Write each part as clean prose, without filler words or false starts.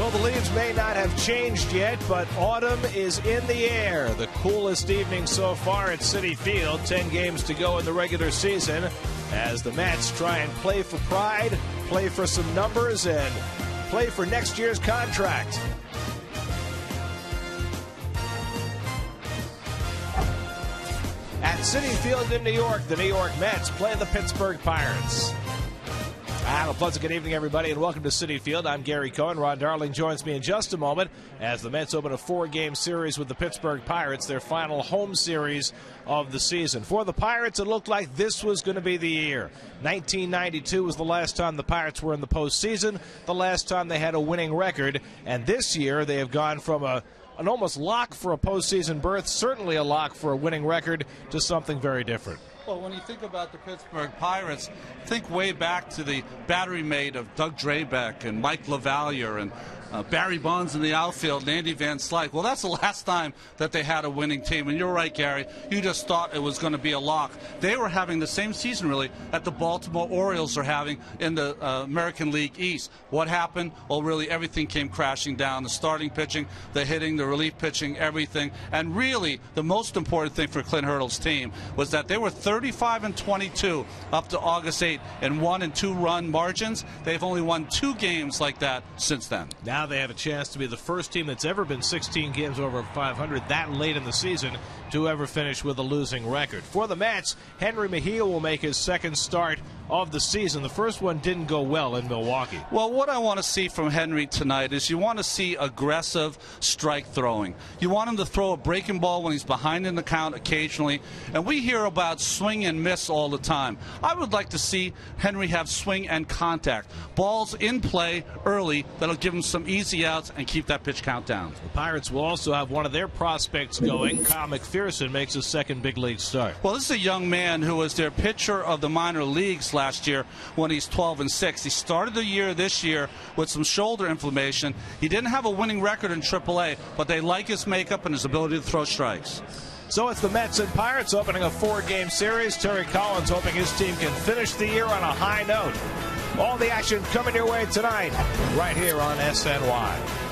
Well, the leaves may not have changed yet, but autumn is in the air. The coolest evening so far at Citi Field. 10 games to go in the regular season as the Mets try and play for pride, play for some numbers, and play for next year's contract. At Citi Field in New York, the New York Mets play the Pittsburgh Pirates. Have a pleasant good evening, everybody, and welcome to Citi Field. I'm Gary Cohen. Ron Darling joins me in just a moment as the Mets open a 4-game series with the Pittsburgh Pirates, their final home series of the season. For the Pirates, it looked like this was going to be the year. 1992 was the last time the Pirates were in the postseason, the last time they had a winning record, and this year they have gone from an almost lock for a postseason berth, certainly a lock for a winning record, to something very different. Well, when you think about the Pittsburgh Pirates, think way back to the battery mate of Doug Drabeck and Mike LaValliere and Barry Bonds in the outfield and Andy Van Slyke. Well, that's the last time that they had a winning team. And you're right, Gary. You just thought it was going to be a lock. They were having the same season, really, that the Baltimore Orioles are having in the American League East. What happened? Well, really, everything came crashing down. The starting pitching, the hitting, the relief pitching, everything. And really, the most important thing for Clint Hurdle's team was that they were 35-22 up to August 8 in 1- and 2-run margins. They've only won 2 games like that since then. Now they have a chance to be the first team that's ever been 16 games over 500 that late in the season to ever finish with a losing record. For the Mets, Henry Mejia will make his second start of the season. The first one didn't go well in Milwaukee. Well, what I want to see from Henry tonight is you want to see aggressive strike throwing. You want him to throw a breaking ball when he's behind in the count occasionally, and we hear about swing and miss all the time. I would like to see Henry have swing and contact. Balls in play early that'll give him some easy outs and keep that pitch count down. The Pirates will also have one of their prospects going. Kyle McPherson makes his second big league start. Well, this is a young man who was their pitcher of the minor leagues last year when he's 12-6. He started the year this year with some shoulder inflammation. He didn't have a winning record in AAA, but they like his makeup and his ability to throw strikes. So it's the Mets and Pirates opening a 4-game series. Terry Collins hoping his team can finish the year on a high note. All the action coming your way tonight, right here on SNY.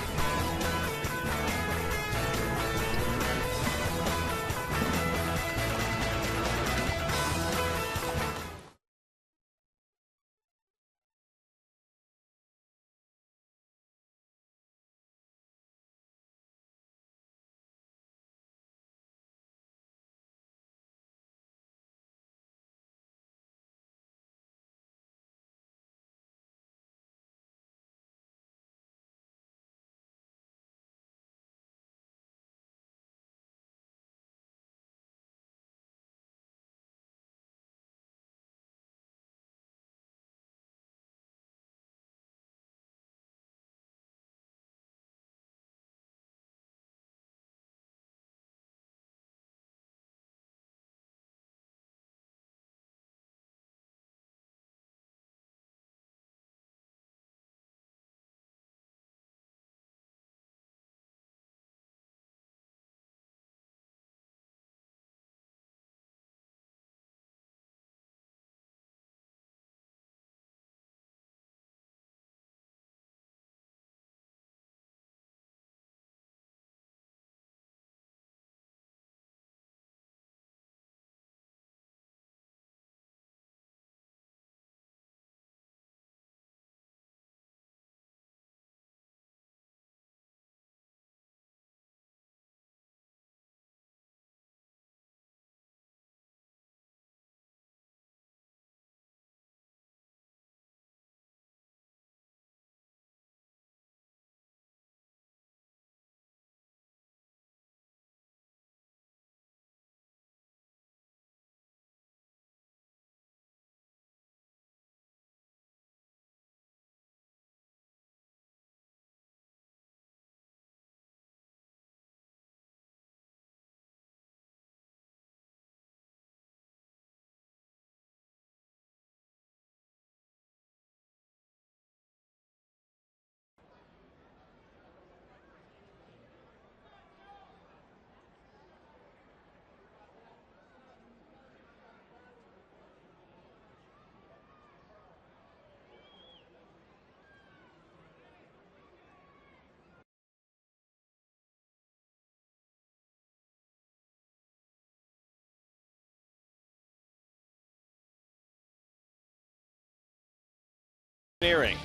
Engineering,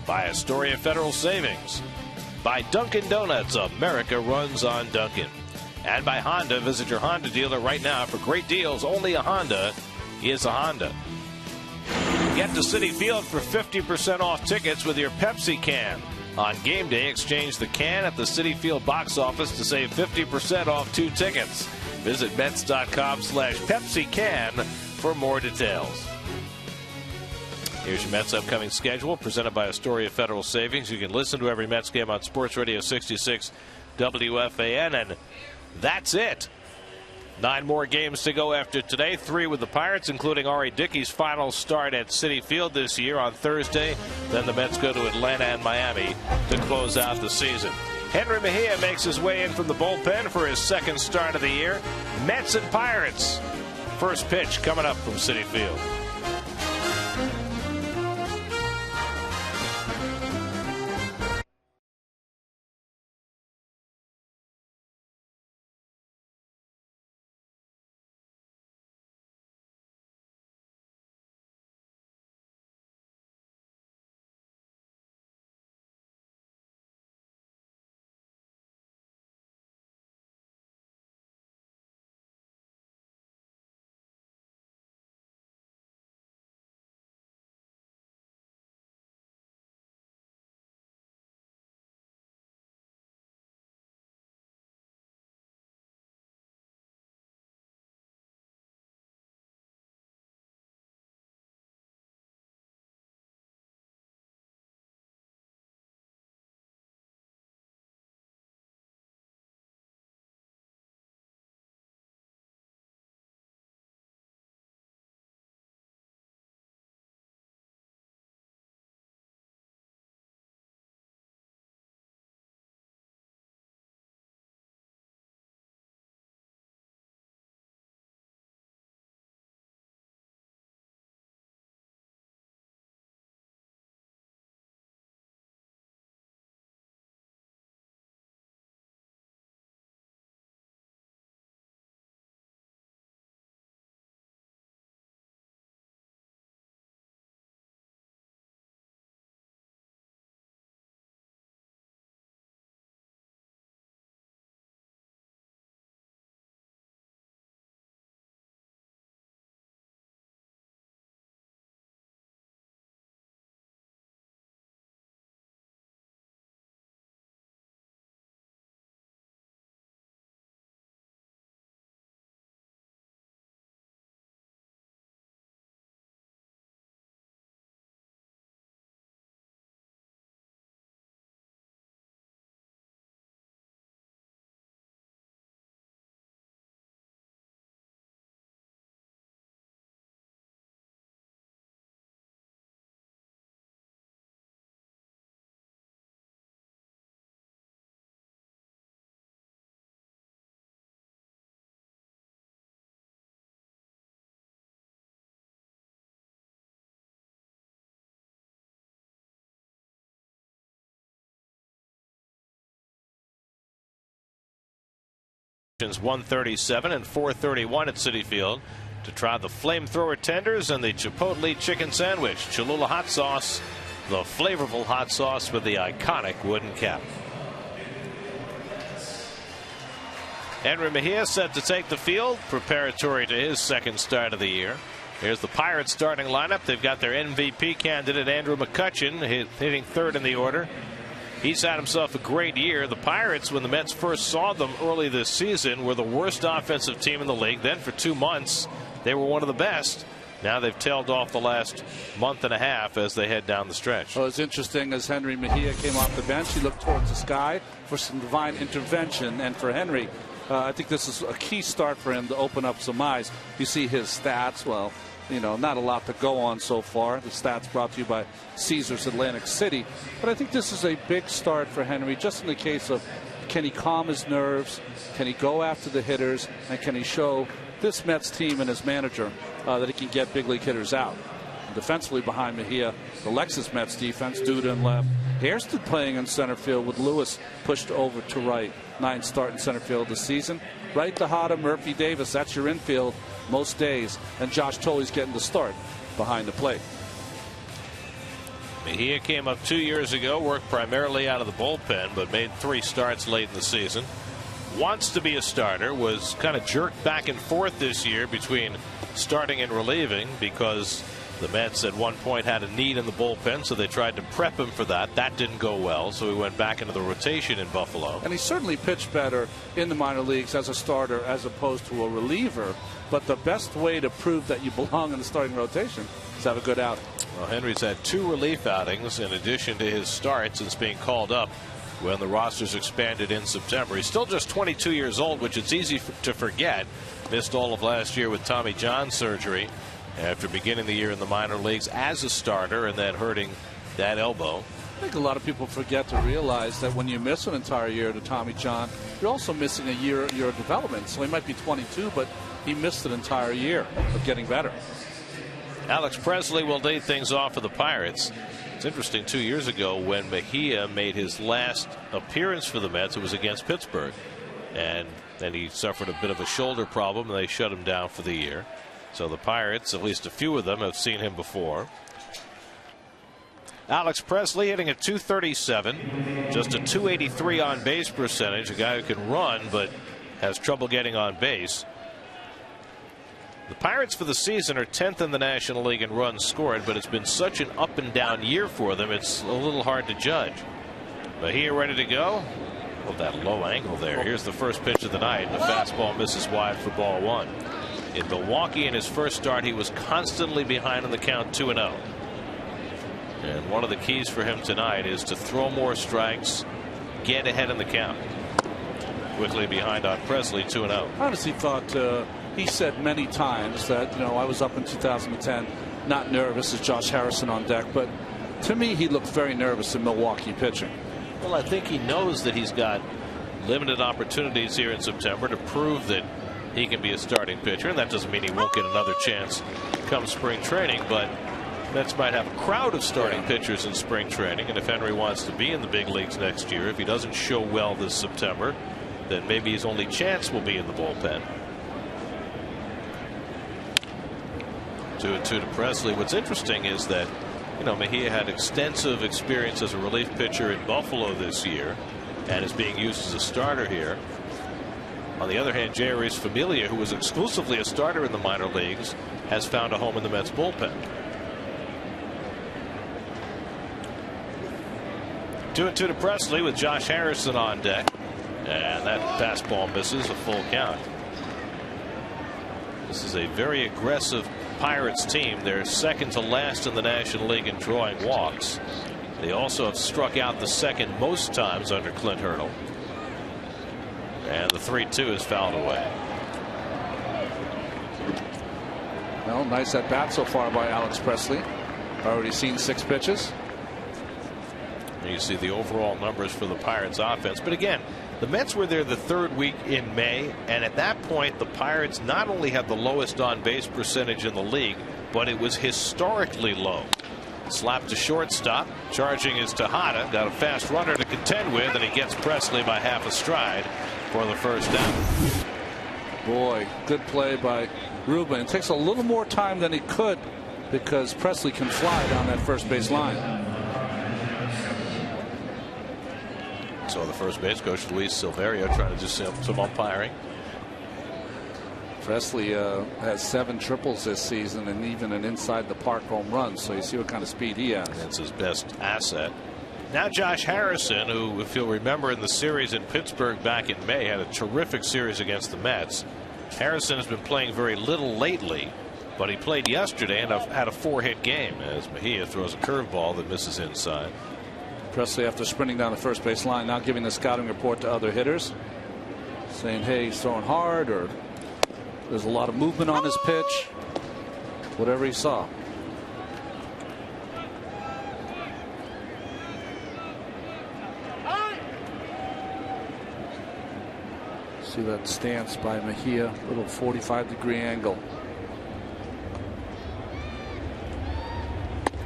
by Astoria Federal Savings, by Dunkin' Donuts, America runs on Dunkin', and by Honda. Visit your Honda dealer right now for great deals. Only a Honda is a Honda. Get to Citi Field for 50% off tickets with your Pepsi can. On game day, exchange the can at the Citi Field box office to save 50% off 2 tickets. Visit Mets.com/Pepsi can for more details. Here's your Mets upcoming schedule, presented by Astoria Federal Savings. You can listen to every Mets game on Sports Radio 66 WFAN, and that's it. 9 more games to go after today, 3 with the Pirates, including R.A. Dickey's final start at Citi Field this year on Thursday. Then the Mets go to Atlanta and Miami to close out the season. Henry Mejia makes his way in from the bullpen for his second start of the year. Mets and Pirates. First pitch coming up from Citi Field. .137 and .431 at Citi Field to try the flamethrower tenders and the Chipotle chicken sandwich. Cholula hot sauce, the flavorful hot sauce with the iconic wooden cap. Henry Mejia set to take the field, preparatory to his second start of the year. Here's the Pirates starting lineup. They've got their MVP candidate Andrew McCutchen hitting third in the order. He's had himself a great year. The Pirates, when the Mets first saw them early this season, were the worst offensive team in the league. Then for 2 months, they were one of the best. Now they've tailed off the last month and a half as they head down the stretch. Well, it's interesting, as Henry Mejia came off the bench, he looked towards the sky for some divine intervention. And for Henry, I think this is a key start for him to open up some eyes. You see his stats. Well, you know, not a lot to go on so far. The stats brought to you by Caesars Atlantic City. But I think this is a big start for Henry, just in the case of, can he calm his nerves? Can he go after the hitters? And can he show this Mets team and his manager that he can get big league hitters out? And defensively behind Mejia, the Lexus Mets defense, Duda in left. Hairston playing in center field with Lewis pushed over to right. 9 start in center field this season. Right, Tejada, Murphy, Davis, that's your infield most days. And Josh Tolley's getting the start behind the plate. Mejia came up 2 years ago, worked primarily out of the bullpen, but made 3 starts late in the season. Wants to be a starter, was kind of jerked back and forth this year between starting and relieving because the Mets at one point had a need in the bullpen, so they tried to prep him for that. That didn't go well, so he went back into the rotation in Buffalo. And he certainly pitched better in the minor leagues as a starter as opposed to a reliever. But the best way to prove that you belong in the starting rotation is to have a good outing. Well, Henry's had 2 relief outings in addition to his starts since being called up when the rosters expanded in September. He's still just 22 years old, which it's easy to forget. Missed all of last year with Tommy John surgery after beginning the year in the minor leagues as a starter and then hurting that elbow. I think a lot of people forget to realize that when you miss an entire year to Tommy John, you're also missing a year of development. So he might be 22, but he missed an entire year of getting better. Alex Presley will lead things off for the Pirates. It's interesting, 2 years ago when Mejia made his last appearance for the Mets, it was against Pittsburgh. And then he suffered a bit of a shoulder problem and they shut him down for the year. So the Pirates, at least a few of them, have seen him before. Alex Presley hitting at .237, just a .283 on base percentage, a guy who can run but has trouble getting on base. The Pirates for the season are 10th in the National League in runs scored, but it's been such an up and down year for them, it's a little hard to judge. Mejia ready to go. Well, that low angle there. Here's the first pitch of the night. The fastball misses wide for ball 1. In Milwaukee, in his first start, he was constantly behind on the count 2-0. And one of the keys for him tonight is to throw more strikes, get ahead in the count. Quickly behind on Presley, 2-0. I honestly thought he said many times that, I was up in 2010, not nervous as Josh Harrison on deck, but to me, he looked very nervous in Milwaukee pitching. Well, I think he knows that he's got limited opportunities here in September to prove that he can be a starting pitcher, and that doesn't mean he won't get another chance come spring training, but Mets might have a crowd of starting pitchers in spring training, and if Henry wants to be in the big leagues next year, if he doesn't show well this September, then maybe his only chance will be in the bullpen. 2-2 to Presley. What's interesting is that Mejia had extensive experience as a relief pitcher in Buffalo this year and is being used as a starter here. On the other hand, Jeurys Familia, who was exclusively a starter in the minor leagues, has found a home in the Mets bullpen. 2-2 to Presley with Josh Harrison on deck, and that fastball misses, a full count. This is a very aggressive Pirates team. They're second to last in the National League in drawing walks. They also have struck out the second most times under Clint Hurdle. And the 3-2 is fouled away. Well, nice at bat so far by Alex Presley. Already seen 6 pitches. You see the overall numbers for the Pirates offense. But again, the Mets were there the 3rd week in May, and at that point the Pirates not only had the lowest on base percentage in the league, but it was historically low. Slap to shortstop. Charging is Tejada. Got a fast runner to contend with, and he gets Presley by half a stride for the first down. Boy, good play by Ruben. It takes a little more time than he could because Presley can fly down that first base line. So the first base coach, Luis Silverio, trying to do some umpiring. Presley has 7 triples this season and even an inside the park home run. So you see what kind of speed he has. That's his best asset. Now Josh Harrison, who, if you'll remember in the series in Pittsburgh back in May, had a terrific series against the Mets. Harrison has been playing very little lately, but he played yesterday and had a 4-hit game as Mejia throws a curveball that misses inside. Presley, after sprinting down the first base line, now giving the scouting report to other hitters, saying, hey, he's throwing hard, or there's a lot of movement on his pitch, whatever he saw. See that stance by Mejia, little 45-degree angle.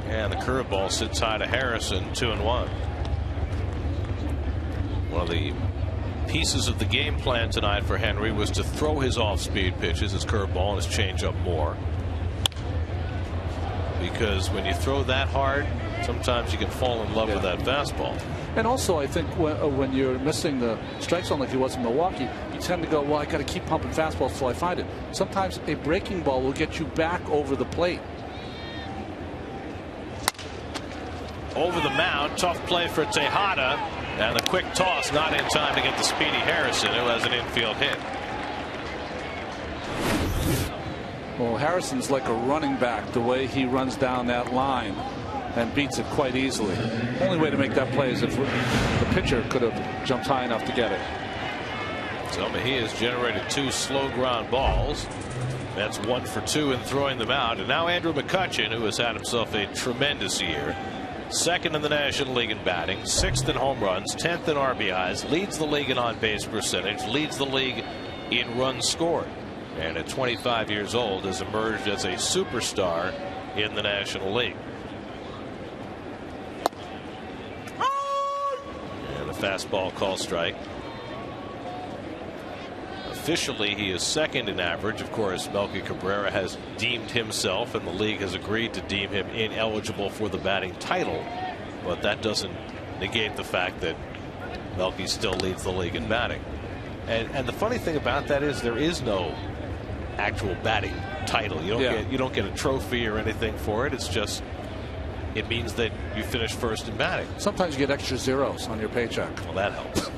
And the curveball sits high to Harrison, 2-1. One of the pieces of the game plan tonight for Henry was to throw his off-speed pitches, his curveball and his changeup more. because when you throw that hard, sometimes you can fall in love with that fastball. And also, I think when you're missing the strike zone like he was in Milwaukee, you tend to go, well, I got to keep pumping fastballs till I find it. Sometimes a breaking ball will get you back over the plate. Over the mound, tough play for Tejada, and the quick toss not in time to get to Speedy Harrison, who has an infield hit. Well, Harrison's like a running back the way he runs down that line and beats it quite easily. Only way to make that play is if the pitcher could have jumped high enough to get it. So Mejia has generated 2 slow ground balls. That's 1 for 2 in throwing them out. And now Andrew McCutchen, who has had himself a tremendous year. 2nd in the National League in batting, 6th in home runs, 10th in RBIs, leads the league in on-base percentage, leads the league in runs scored. And at 25 years old has emerged as a superstar in the National League. And a fastball call strike. Officially, he is 2nd in average. Of course, Melky Cabrera has deemed himself, and the league has agreed to deem him ineligible for the batting title. But that doesn't negate the fact that Melky still leads the league in batting. And the funny thing about that is there is no actual batting title. You don't get a trophy or anything for it. It's just, it means that you finish first in batting. Sometimes you get extra zeros on your paycheck. Well, that helps.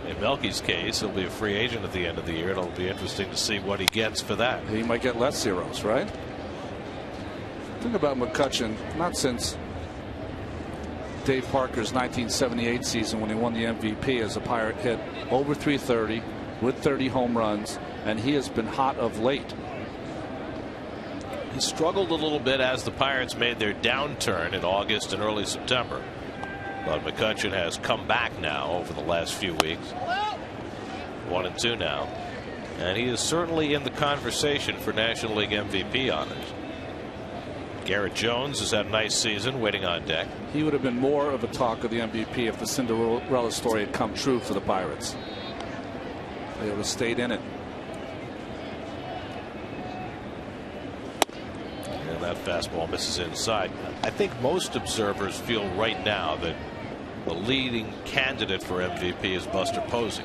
In Melky's case, he'll be a free agent at the end of the year. It'll be interesting to see what he gets for that. He might get less zeros, right? Think about McCutchen, not since Dave Parker's 1978 season when he won the MVP as a Pirate, hit over 330 with 30 home runs, and he has been hot of late. He struggled a little bit as the Pirates made their downturn in August and early September. But McCutchen has come back now over the last few weeks. 1-2 now. And he is certainly in the conversation for National League MVP honors. Garrett Jones has had a nice season waiting on deck. He would have been more of a talk of the MVP if the Cinderella story had come true for the Pirates. They would have stayed in it. And that fastball misses inside. I think most observers feel right now that the leading candidate for MVP is Buster Posey.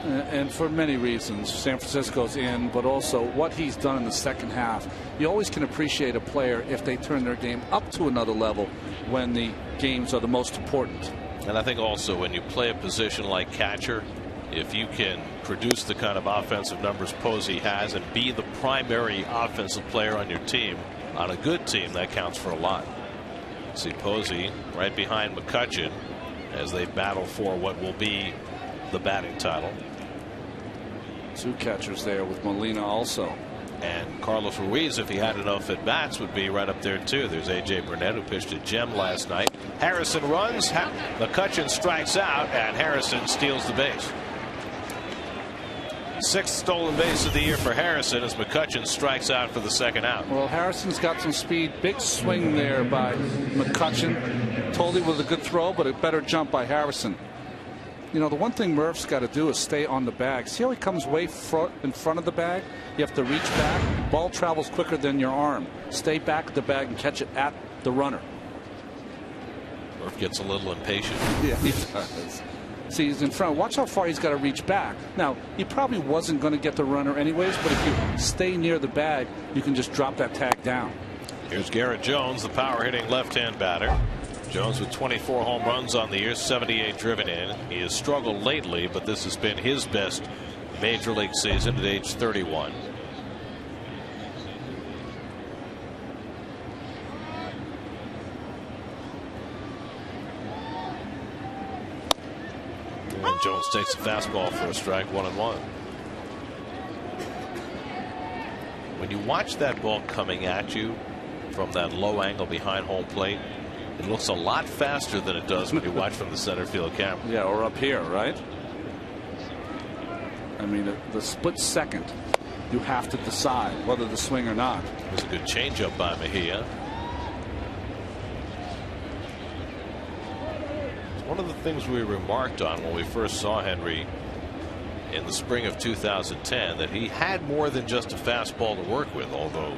And for many reasons. San Francisco's in, but also what he's done in the second half. You always can appreciate a player if they turn their game up to another level when the games are the most important. And I think also when you play a position like catcher, if you can produce the kind of offensive numbers Posey has and be the primary offensive player on your team, on a good team, that counts for a lot. See Posey right behind McCutchen as they battle for what will be the batting title. 2 catchers there with Molina also. And Carlos Ruiz, if he had enough at bats, would be right up there too. There's A.J. Burnett, who pitched a gem last night. Harrison runs, McCutchen strikes out, and Harrison steals the base. 6th stolen base of the year for Harrison as McCutchen strikes out for the 2nd out. Well, Harrison's got some speed. Big swing there by McCutchen. Totally was a good throw, but a better jump by Harrison. You know, the one thing Murph's got to do is stay on the bag. See how he comes way in front of the bag? You have to reach back. Ball travels quicker than your arm. Stay back at the bag and catch it at the runner. Murph gets a little impatient. Yeah, he does. See, he's in front. Watch how far he's got to reach back. Now, he probably wasn't going to get the runner anyways, but if you stay near the bag, you can just drop that tag down. Here's Garrett Jones, the power-hitting left-hand batter. Jones with 24 home runs on the year, 78 driven in. He has struggled lately, but this has been his best major league season at age 31. And Jones takes a fastball for a strike, 1-1. When you watch that ball coming at you from that low angle behind home plate, it looks a lot faster than it does when you watch from the center field camera. Yeah, or up here, right? I mean, the split second, you have to decide whether to swing or not. There's a good changeup by Mejia. It's one of the things we remarked on when we first saw Henry in the spring of 2010, that he had more than just a fastball to work with, although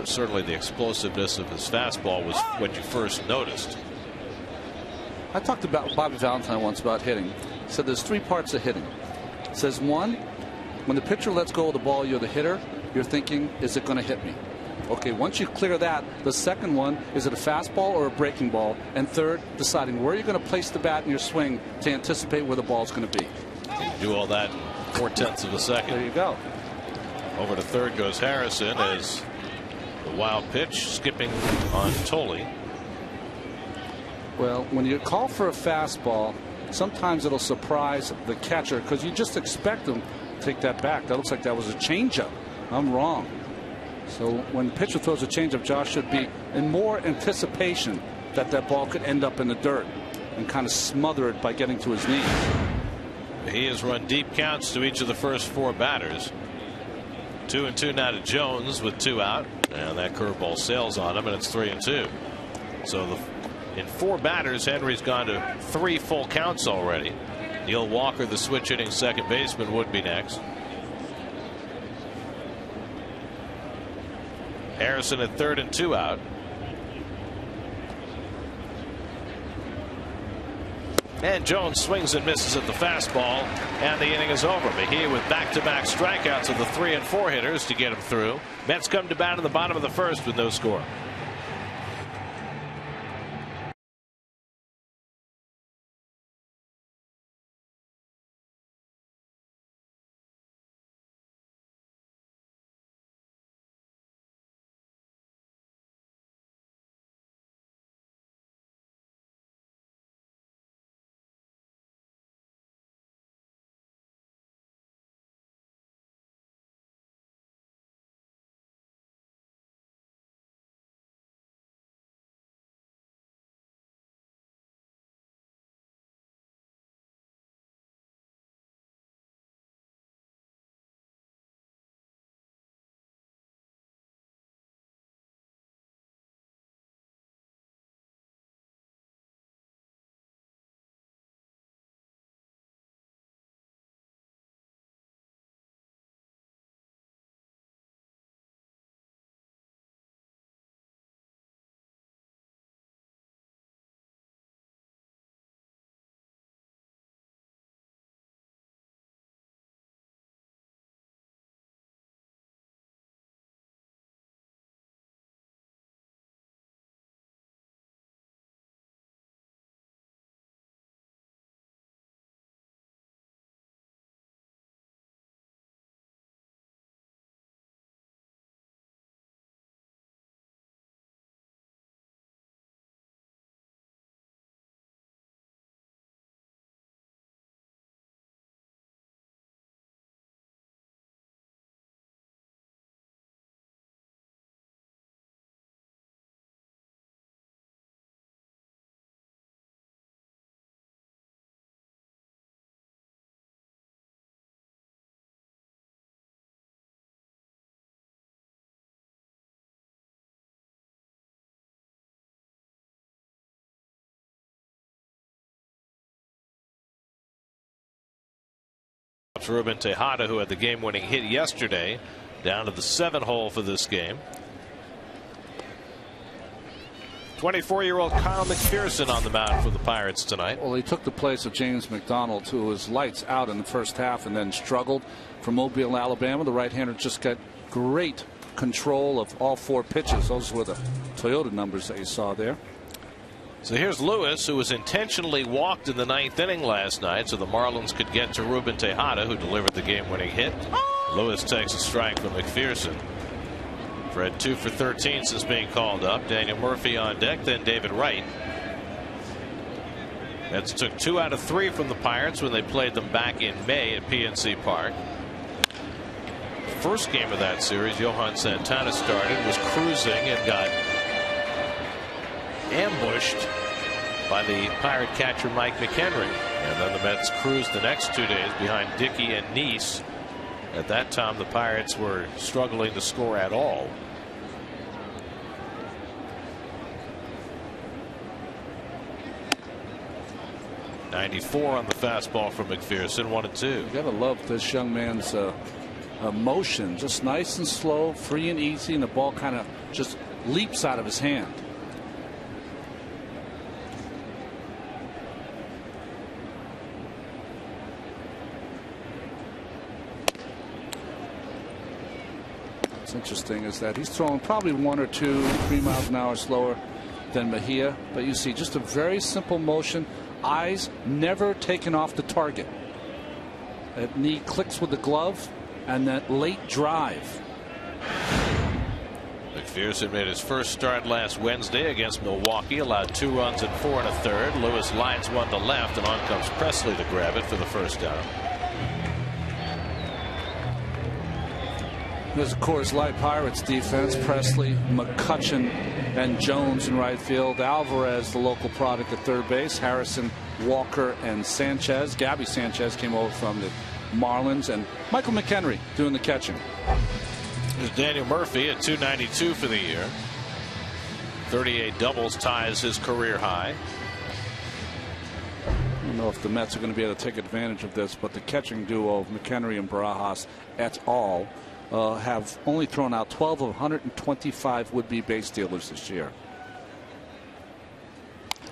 certainly the explosiveness of his fastball was what you first noticed. I talked about Bobby Valentine once about hitting. He said there's 3 parts of hitting. He says, 1, when the pitcher lets go of the ball, you're the hitter. You're thinking, is it going to hit me? Okay, once you clear that, the second one, is it a fastball or a breaking ball? And third, deciding where you're going to place the bat in your swing to anticipate where the ball's going to be. You do all that in 4/10 of a second. There you go. Over to third goes Harrison as the wild pitch skipping on Tolley. Well, when you call for a fastball, sometimes it'll surprise the catcher because you just expect him to take that back. That looks like that was a changeup. I'm wrong. So when the pitcher throws a changeup, Josh should be in more anticipation that that ball could end up in the dirt and kind of smother it by getting to his knee. He has run deep counts to each of the first 4 batters. 2-2 now to Jones with 2 out, and that curveball sails on him, and it's 3-2. So in 4 batters, Henry's gone to 3 full counts already. Neil Walker, the switch hitting second baseman, would be next. Harrison at third and 2 out. And Jones swings and misses at the fastball, and the inning is over. Mejia with back-to-back strikeouts of the 3 and 4 hitters to get him through. Mets come to bat in the bottom of the first with no score. Ruben Tejada, who had the game-winning hit yesterday, down to the 7 hole for this game. 24-year-old Kyle McPherson on the mound for the Pirates tonight. Well, he took the place of James McDonald, who was lights out in the first half and then struggled. From Mobile, Alabama, the right-hander just got great control of all 4 pitches. Those were the Toyota numbers that you saw there. So here's Lewis, who was intentionally walked in the 9th inning last night so the Marlins could get to Ruben Tejada, who delivered the game-winning hit. Lewis takes a strike from McPherson. Fred 2 for 13 since being called up. Daniel Murphy on deck, then David Wright. Mets took 2 out of 3 from the Pirates when they played them back in May at PNC Park. First game of that series, Johan Santana started, was cruising and got ambushed by the Pirate catcher Mike McHenry, and then the Mets cruised the next 2 days behind Dickey and Neese. At that time, the Pirates were struggling to score at all. .94 on the fastball from McPherson. 1-2. You gotta love this young man's motion, just nice and slow, free and easy, and the ball kind of just leaps out of his hand. What's interesting is that he's throwing probably 1 or 2, 3 miles an hour slower than Mejia, but you see just a very simple motion, eyes never taken off the target. That knee clicks with the glove, and that late drive. McPherson made his first start last Wednesday against Milwaukee, allowed 2 runs in 4 1/3. Lewis lines one to left, and on comes Presley to grab it for the first down. There's of course Light Pirates defense. Presley, McCutchen, and Jones in right field. Alvarez, the local product, at third base. Harrison, Walker, and Sanchez. Gabby Sanchez came over from the Marlins, and Michael McHenry doing the catching. There's Daniel Murphy at .292 for the year. 38 doubles, ties his career high. I don't know if the Mets are going to be able to take advantage of this, but the catching duo of McHenry and Barajas et al. Have only thrown out 12 of 125 would-be base stealers this year.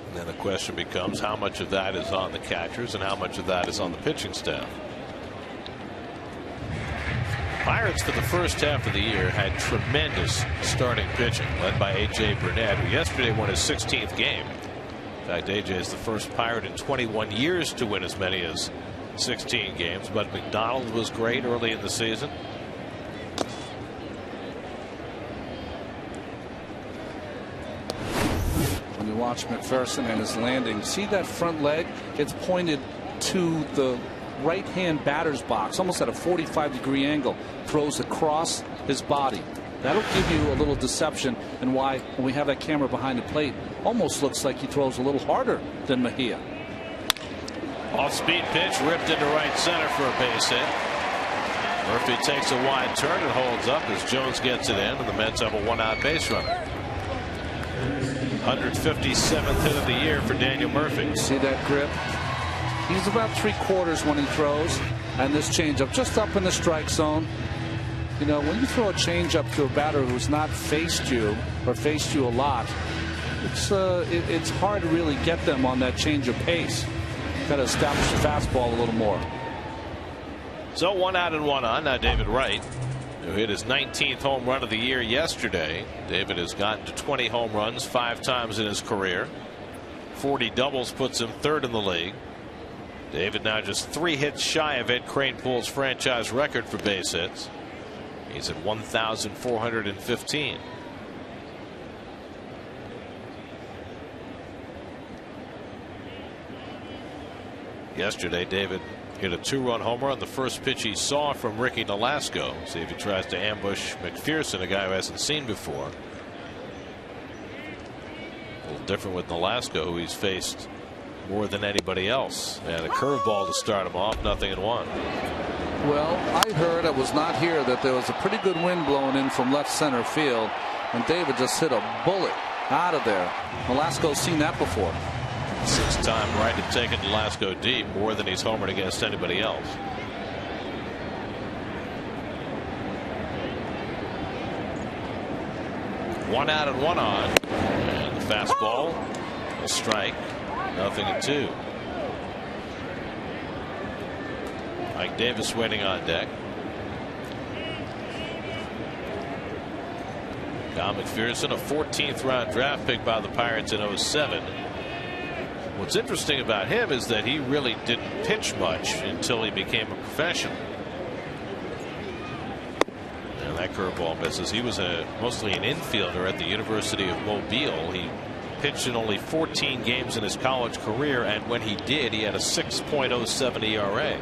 And then the question becomes how much of that is on the catchers and how much of that is on the pitching staff. Pirates for the first half of the year had tremendous starting pitching led by A.J. Burnett, who yesterday won his 16th game. In fact, A.J. is the first Pirate in 21 years to win as many as 16 games. But McDonald was great early in the season. When you watch McPherson and his landing, see that front leg? It's pointed to the right-hand batter's box, almost at a 45-degree angle. Throws across his body. That'll give you a little deception, and why when we have that camera behind the plate, almost looks like he throws a little harder than Mejia. Off-speed pitch ripped into right center for a base hit. Murphy takes a wide turn and holds up as Jones gets it in, and the Mets have a one-out base runner. 157th hit of the year for Daniel Murphy. See that grip? He's about 3/4 when he throws, and this changeup just up in the strike zone. You know, when you throw a changeup to a batter who's not faced you or faced you a lot, it's hard to really get them on that change of pace. Got to establish the fastball a little more. So 1 out and 1 on. Now David Wright, who hit his 19th home run of the year yesterday. David has gotten to 20 home runs 5 times in his career. 40 doubles puts him 3rd in the league. David now just 3 hits shy of Ed Kranepool's franchise record for base hits. He's at 1,415. Yesterday, David hit a 2-run homer on the first pitch he saw from Ricky Nolasco. See if he tries to ambush McPherson, a guy who hasn't seen before. A little different with Nolasco, who he's faced more than anybody else. And a curveball to start him off, 0-1. Well, I heard, I was not here, that there was a pretty good wind blowing in from left center field, and David just hit a bullet out of there. Nolasco's seen that before. 6-time right to take it to Nolasco deep, more than he's homered against anybody else. One out and 1 on, and the fastball, a strike, 0-2. Mike Davis waiting on deck. Kyle McPherson, a 14th round draft pick by the Pirates in '07. What's interesting about him is that he really didn't pitch much until he became a professional. And that curveball misses. He was mostly an infielder at the University of Mobile. He pitched in only 14 games in his college career, and when he did, he had a 6.07 ERA.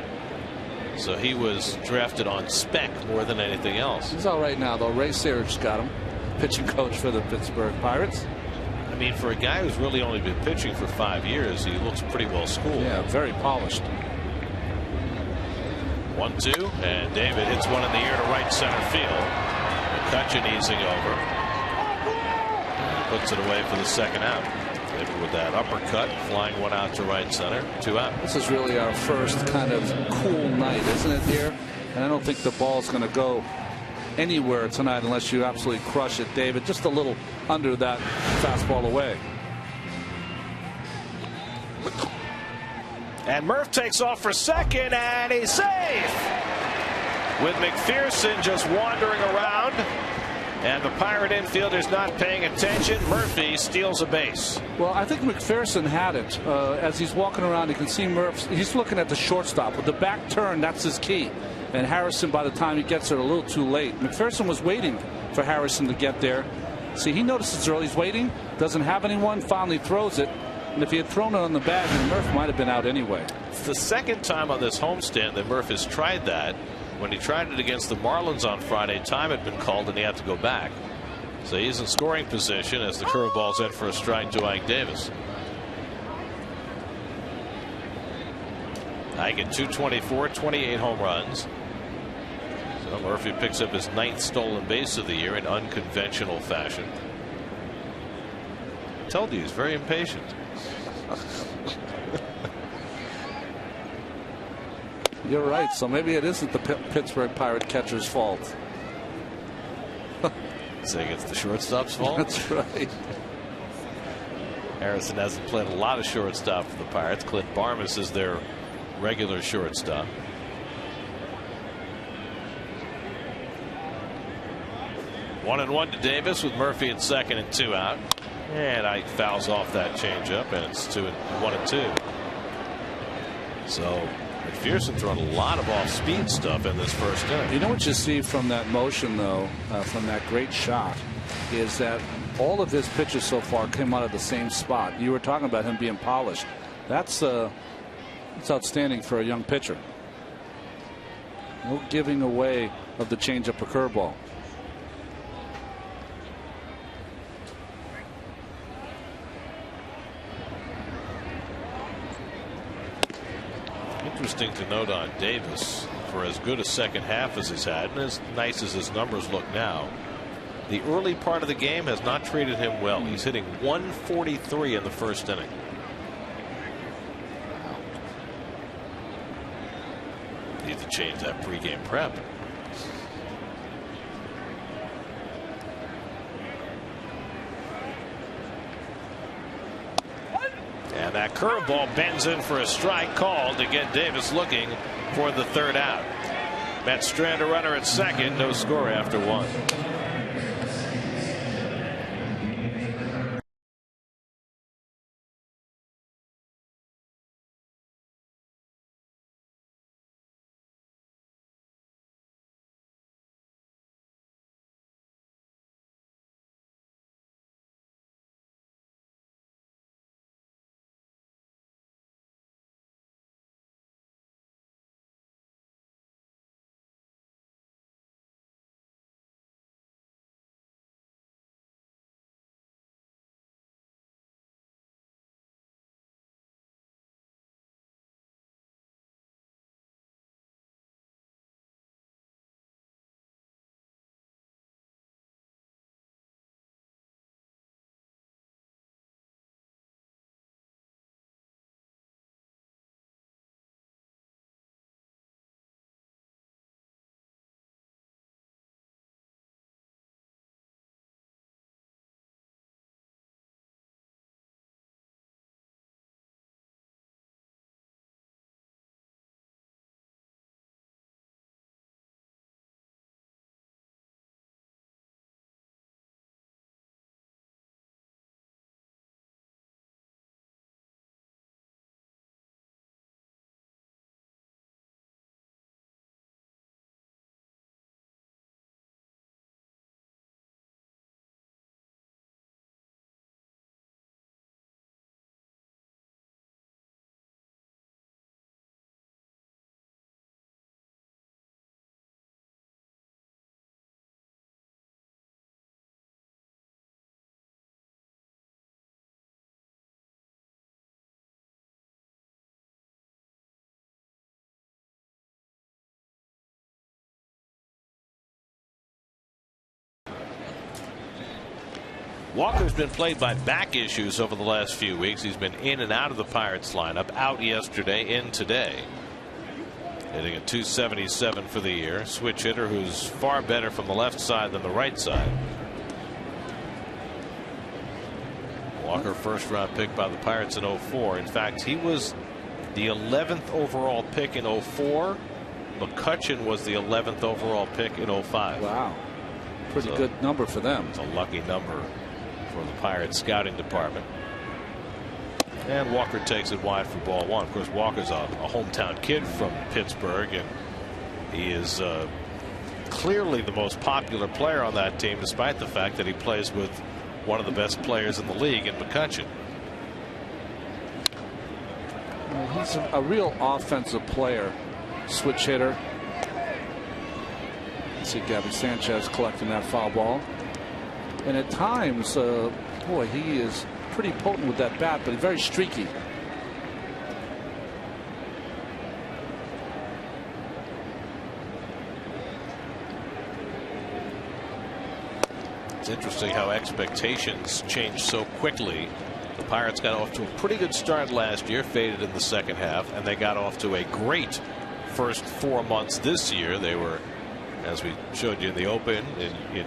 So he was drafted on spec more than anything else. He's all right now, though. Ray Searage got him, pitching coach for the Pittsburgh Pirates. I mean, for a guy who's really only been pitching for 5 years, he looks pretty well schooled. Yeah, very polished. 1-2, and David hits one in the air to right center field. McCutchen easing over. And puts it away for the second out. David with that uppercut, flying one out to right center, 2 out. This is really our first kind of cool night, isn't it, here? And I don't think the ball's going to go anywhere tonight unless you absolutely crush it, David. Just a little under that fastball away. And Murph takes off for second, and he's safe. With McPherson just wandering around, and the Pirate infielder's not paying attention. Murphy steals a base. Well, I think McPherson had it. As he's walking around, you can see Murph. He's looking at the shortstop. With the back turn, that's his key. And Harrison, by the time he gets there, a little too late. McPherson was waiting for Harrison to get there. See, he notices early. He's waiting, doesn't have anyone, finally throws it. And if he had thrown it on the bag, then Murph might have been out anyway. It's the second time on this homestand that Murph has tried that. When he tried it against the Marlins on Friday, time had been called and he had to go back. So he's in scoring position as the curveball's in for a strike to Ike Davis. Ike at 224, 28 home runs. So Murphy picks up his 9th stolen base of the year in unconventional fashion. I told you he's very impatient. You're right. So maybe it isn't the Pittsburgh Pirate catcher's fault. Saying it's the shortstop's fault? That's right. Harrison hasn't played a lot of shortstop for the Pirates. Clint Barmas is their regular shortstop. One and one to Davis with Murphy at second and 2 out. And Ike fouls off that changeup, and it's 1 and 2. So McPherson throwing a lot of off-speed stuff in this first inning. You know what you see from that motion, though, from that great shot, is that all of his pitches so far came out of the same spot. You were talking about him being polished. That's outstanding for a young pitcher. No giving away of the changeup or curveball. Interesting to note on Davis, for as good a second half as he's had, and as nice as his numbers look now, the early part of the game has not treated him well. He's hitting 143 in the first inning. Need to change that pregame prep. And that curveball bends in for a strike called to get Davis looking for the 3rd out. Mets strand a runner at second, no score after 1. Walker's been plagued by back issues over the last few weeks. He's been in and out of the Pirates lineup, out yesterday, in today. hitting a .277 for the year. Switch hitter who's far better from the left side than the right side. Walker, first round pick by the Pirates in 04. In fact, he was the 11th overall pick in 04. McCutchen was the 11th overall pick in 05. Wow. Pretty good number for them. It's a lucky number for the Pirates scouting department. And Walker takes it wide for ball one. Of course, Walker's a hometown kid from Pittsburgh, and he is clearly the most popular player on that team, despite the fact that he plays with one of the best players in the league in McCutchen. Well, he's a real offensive player. Switch hitter. See Gabby Sanchez collecting that foul ball. And at times, boy, he is pretty potent with that bat, but very streaky. It's interesting how expectations change so quickly. The Pirates got off to a pretty good start last year, faded in the second half, and they got off to a great first 4 months this year. They were, as we showed you in the open, in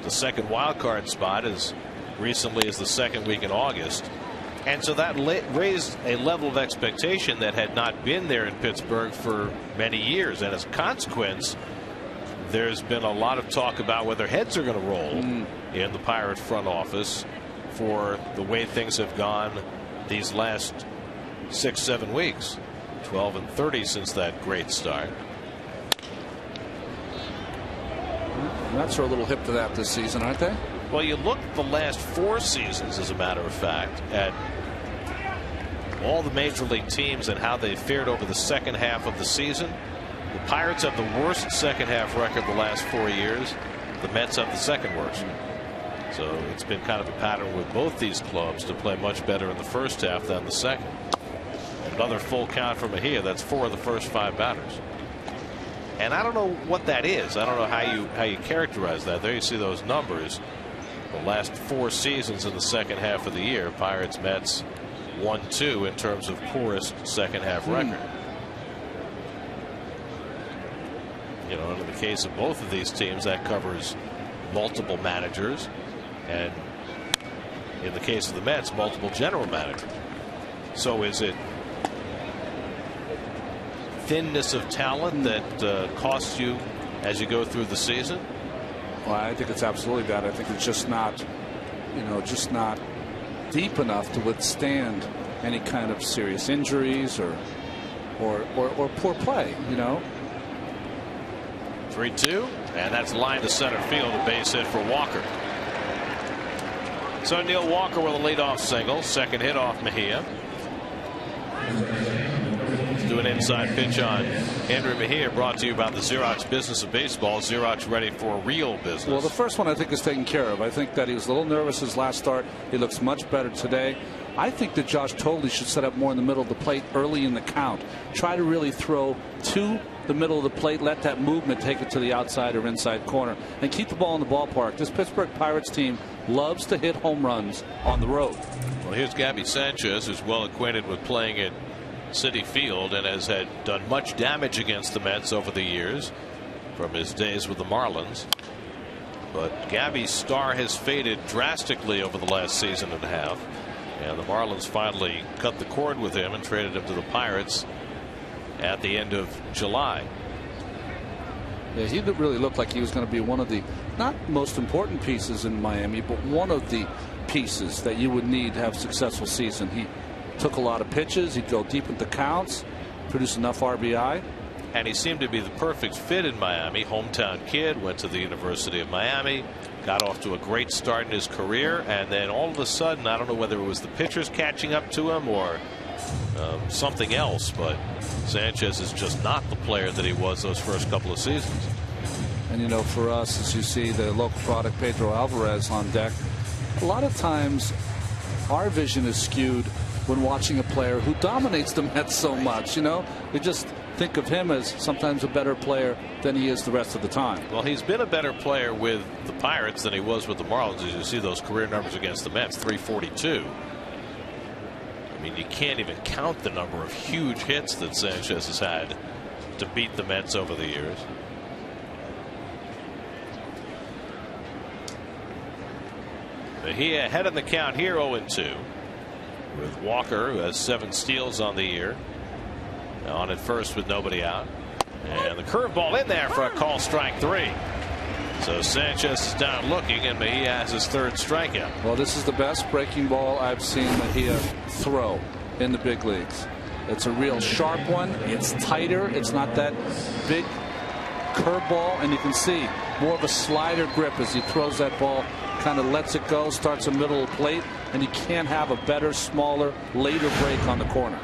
the second wild card spot as recently as the second week in August. And so that raised a level of expectation that had not been there in Pittsburgh for many years. And as a consequence, there's been a lot of talk about whether heads are going to roll in the Pirate front office for the way things have gone these last 6-7 weeks. 12-30 since that great start. The Mets are a little hip to that this season, aren't they? Well, you look at the last 4 seasons, as a matter of fact, at all the major league teams and how they fared over the second half of the season. The Pirates have the worst second half record the last 4 years. The Mets have the second worst. So it's been kind of a pattern with both these clubs to play much better in the first half than the second. Another full count for Mejia. That's 4 of the first 5 batters. And I don't know what that is. I don't know how you characterize that. There you see those numbers. The last 4 seasons in the second half of the year, Pirates, Mets 1-2 in terms of poorest second half record. You know, in the case of both of these teams, that covers multiple managers, and in the case of the Mets, multiple general managers. So is it thinness of talent that costs you as you go through the season? Well, I think it's absolutely that. I think it's just not, just not deep enough to withstand any kind of serious injuries or poor play. 3-2, and that's line to center field, a base hit for Walker. So Neil Walker with a leadoff single, second hit off Mejia. Let's do an inside pitch on Andrew Mejia, brought to you by the Xerox Business of Baseball. Xerox, ready for real business. Well, the first one I think is taken care of. I think that he was a little nervous his last start. He looks much better today. I think that Josh Tolley should set up more in the middle of the plate early in the count. Try to really throw to the middle of the plate, let that movement take it to the outside or inside corner, and keep the ball in the ballpark. This Pittsburgh Pirates team loves to hit home runs on the road. Well, here's Gabby Sanchez, who's well acquainted with playing at Citi Field and has had done much damage against the Mets over the years from his days with the Marlins. But Gabby's star has faded drastically over the last season and a half, and the Marlins finally cut the cord with him and traded him to the Pirates at the end of July. Yeah, he really looked like he was going to be one of the, not most important pieces in Miami, but one of the pieces that you would need to have a successful season. He took a lot of pitches. He'd go deep into counts, produce enough RBI. And he seemed to be the perfect fit in Miami. Hometown kid, went to the University of Miami, got off to a great start in his career, and then all of a sudden, I don't know whether it was the pitchers catching up to him or something else, but Sanchez is just not the player that he was those first couple of seasons. And for us, as you see the local product Pedro Alvarez on deck, a lot of times our vision is skewed when watching a player who dominates the Mets so much. We just think of him as sometimes a better player than he is the rest of the time. Well, he's been a better player with the Pirates than he was with the Marlins. As you see those career numbers against the Mets, 342. I mean, you can't even count the number of huge hits that Sanchez has had to beat the Mets over the years. He ahead in the count here, 0-2, with Walker, who has 7 steals on the year. On at first with nobody out, and the curveball in there for a call strike 3. So Sanchez is down looking, and Mejia has his 3rd strikeout. Well, this is the best breaking ball I've seen Mejia throw in the big leagues. It's a real sharp one. It's tighter. It's not that big curveball, and you can see more of a slider grip as he throws that ball. Kind of lets it go, starts a middle of the plate, and you can't have a better, smaller, later break on the corner.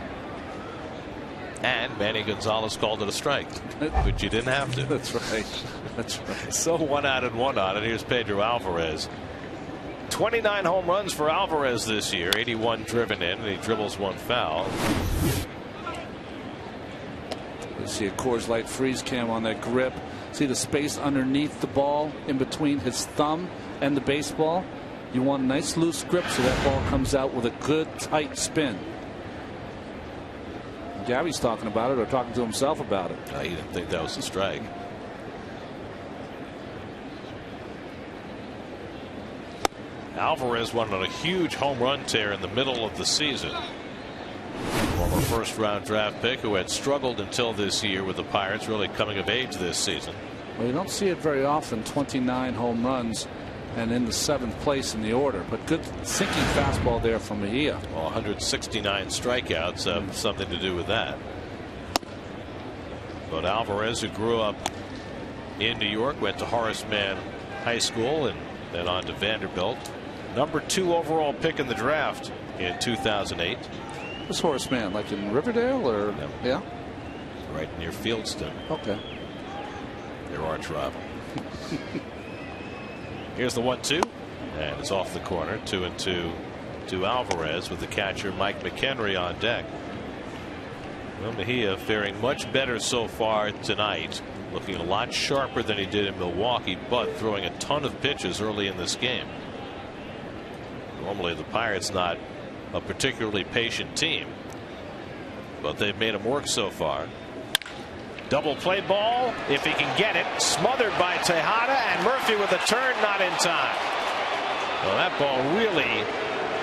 And Manny Gonzalez called it a strike, but you didn't have to. That's right. That's right. So 1 out and 1 out, and here's Pedro Alvarez. 29 home runs for Alvarez this year, 81 driven in, and he dribbles 1 foul. You see a Coors Light freeze cam on that grip. See the space underneath the ball in between his thumb and the baseball. You want a nice loose grip so that ball comes out with a good tight spin. Gabby's talking about it, or talking to himself about it. He didn't think that was a strike. Alvarez went on a huge home run tear in the middle of the season. Former 1st-round draft pick who had struggled until this year with the Pirates, really coming of age this season. Well, you don't see it very often. 29 home runs and in the 7th place in the order, but good sinking fastball there from Mejia. Well, 169 strikeouts have something to do with that. But Alvarez, who grew up in New York, went to Horace Mann High School and then on to Vanderbilt. Number 2 overall pick in the draft in 2008. Was Horace Mann like in Riverdale or? No. Yeah, right near Fieldston. Okay. Their arch rival. Here's the 1-2, and it's off the corner. 2-2 to Alvarez with the catcher Mike McHenry on deck. Well, Mejia faring much better so far tonight, looking a lot sharper than he did in Milwaukee, but throwing a ton of pitches early in this game. Normally the Pirates not a particularly patient team, but they've made him work so far. Double play ball, if he can get it, smothered by Tejada, and Murphy with a turn, not in time. Well, that ball really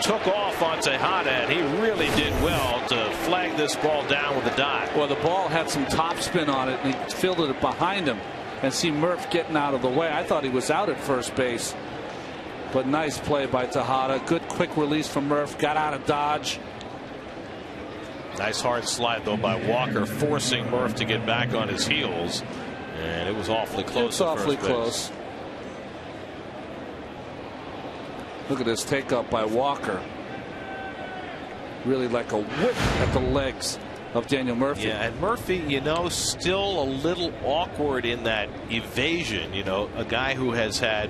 took off on Tejada, and he really did well to flag this ball down with a dive. Well, the ball had some topspin on it, and he fielded it behind him, and see Murph getting out of the way. I thought he was out at first base, but nice play by Tejada. Good quick release from Murph, got out of dodge. Nice hard slide, though, by Walker, forcing Murph to get back on his heels. And it was awfully close. It's awfully close. Look at this take up by Walker. Really like a whip at the legs of Daniel Murphy. Yeah, and Murphy, you know, still a little awkward in that evasion. You know, a guy who has had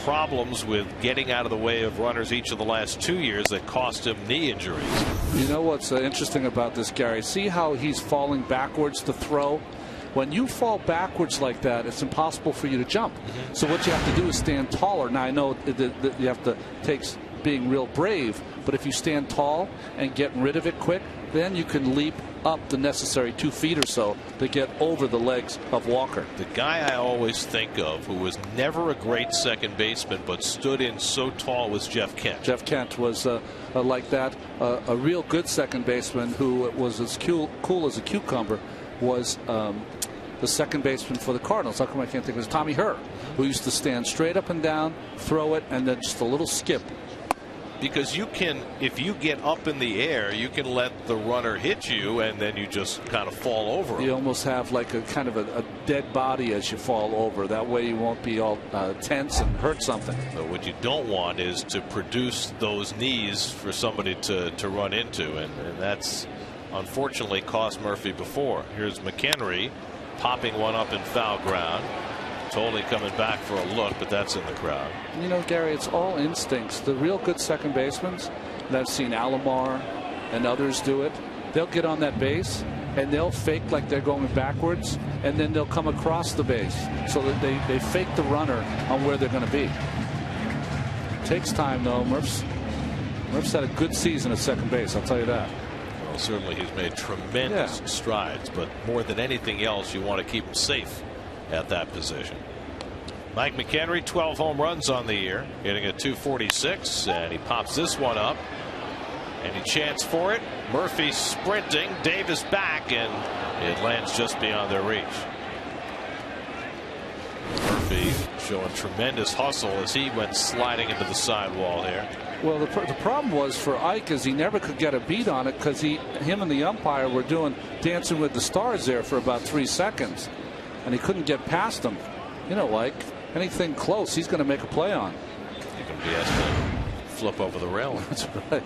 problems with getting out of the way of runners each of the last 2 years that cost him knee injuries. You know what's interesting about this, Gary? See how he's falling backwards to throw? When you fall backwards like that, it's impossible for you to jump. So what you have to do is stand taller. Now, I know that you have to take being real brave, but if you stand tall and get rid of it quick, then you can leap up the necessary 2 feet or so to get over the legs of Walker. The guy I always think of who was never a great second baseman but stood in so tall was Jeff Kent. Jeff Kent was like that. A real good second baseman who was as cool as a cucumber was the second baseman for the Cardinals. How come I can't think of his? Tommy Herr, who used to stand straight up and down, throw it, and then just a little skip. Because you can, if you get up in the air, you can let the runner hit you, and then you just kind of fall over. You almost have like a kind of a dead body as you fall over. That way you won't be all tense and hurt something. So what you don't want is to produce those knees for somebody to run into, and that's unfortunately cost Murphy before. Here's McHenry popping one up in foul ground. Totally coming back for a look, but that's in the crowd. You know, Gary, it's all instincts. The real good second basemen, and I've seen Alomar and others do it, they'll get on that base and they'll fake like they're going backwards, and then they'll come across the base so that they fake the runner on where they're going to be. It takes time, though. Murph's had a good season at second base, I'll tell you that. Well, Well, certainly he's made tremendous strides, but more than anything else, you want to keep him safe at that position. Mike McHenry, 12 home runs on the year, hitting a .246, and he pops this one up. Any chance for it? Murphy sprinting, Davis back, and it lands just beyond their reach. Murphy showing tremendous hustle as he went sliding into the sidewall here. Well, the problem was for Ike is he never could get a beat on it because him and the umpire were doing Dancing with the Stars there for about 3 seconds, and he couldn't get past them. You know, Ike, anything close, he's going to make a play on. He can be asked to flip over the rail. That's right.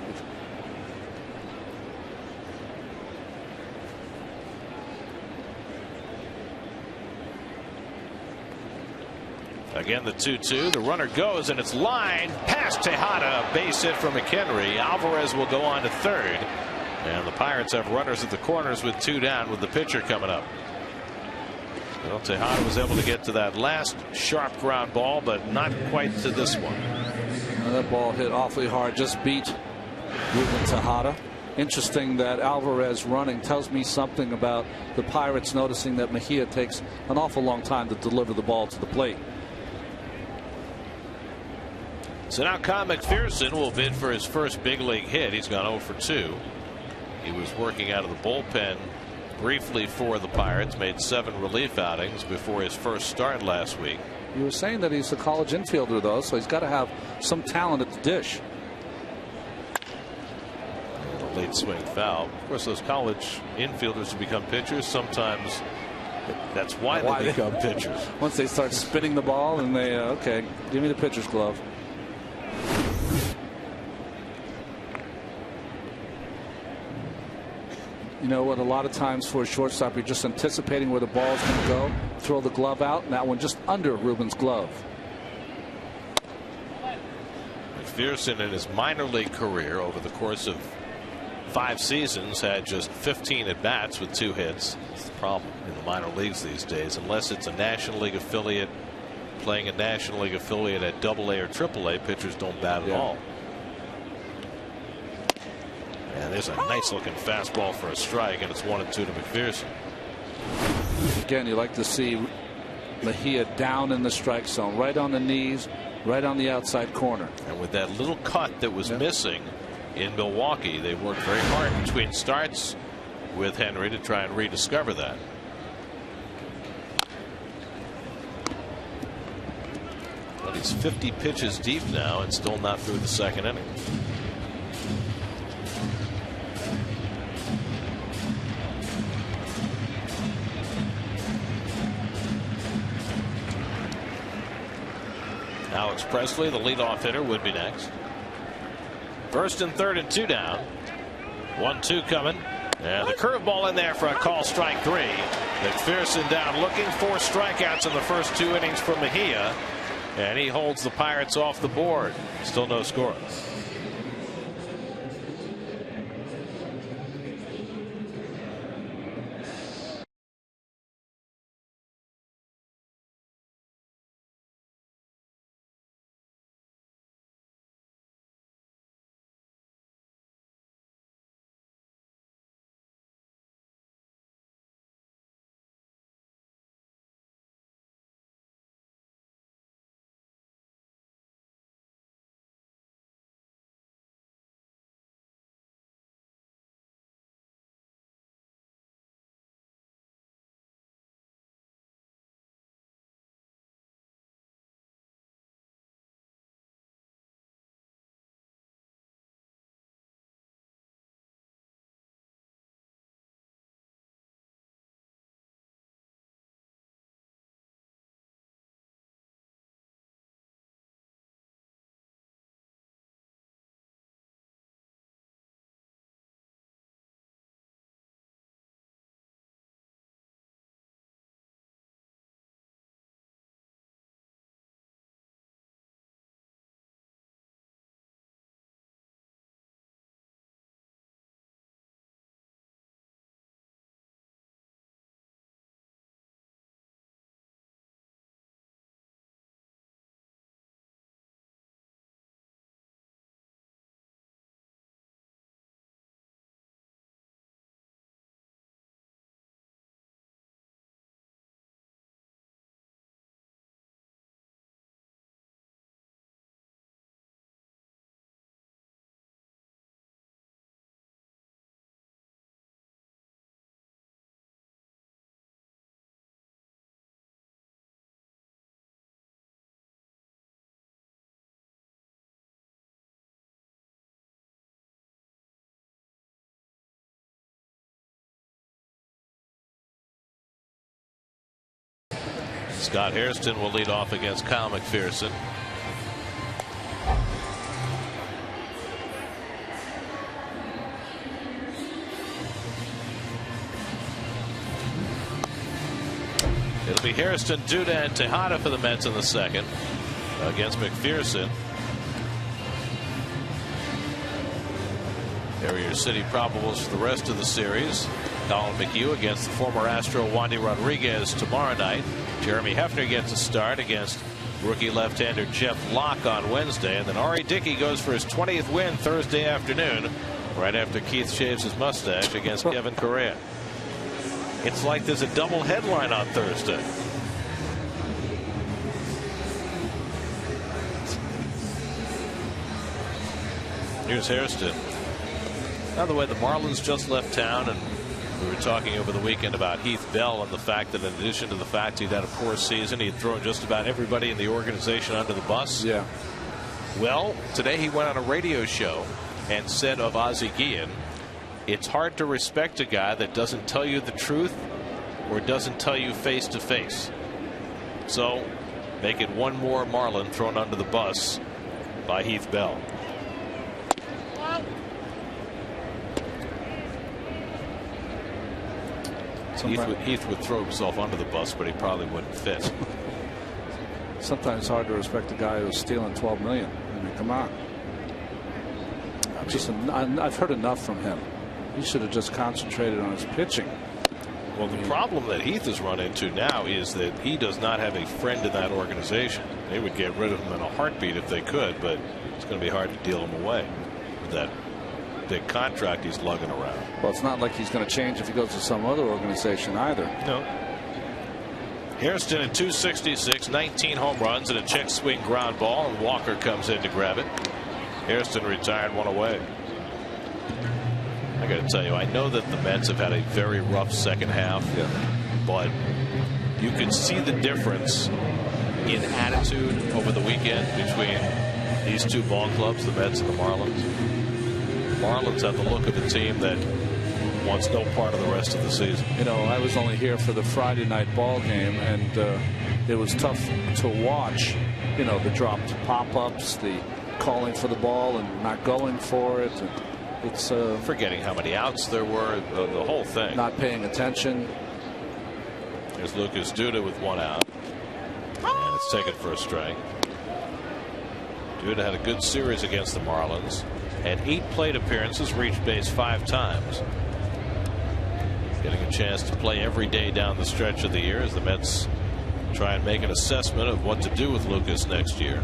Again, the 2-2. The runner goes, and it's lined past Tejada. Base hit from McHenry. Alvarez will go on to third. And the Pirates have runners at the corners with 2 down with the pitcher coming up. Well, Tejada was able to get to that last sharp ground ball, but not quite to this one. That ball hit awfully hard. Just beat Ruben Tejada. Interesting that Alvarez running tells me something about the Pirates noticing that Mejia takes an awful long time to deliver the ball to the plate. So now Kyle McPherson will bid for his first big league hit. He's gone 0 for 2. He was working out of the bullpen briefly for the Pirates, made 7 relief outings before his first start last week. You were saying that he's a college infielder, though, so he's got to have some talent at the dish. A late swing foul. Of course, those college infielders who become pitchers, sometimes that's why they become pitchers. Once they start spinning the ball and they, okay, give me the pitcher's glove. You know what? A lot of times for a shortstop, you're just anticipating where the ball is going to go, throw the glove out, and that one just under Ruben's glove. McPherson in his minor league career over the course of 5 seasons had just 15 at bats with 2 hits. It's the problem in the minor leagues these days. Unless it's a National League affiliate playing a National League affiliate at AA or AAA, pitchers don't bat at all. And there's a nice looking fastball for a strike, and it's 1-2 to McPherson. Again, you like to see Mejia down in the strike zone, right on the knees, right on the outside corner. And with that little cut that was missing in Milwaukee, they worked very hard between starts with Henry to try and rediscover that. But he's 50 pitches deep now and still not through the 2nd inning. Alex Presley, the leadoff hitter, would be next. 1st and 3rd and 2 down. 1-2 coming. And the curveball in there for a call, strike 3. McPherson down looking for strikeouts in the first 2 innings from Mejia. And he holds the Pirates off the board. Still no score. Scott Hairston will lead off against Kyle McPherson. It'll be Hairston, Duda, and Tejada for the Mets in the second against McPherson. There are your City probables for the rest of the series. Colin McHugh against the former Astro Wandy Rodriguez tomorrow night. Jeremy Hefner gets a start against rookie left-hander Jeff Locke on Wednesday. And then Ari Dickey goes for his 20th win Thursday afternoon, right after Keith shaves his mustache against Kevin Correa. It's like there's a double headline on Thursday. Here's Hairston. By the way, the Marlins just left town, and we were talking over the weekend about Heath Bell and the fact that in addition to the fact he'd had a poor season, he'd thrown just about everybody in the organization under the bus. Yeah. Well, today he went on a radio show and said of Ozzie Guillen, it's hard to respect a guy that doesn't tell you the truth or doesn't tell you face to face. So make it one more Marlin thrown under the bus by Heath Bell. Heath would throw himself under the bus, but he probably wouldn't fit. Sometimes it's hard to respect a guy who's stealing $12 million. I mean, come on. I've heard enough from him. He should have just concentrated on his pitching. Well, the problem that Heath has run into now is that he does not have a friend in that organization. They would get rid of him in a heartbeat if they could, but it's going to be hard to deal him away with that big contract he's lugging around. Well, it's not like he's going to change if he goes to some other organization either. No. Hairston at 266, 19 home runs and a check swing ground ball, and Walker comes in to grab it. Hairston retired one away. I got to tell you, I know that the Mets have had a very rough second half, but you can see the difference in attitude over the weekend between these two ball clubs, the Mets and the Marlins. Marlins have the look of a team that wants no part of the rest of the season. You know, I was only here for the Friday night ball game, and it was tough to watch. You know, the dropped pop-ups, the calling for the ball and not going for it. And it's forgetting how many outs there were, the whole thing. Not paying attention. There's Lucas Duda with one out, and it's taken for a strike. Duda had a good series against the Marlins. Had 8 plate appearances, reached base 5 times. Getting a chance to play every day down the stretch of the year as the Mets try and make an assessment of what to do with Lucas next year.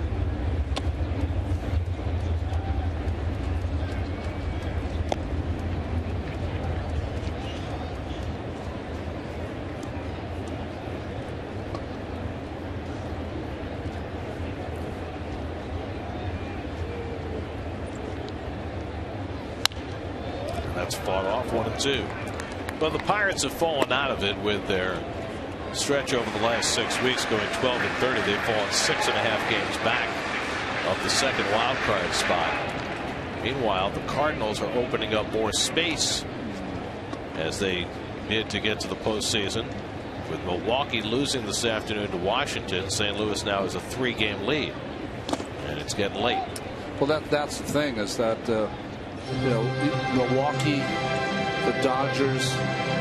That's fought off 1-2. But the Pirates have fallen out of it with their stretch over the last 6 weeks, going 12-30. They've fallen 6.5 games back of the second wild card spot. Meanwhile, the Cardinals are opening up more space as they bid to get to the postseason. With Milwaukee losing this afternoon to Washington, St. Louis now has a 3-game lead, and it's getting late. Well, that's the thing, is that you know, Milwaukee, the Dodgers,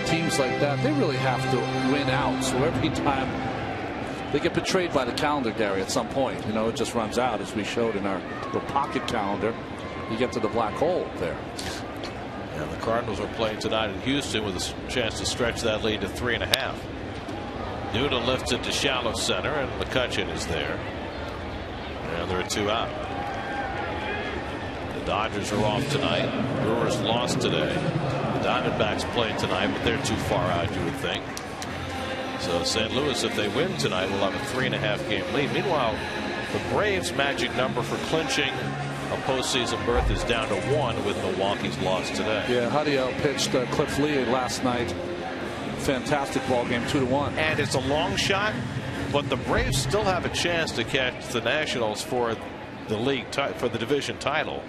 teams like that, they really have to win out. So every time they get betrayed by the calendar, Gary, at some point, you know, it just runs out, as we showed in our little pocket calendar. You get to the black hole there. And the Cardinals are playing tonight in Houston with a chance to stretch that lead to 3.5. Duda lifts it to shallow center, and McCutchen is there. And there are 2 out. The Dodgers are off tonight. Brewers lost today. The Diamondbacks play tonight, but they're too far out, you would think. So St. Louis, if they win tonight, will have a 3.5 game lead. Meanwhile, the Braves' magic number for clinching a postseason berth is down to 1 with Milwaukee's loss today. Yeah, Huddy outpitched Cliff Lee last night. Fantastic ball game, 2-1. And it's a long shot, but the Braves still have a chance to catch the Nationals for the league for the division title.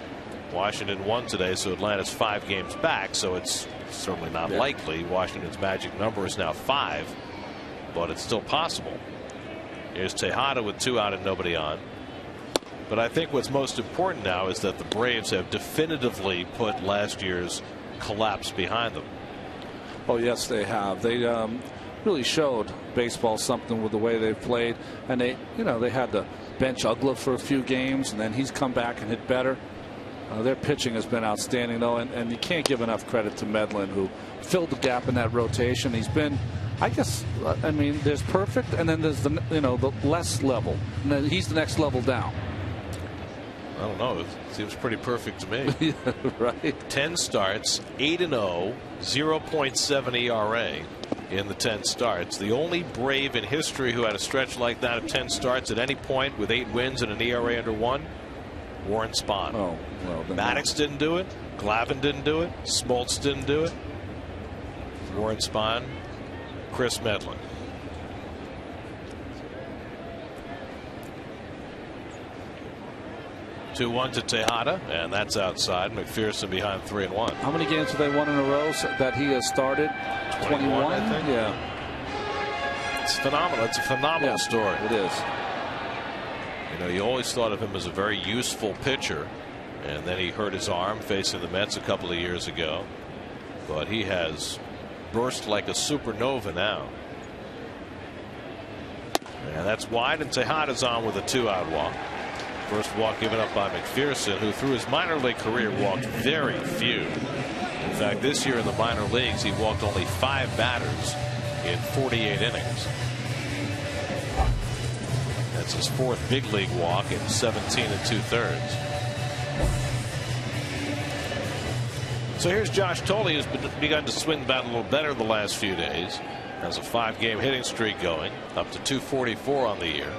Washington won today, so Atlanta's 5 games back, so it's certainly not likely. Washington's magic number is now 5, but it's still possible. Here's Tejada with 2 out and nobody on. But I think what's most important now is that the Braves have definitively put last year's collapse behind them. Oh, yes, they have. They really showed baseball something with the way they played. And they had to bench Uggla for a few games, and then he's come back and hit better. Their pitching has been outstanding, though, and you can't give enough credit to Medlin, who filled the gap in that rotation. He's been, I guess, I mean, there's perfect, and then there's the less level, and then he's the next level down. I don't know. It seems pretty perfect to me. Yeah, right. 10 starts, 8-0, 0.7 ERA in the 10 starts. The only Brave in history who had a stretch like that of 10 starts at any point with 8 wins and an ERA under 1. Warren Spahn. Oh, well, Maddox didn't do it. Glavine didn't do it. Smoltz didn't do it. Warren Spahn, Chris Medlin. Two-one to Tejada, and that's outside. McPherson behind 3-1. How many games have they won in a row that he has started? 21, I think. Yeah. It's phenomenal. It's a phenomenal story. It is. You know, you always thought of him as a very useful pitcher, and then he hurt his arm facing the Mets a couple of years ago. But he has burst like a supernova now. And that's wide, and Tejada's on with a 2-out walk. First walk given up by McPherson, who through his minor league career walked very few. In fact, this year in the minor leagues, he walked only 5 batters in 48 innings. That's his 4th big league walk in 17 2/3. So here's Josh Tolle, who's begun to swing the bat a little better the last few days. Has a 5-game hitting streak going, up to 244 on the year.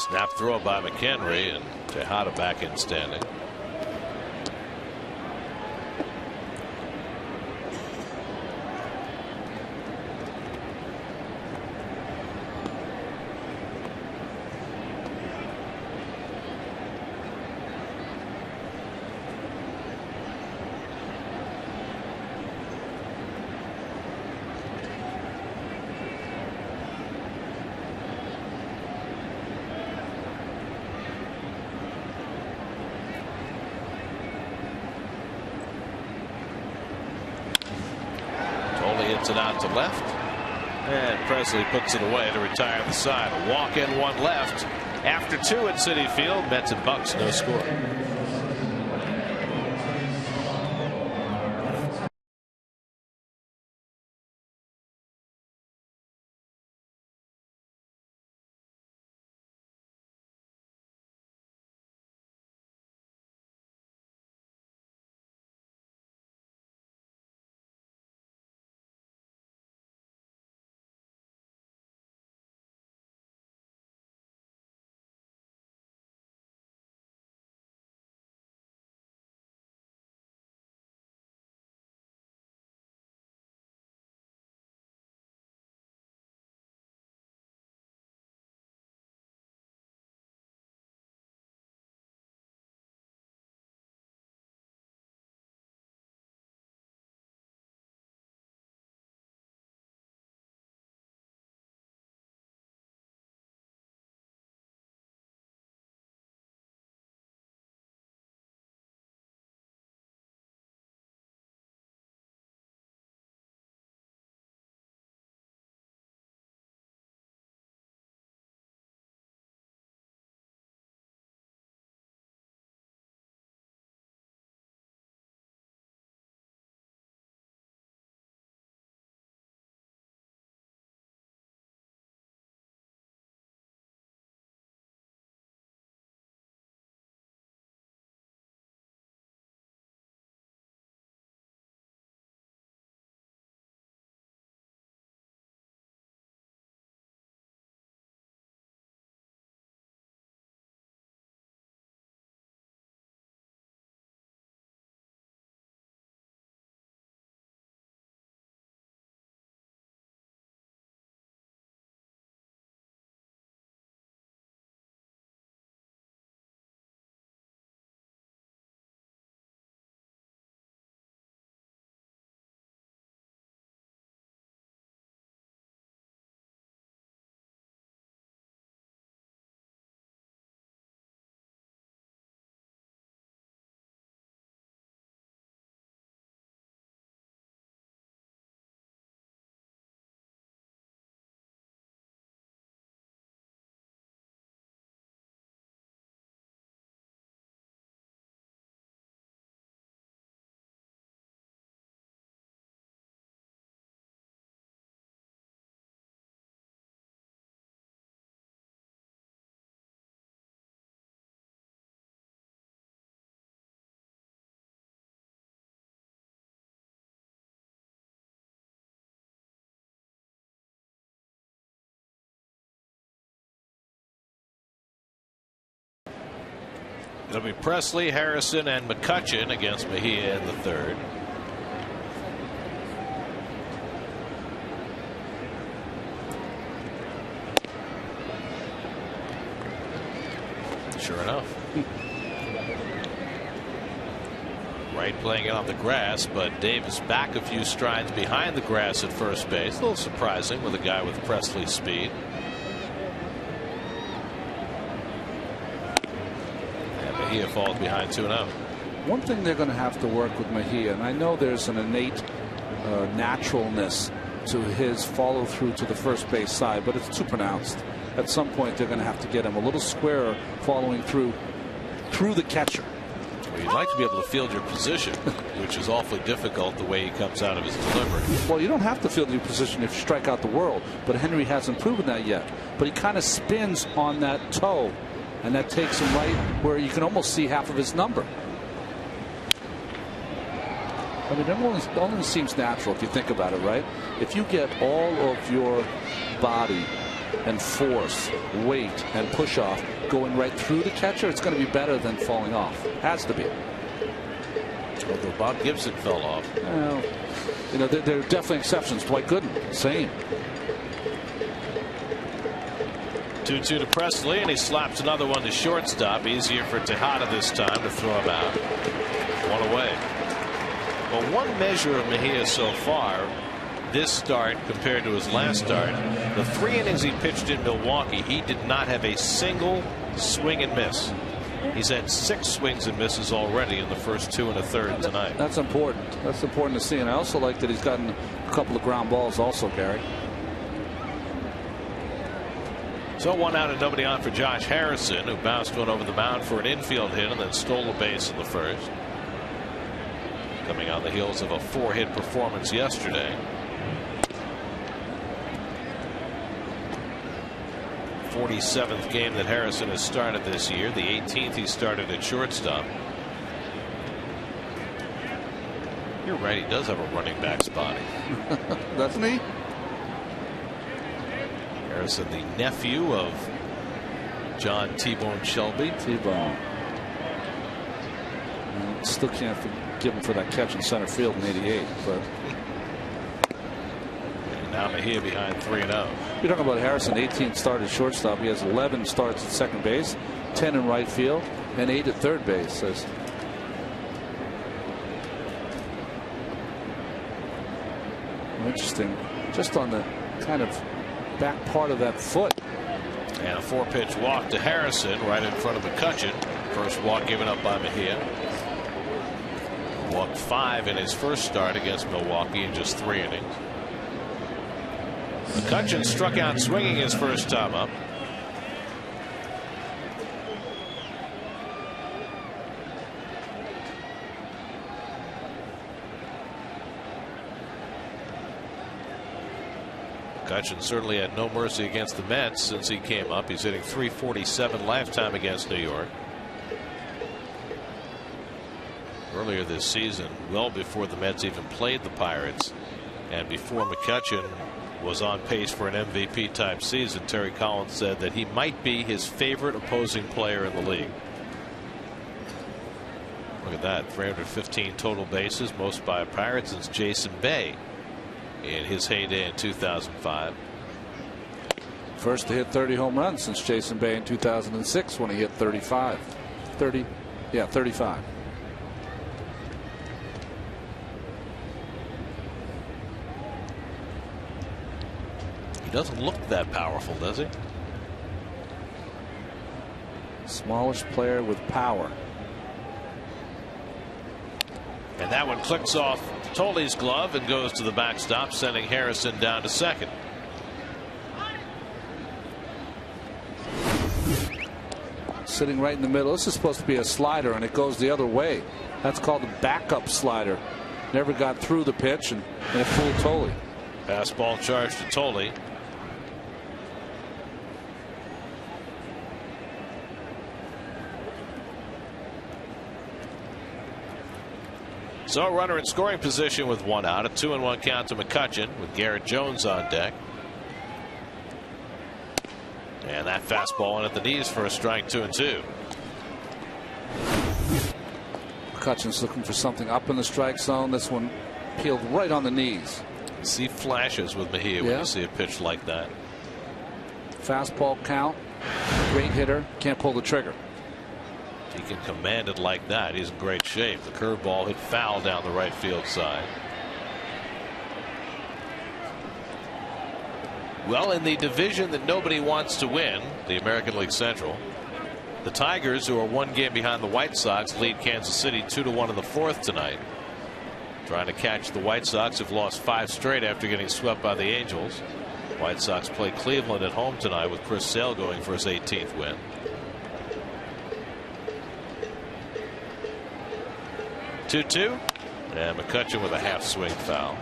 Snap throw by McHenry, and Tejada back in standing. Hits it out to left, and Presley puts it away to retire the side. A walk in, 1 left. After 2 at Citi Field, Mets and Bucks, no score. It'll be Presley, Harrison, and McCutchen against Mejia in the third. Sure enough. Wright playing it on the grass, but Davis back a few strides behind the grass at first base. A little surprising with a guy with Presley's speed. And Mejia falls behind 2-0. One thing they're going to have to work with Mejia, and I know there's an innate naturalness to his follow through to the first base side, but it's too pronounced. At some point, they're going to have to get him a little squarer following through the catcher. Well, you'd like to be able to field your position, which is awfully difficult the way he comes out of his delivery. Well, you don't have to field your position if you strike out the world, but Henry hasn't proven that yet. But he kind of spins on that toe, and that takes him right where you can almost see half of his number. I mean, it only seems natural if you think about it, right? If you get all of your body and force, weight, and push off going right through the catcher, it's going to be better than falling off. Has to be. Although Bob Gibson fell off. Well, you know, there are definitely exceptions. Dwight Gooden, same. 2-2 to Presley, and he slaps another one to shortstop. Easier for Tejada this time to throw him out. One away. Well, one measure of Mejia so far, this start compared to his last start, the 3 innings he pitched in Milwaukee, he did not have a single swing and miss. He's had 6 swings and misses already in the first 2 1/3 tonight. That's important. That's important to see. And I also like that he's gotten a couple of ground balls also, Gary. So 1 out and nobody on for Josh Harrison, who bounced one over the mound for an infield hit and then stole a base in the first. Coming on the heels of a 4-hit performance yesterday. 47th game that Harrison has started this year. The 18th he started at shortstop. You're right, he does have a running back's body. Doesn't he? Harrison, the nephew of John T-Bone Shelby. T-Bone. Still can't forgive him for that catch in center field in '88, but. And now Mejia behind 3-0. You're talking about Harrison, 18 started shortstop. He has 11 starts at second base, 10 in right field, and 8 at third base. Says. Interesting. Just on the kind of back part of that foot. And a 4-pitch walk to Harrison right in front of McCutchen. First walk given up by Mejia. Walked 5 in his first start against Milwaukee in just 3 innings. McCutchen struck out swinging his first time up. McCutchen certainly had no mercy against the Mets since he came up. He's hitting .347 lifetime against New York. Earlier this season, well before the Mets even played the Pirates, and before McCutchen was on pace for an MVP type season, Terry Collins said that he might be his favorite opposing player in the league. Look at that, 315 total bases, most by a Pirate since Jason Bay in his heyday in 2005. First to hit 30 home runs since Jason Bay in 2006 when he hit 35. 35. He doesn't look that powerful, does he? Smallish player with power. And that one clicks off Tolley's glove and goes to the backstop, sending Harrison down to second. Sitting right in the middle. This is supposed to be a slider, and it goes the other way. That's called a backup slider. Never got through the pitch, and it fooled Tolley. Fastball charge to Tolley. So a runner in scoring position with 1 out. A 2-1 count to McCutchen with Garrett Jones on deck. And that fastball in at the knees for a strike, 2-2. McCutcheon's looking for something up in the strike zone. This one peeled right on the knees. You see flashes with Mejia when you see a pitch like that. Fastball count. Great hitter. Can't pull the trigger. He can command it like that. He's in great shape. The curveball hit foul down the right field side. Well, in the division that nobody wants to win, the American League Central, the Tigers, who are one game behind the White Sox, lead Kansas City 2-1 in the fourth tonight. Trying to catch the White Sox, who've lost 5 straight after getting swept by the Angels. White Sox play Cleveland at home tonight with Chris Sale going for his 18th win. Two-two, and McCutcheon with a half swing foul.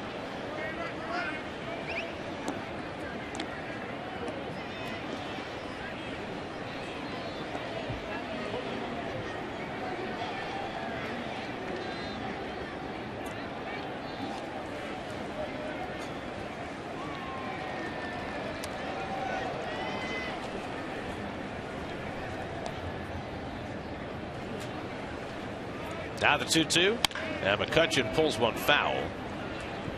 Now the 2-2, and McCutcheon pulls one foul.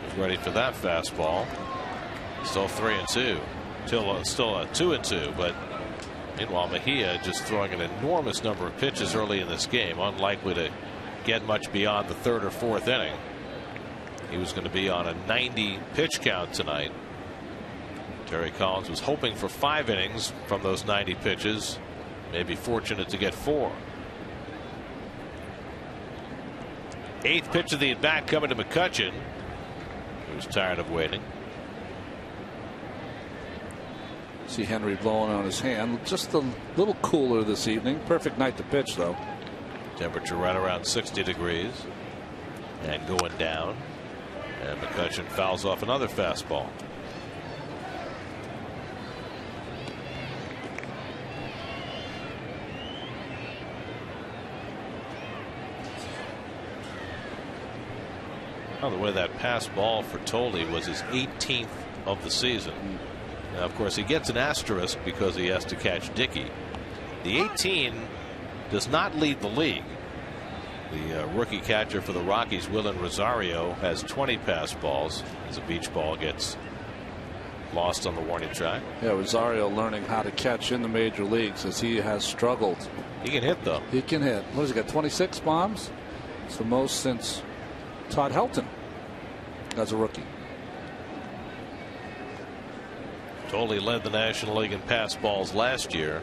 He's ready for that fastball. Still 3-2. Still a 2-2, but meanwhile Mejia just throwing an enormous number of pitches early in this game, unlikely to get much beyond the 3rd or 4th inning. He was going to be on a 90 pitch count tonight. Terry Collins was hoping for 5 innings from those 90 pitches, maybe fortunate to get 4. 8th pitch of the at bat coming to McCutcheon, who's tired of waiting. See Henry blowing on his hand. Just a little cooler this evening. Perfect night to pitch, though. Temperature right around 60 degrees and going down, and McCutcheon fouls off another fastball. The way that pass ball for Tolley was his 18th of the season. Now, of course, he gets an asterisk because he has to catch Dickey. The 18 does not lead the league. The rookie catcher for the Rockies, Willen Rosario, has 20 pass balls as a beach ball gets lost on the warning track. Yeah, Rosario learning how to catch in the major leagues as he has struggled. He can hit, though. He can hit. What has he got? 26 bombs? It's the most since Todd Helton as a rookie. Tolley led the National League in pass balls last year.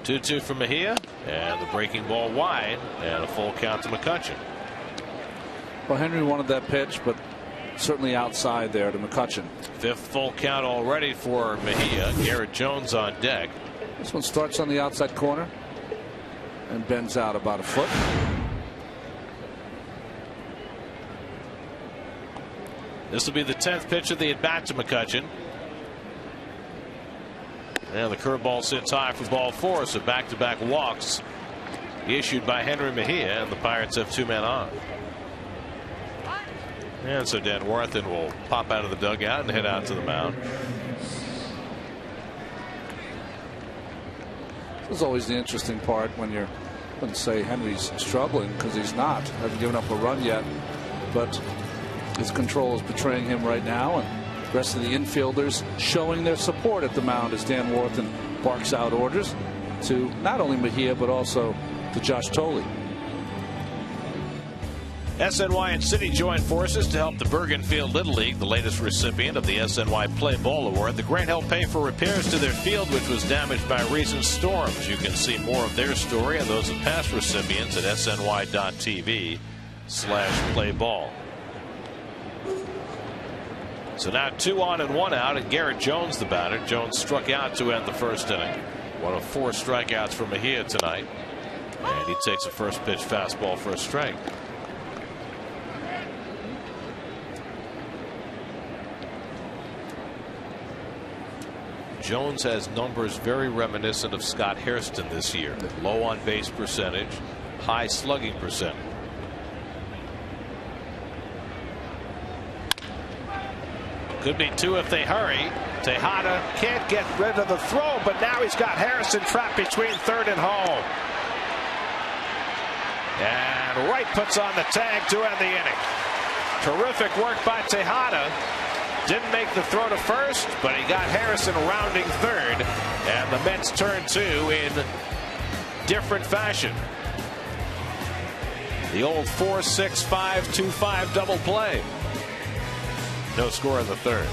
Two-two from Mejia, and the breaking ball wide, and a full count to McCutcheon. Well, Henry wanted that pitch, but certainly outside there to McCutcheon. 5th full count already for Mejia. Garrett Jones on deck. This one starts on the outside corner and bends out about a foot. This will be the 10th pitch of the at bat to McCutcheon. And the curveball sits high for ball 4, so back-to-back walks issued by Henry Mejia, and the Pirates have 2 men on. And so Dan Worthen will pop out of the dugout and head out to the mound. This is always the interesting part when you're, I wouldn't say Henry's struggling, because he's not. Hasn't given up a run yet, but his control is betraying him right now, and the rest of the infielders showing their support at the mound as Dan Worthen barks out orders to not only Mejia but also to Josh Tolley. SNY and City join forces to help the Bergenfield Little League, the latest recipient of the SNY Play Ball Award. The grant helped pay for repairs to their field, which was damaged by recent storms. You can see more of their story and those of past recipients at sny.tv/playball. So now 2 on and 1 out, and Garrett Jones the batter. Jones struck out to end the first inning. One of 4 strikeouts for Mejia tonight, and he takes a first pitch fastball for a strike. Jones has numbers very reminiscent of Scott Hairston this year. Low on base percentage, high slugging percentage. Could be 2 if they hurry. Tejada can't get rid of the throw, but now he's got Harrison trapped between third and home. And Wright puts on the tag to end the inning. Terrific work by Tejada. Didn't make the throw to first, but he got Harrison rounding third. And the Mets turn 2 in different fashion. The old 4-6-5-2-5 double play. No score in the third.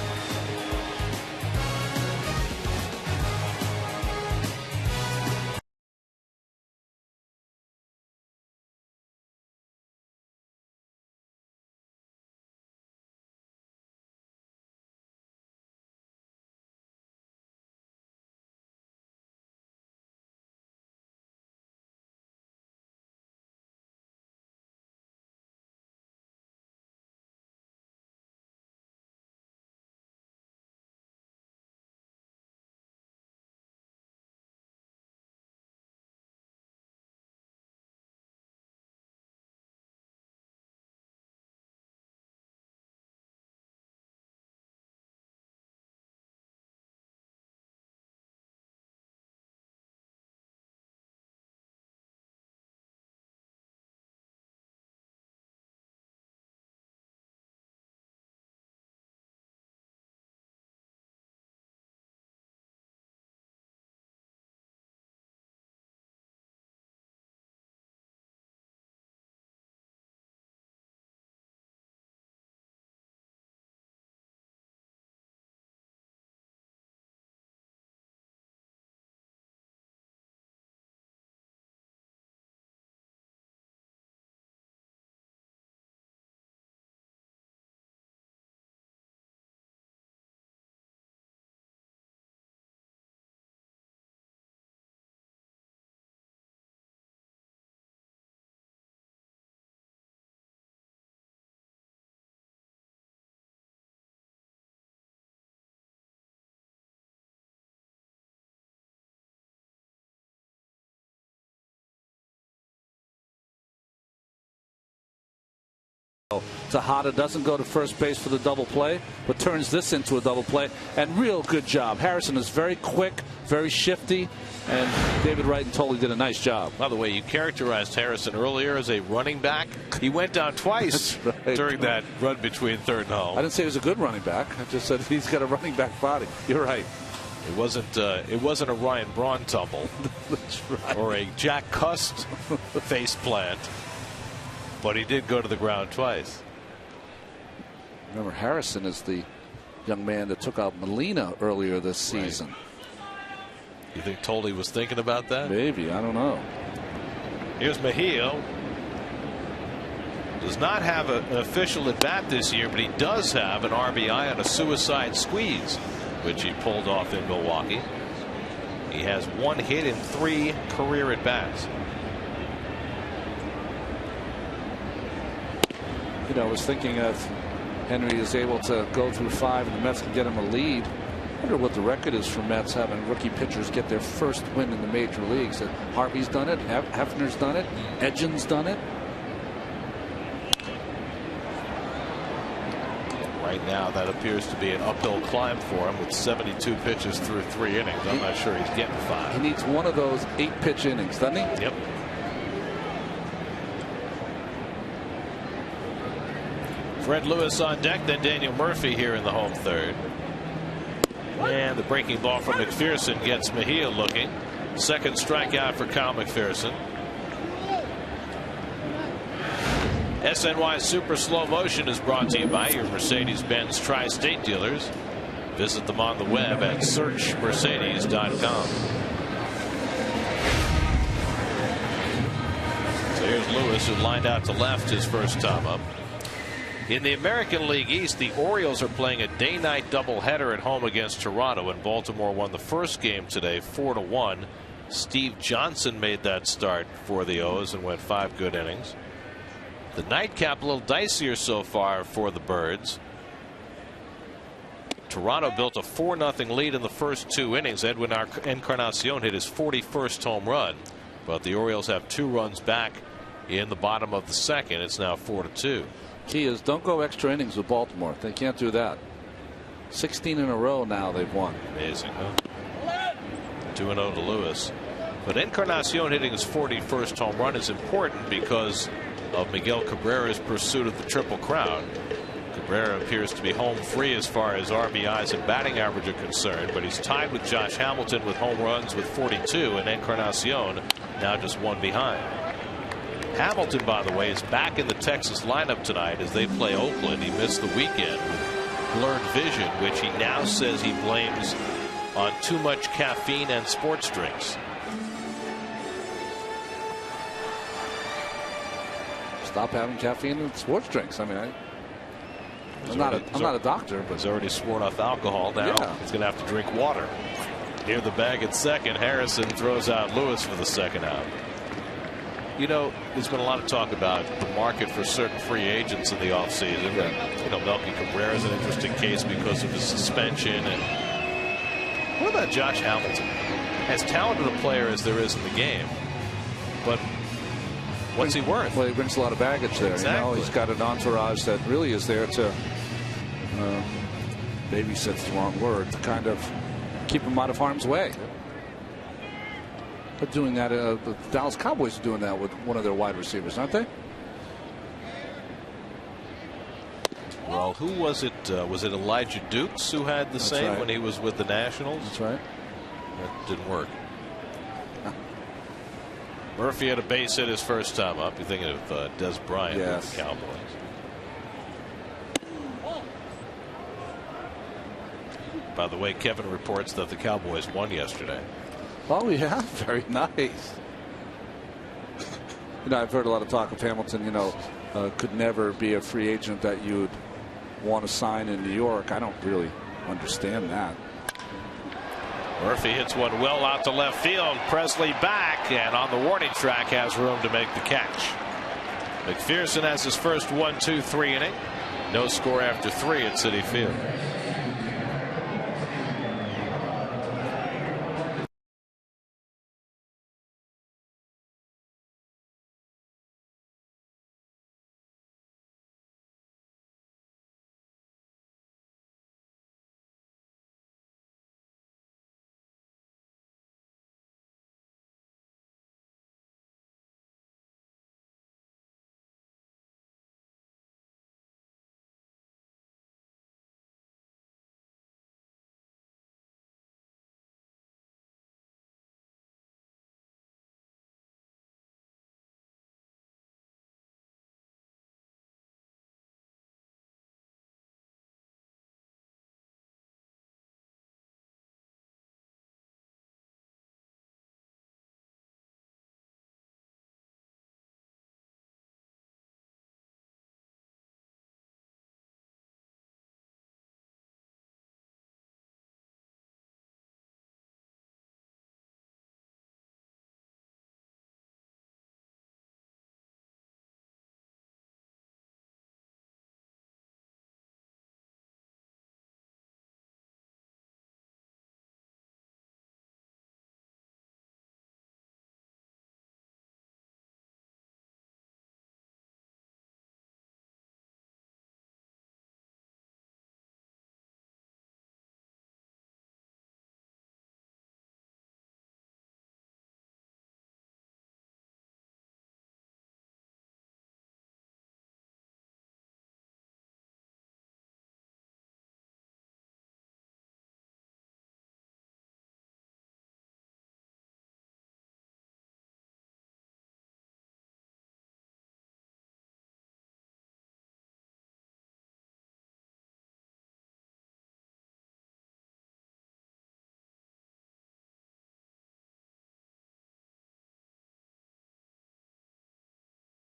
Tejada doesn't go to first base for the double play, but turns this into a double play. And real good job. Harrison is very quick, very shifty, and David Wright and Tolley did a nice job. By the way, you characterized Harrison earlier as a running back. He went down twice during that run between third and home. I didn't say he was a good running back. I just said he's got a running back body. You're right. It wasn't a Ryan Braun tumble. That's right. Or a Jack Cust face plant. But he did go to the ground twice. Remember, Harrison is the young man that took out Molina earlier this season. Right. You think Tolley was thinking about that? Maybe. I don't know. Here's Mejia. Does not have an official at bat this year, but he does have an RBI on a suicide squeeze, which he pulled off in Milwaukee. He has 1 hit in 3 career at bats. You know, I was thinking if Henry is able to go through 5 and the Mets can get him a lead. I wonder what the record is for Mets having rookie pitchers get their first win in the major leagues. Harvey's done it. Hefner's done it. Edgin's done it. Right now, that appears to be an uphill climb for him with 72 pitches through 3 innings. I'm not sure he's getting 5. He needs one of those 8-pitch innings, doesn't he? Yep. Fred Lewis on deck, then Daniel Murphy here in the home third. And the breaking ball from McPherson gets Mejia looking. Second strikeout for Kyle McPherson. SNY Super Slow Motion is brought to you by your Mercedes-Benz Tri-State dealers. Visit them on the web at searchmercedes.com. So here's Lewis, who lined out to left his first time up. In the American League East, the Orioles are playing a day-night doubleheader at home against Toronto, and Baltimore won the first game today 4-1. Steve Johnson made that start for the O's and went 5 good innings. The nightcap a little dicier so far for the Birds. Toronto built a 4-0 lead in the first 2 innings. Edwin Encarnacion hit his 41st home run, but the Orioles have 2 runs back in the bottom of the second. It's now 4-2. Key is don't go extra innings with Baltimore. They can't do that. 16 in a row now they've won. Amazing, huh? 2-0 to Lewis. But Encarnacion hitting his 41st home run is important because of Miguel Cabrera's pursuit of the Triple Crown. Cabrera appears to be home free as far as RBIs and batting average are concerned, but he's tied with Josh Hamilton with home runs with 42, and Encarnacion now just one behind. Hamilton, by the way, is back in the Texas lineup tonight as they play Oakland. He missed the weekend with blurred vision, which he now says he blames on too much caffeine and sports drinks. Stop having caffeine and sports drinks. I mean, I'm not a doctor, but he's already sworn off alcohol. Now he's going to have to drink water. Near the bag at second, Harrison throws out Lewis for the second out. You know, there's been a lot of talk about the market for certain free agents in the offseason. You know, Melky Cabrera is an interesting case because of his suspension. And what about Josh Hamilton? As talented a player as there is in the game, but what's he worth? Well, he brings a lot of baggage there. Exactly. You know, he's got an entourage that really is there to babysit's the wrong word, to kind of keep him out of harm's way. They're doing that. The Dallas Cowboys are doing that with one of their wide receivers, aren't they? Well, who was it? Was it Elijah Dukes who had the same when he was with the Nationals? That's right. That didn't work. Murphy had a base hit his first time up. You're thinking of Des Bryant with the Cowboys. By the way, Kevin reports that the Cowboys won yesterday. Oh, yeah. Very nice. You know, I've heard a lot of talk of Hamilton, you know, could never be a free agent that you'd want to sign in New York. I don't really understand that. Murphy hits one well out to left field. Presley back, and on the warning track has room to make the catch. McPherson has his first 1-2-3 inning. No score after 3 at Citi Field.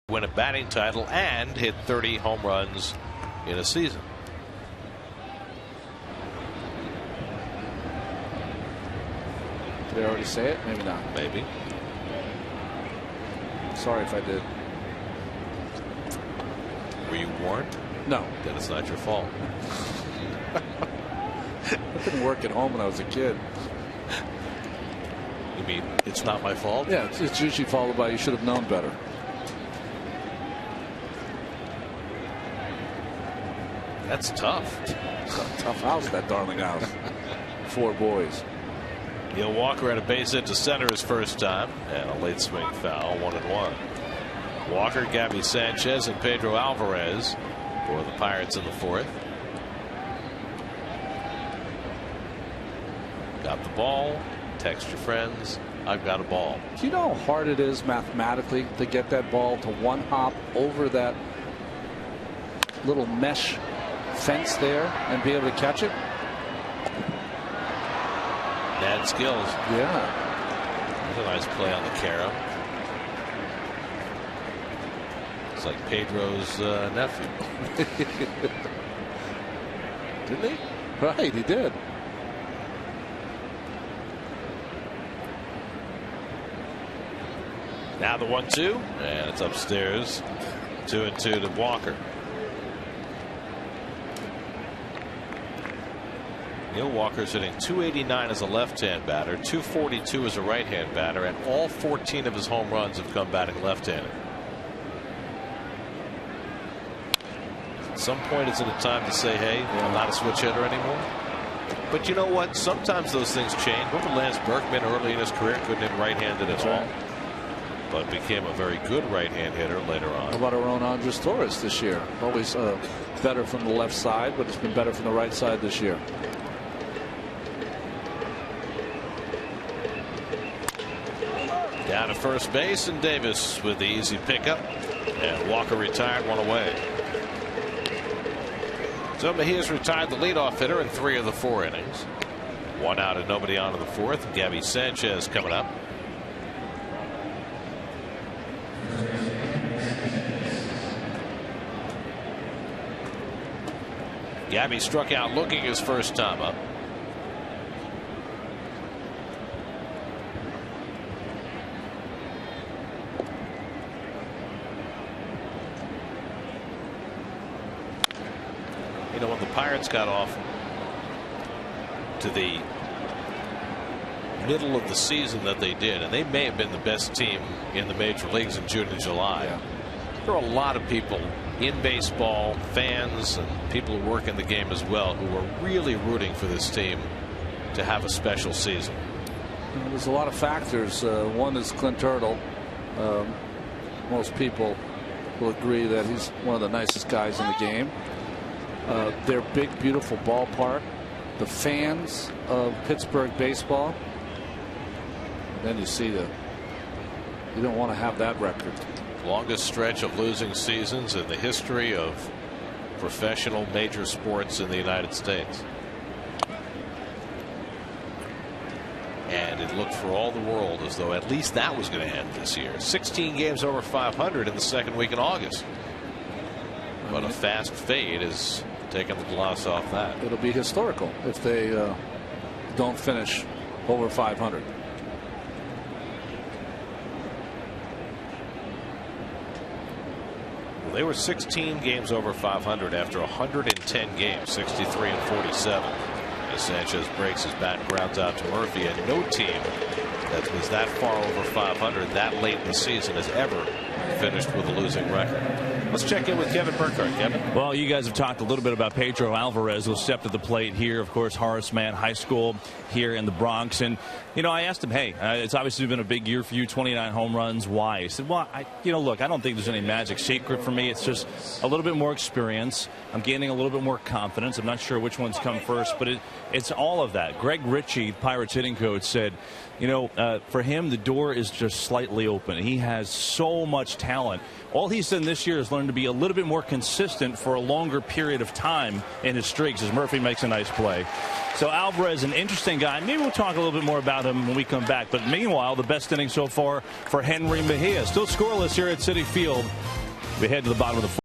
Win a batting title and hit 30 home runs in a season. Did I already say it? Maybe not. Maybe. Sorry if I did. Were you warned? No. Then it's not your fault. That didn't work at home when I was a kid. You mean it's not my fault? Yeah, it's usually followed by you should have known better. That's tough. It's a tough house, that Darling house. 4 boys. Neil Walker had a base hit to center his first time, and a late swing foul, 1-1. Walker, Gabby Sanchez, and Pedro Alvarez for the Pirates in the 4th. Got the ball. Text your friends. I've got a ball. Do you know how hard it is mathematically to get that ball to one hop over that little mesh fence there and be able to catch it? Bad skills. Yeah. That's a nice play on the carom. It's like Pedro's nephew. Didn't he? Right, he did. Now the 1-2, and it's upstairs. 2-2 to Walker. Neil Walker's hitting .289 as a left-hand batter, .242 as a right-hand batter, and all 14 of his home runs have come batting left-handed. At some point, is it a time to say, hey, I'm not a switch hitter anymore? But you know what? Sometimes those things change. Remember Lance Berkman early in his career couldn't hit right-handed at all, but became a very good right-hand hitter later on. How about our own Andres Torres this year? Always better from the left side, but it's been better from the right side this year. Down to first base, and Davis with the easy pickup, and Walker retired, 1 away. So Mejia's retired the leadoff hitter in 3 of the 4 innings. 1 out and nobody on in the 4th. Gabby Sanchez coming up. Gabby struck out looking his first time up. You know, when the Pirates got off to the middle of the season that they did, and they may have been the best team in the major leagues in June and July. Yeah. There are a lot of people in baseball, fans, and people who work in the game as well, who were really rooting for this team to have a special season. There's a lot of factors. One is Clint Turtle. Most people will agree that he's one of the nicest guys in the game. Their big, beautiful ballpark, the fans of Pittsburgh baseball. And then you see you don't want to have that record. Longest stretch of losing seasons in the history of professional major sports in the United States. And it looked for all the world as though at least that was going to end this year. 16 games over 500 in the second week in August. But a fast fade is taking the gloss off that. It'll be historical if they don't finish over 500. Well, they were 16 games over 500 after 110 games, 63 and 47. As Sanchez breaks his bat and grounds out to Murphy, and no team that was that far over 500 that late in the season has ever finished with a losing record. Let's check in with Kevin Burkhardt. Kevin? Well, you guys have talked a little bit about Pedro Alvarez, who stepped at the plate here. Of course, Horace Mann High School here in the Bronx. And, you know, I asked him, hey, it's obviously been a big year for you, 29 home runs. Why? He said, well, look, I don't think there's any magic secret for me. It's just a little bit more experience. I'm gaining a little bit more confidence. I'm not sure which ones come first, but it's all of that. Greg Ritchie, Pirates hitting coach, said, you know, for him, the door is just slightly open. He has so much talent. All he's done this year is learn to be a little bit more consistent for a longer period of time in his streaks as Murphy makes a nice play. So Alvarez, an interesting guy. Maybe we'll talk a little bit more about him when we come back. But meanwhile, the best inning so far for Henry Mejia. Still scoreless here at Citi Field. We head to the bottom of the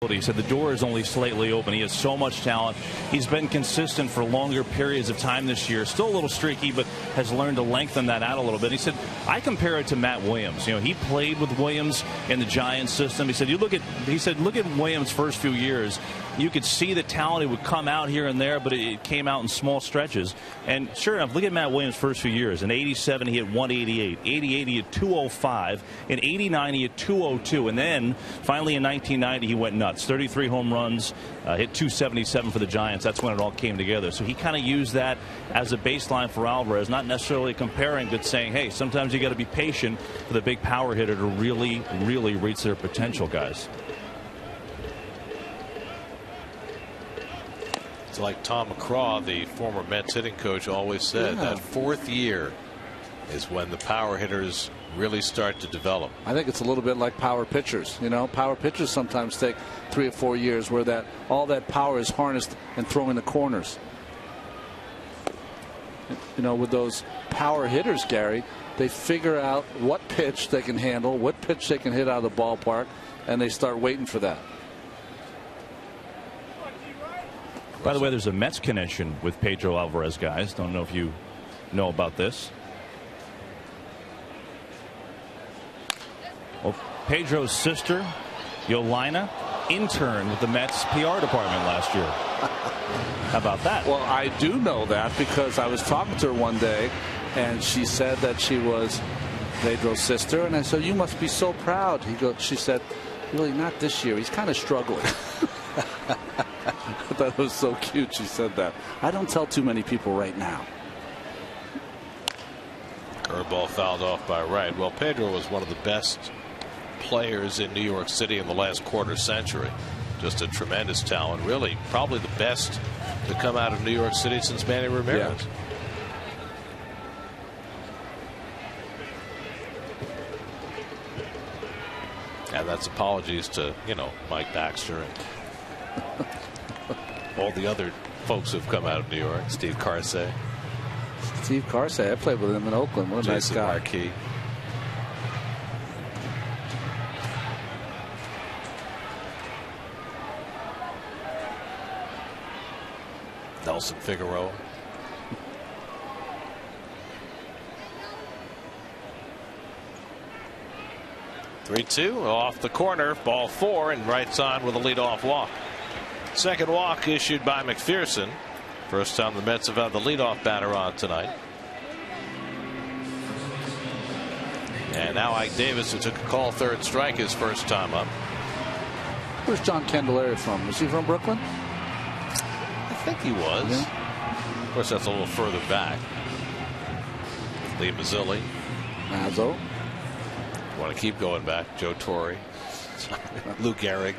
versatility. He said the door is only slightly open. He has so much talent. He's been consistent for longer periods of time this year. Still a little streaky, but has learned to lengthen that out a little bit. He said, I compare it to Matt Williams. You know, he played with Williams in the Giants system. He said, look at Williams' first few years. You could see the talent. It would come out here and there, but it came out in small stretches. And sure enough, look at Matt Williams' first few years. In 87, he had 188. 88, he had 205. In 89, he had 202. And then finally in 1990, he went nuts. 33 home runs, hit 277 for the Giants. That's when it all came together. So he kind of used that as a baseline for Alvarez, not necessarily comparing, but saying, hey, sometimes you got to be patient for the big power hitter to really, really reach their potential, guys. It's like Tom McCraw, the former Mets hitting coach, always said, that fourth year is when the power hitters really start to develop. I think it's a little bit like power pitchers. You know, power pitchers sometimes take 3 or 4 years where all that power is harnessed and thrown in the corners. You know, with those power hitters, Gary, they figure out what pitch they can handle, what pitch they can hit out of the ballpark, and they start waiting for that. By the way, there's a Mets connection with Pedro Alvarez, guys. Don't know if you know about this. Well, Pedro's sister, Yolina, interned with the Mets PR department last year. How about that? Well, I do know that because I was talking to her one day, and she said that she was Pedro's sister, and I said, "You must be so proud." She said, "Really, not this year. He's kind of struggling." I thought it was so cute she said that. I don't tell too many people right now. Curveball fouled off by Wright. Well, Pedro was one of the best players in New York City in the last quarter century. Just a tremendous talent. Really, probably the best to come out of New York City since Manny Ramirez. And that's apologies to, Mike Baxter and all the other folks who've come out of New York. Steve Carsey. Steve Carsey, I played with him in Oakland. What a nice guy. Marquis. Nelson Figueroa. Three-two off the corner, ball 4, and Wright's on with a leadoff walk. Second walk issued by McPherson. First time the Mets have had the leadoff batter on tonight. And now Ike Davis, who took a call third strike his first time up. Where's John Candelaria from? Was he from Brooklyn? I think he was. Yeah. Of course, that's a little further back. Lee Mazzilli. Mazzo. Want to keep going back. Joe Torre. Lou Gehrig.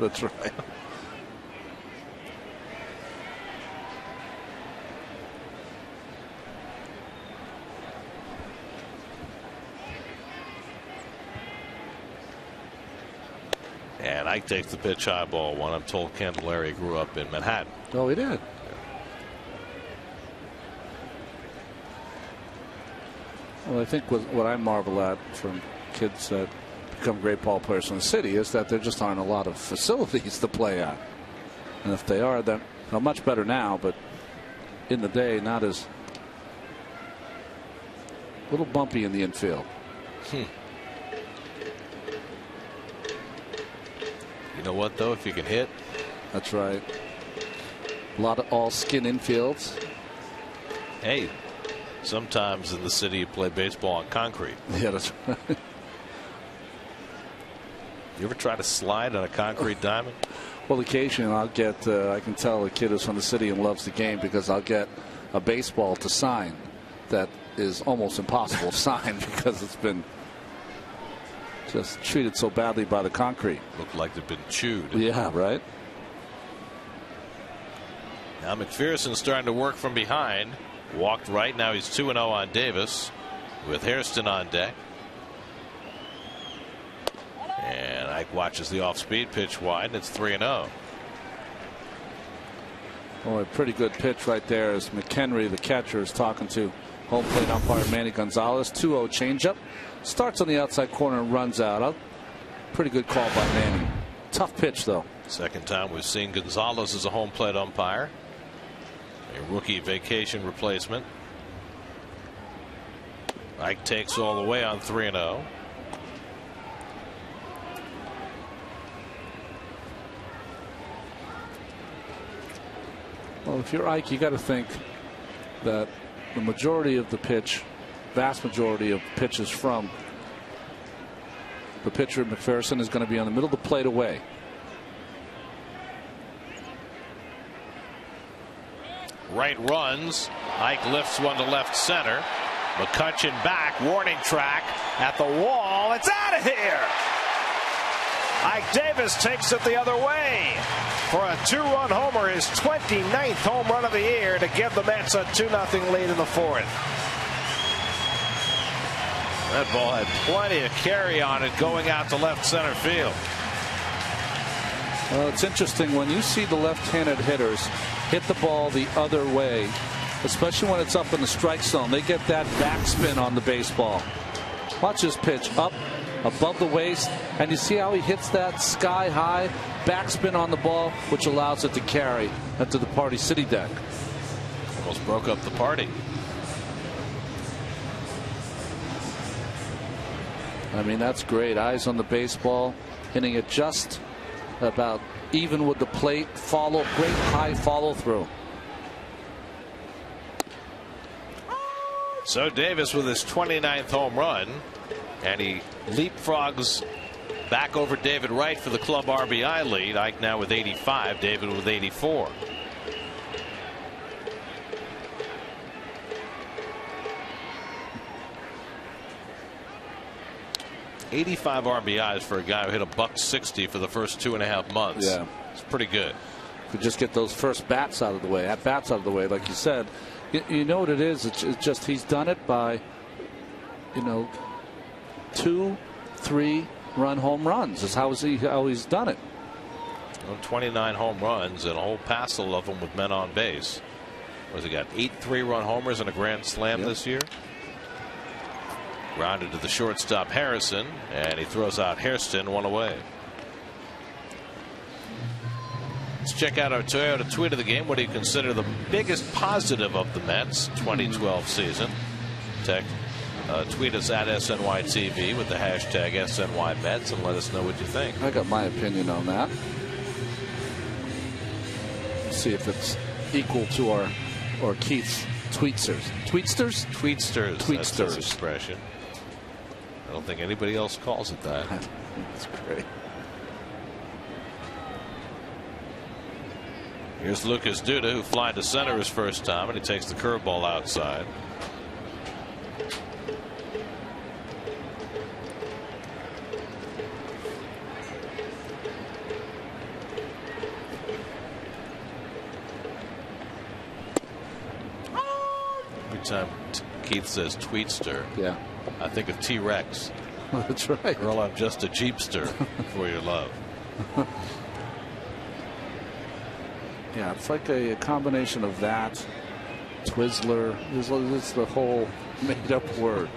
That's right. And Ike takes the pitch, high ball one. I'm told Candelaria grew up in Manhattan. Oh, he did. Well, I think what I marvel at from kids that become great ball players in the city is that there just aren't a lot of facilities to play at. And if they are, they're much better now, but in the day, not as a little bumpy in the infield. You know what, though? If you can hit. That's right. A lot of all skin infields. Hey, sometimes in the city you play baseball on concrete. Yeah, that's right. You ever try to slide on a concrete diamond? Well, occasionally I'll get, I can tell a kid is from the city and loves the game because I'll get a baseball to sign that is almost impossible to sign because it's been just treated so badly by the concrete. Looked like they've been chewed. Yeah, right. Now McPherson's starting to work from behind. Walked right. Now he's 2-0 on Davis with Hairston on deck. And Ike watches the off-speed pitch wide, and it's 3-0. Oh, a pretty good pitch right there as McHenry, the catcher, is talking to home plate umpire Manny Gonzalez. 2-0 changeup. Starts on the outside corner and runs out. Pretty good call by Manny. Tough pitch, though. Second time we've seen Gonzalez as a home plate umpire. A rookie vacation replacement. Ike takes all the way on 3-0. Well, if you're Ike, you got to think that the majority of the pitch, vast majority of pitches from the pitcher McPherson is going to be on the middle of the plate away. Right runs. Ike lifts one to left center. McCutchen back. Warning track at the wall. It's out of here. Ike Davis takes it the other way for a 2-run homer, his 29th home run of the year, to give the Mets a 2-0 lead in the fourth. That ball had plenty of carry on it going out to left center field. Well, it's interesting when you see the left-handed hitters hit the ball the other way, especially when it's up in the strike zone. They get that backspin on the baseball. Watch this pitch up above the waist, and you see how he hits that sky high backspin on the ball, which allows it to carry into the Party City deck. Almost broke up the party. I mean, that's great. Eyes on the baseball, hitting it just about even with the plate. Great high follow through. So Davis with his 29th home run, and he leapfrogs back over David Wright for the club RBI lead. Ike now with 85, David with 84. $85 RBIs for a guy who hit $160 for the first 2.5 months. Yeah, it's pretty good. Could just get those first bats out of the way. At bats out of the way, like you said. You know what it is? It's just he's done it by, 2-3 run home runs. Is how he's done it. 29 home runs and a whole passel of them with men on base. What has he got? 8 3-run homers and a grand slam this year. Grounded to the shortstop Harrison, and he throws out Hairston, one away. Let's check out our Toyota tweet of the game. What do you consider the biggest positive of the Mets 2012 season? Tweet us at SNYTV with the hashtag SNYMets and let us know what you think. I got my opinion on that. Let's see if it's equal to our Keith's tweetsters. Tweetsters? Tweetsters. Tweetsters. That's his expression. I don't think anybody else calls it that. That's great. Here's Lucas Duda, who flied to center his first time, and he takes the curveball outside. Every time Keith says tweetster, yeah, I think of T-Rex. That's right. Girl, I'm just a Jeepster for your love. Yeah, it's like a combination of that, Twizzler. It's the whole made-up word.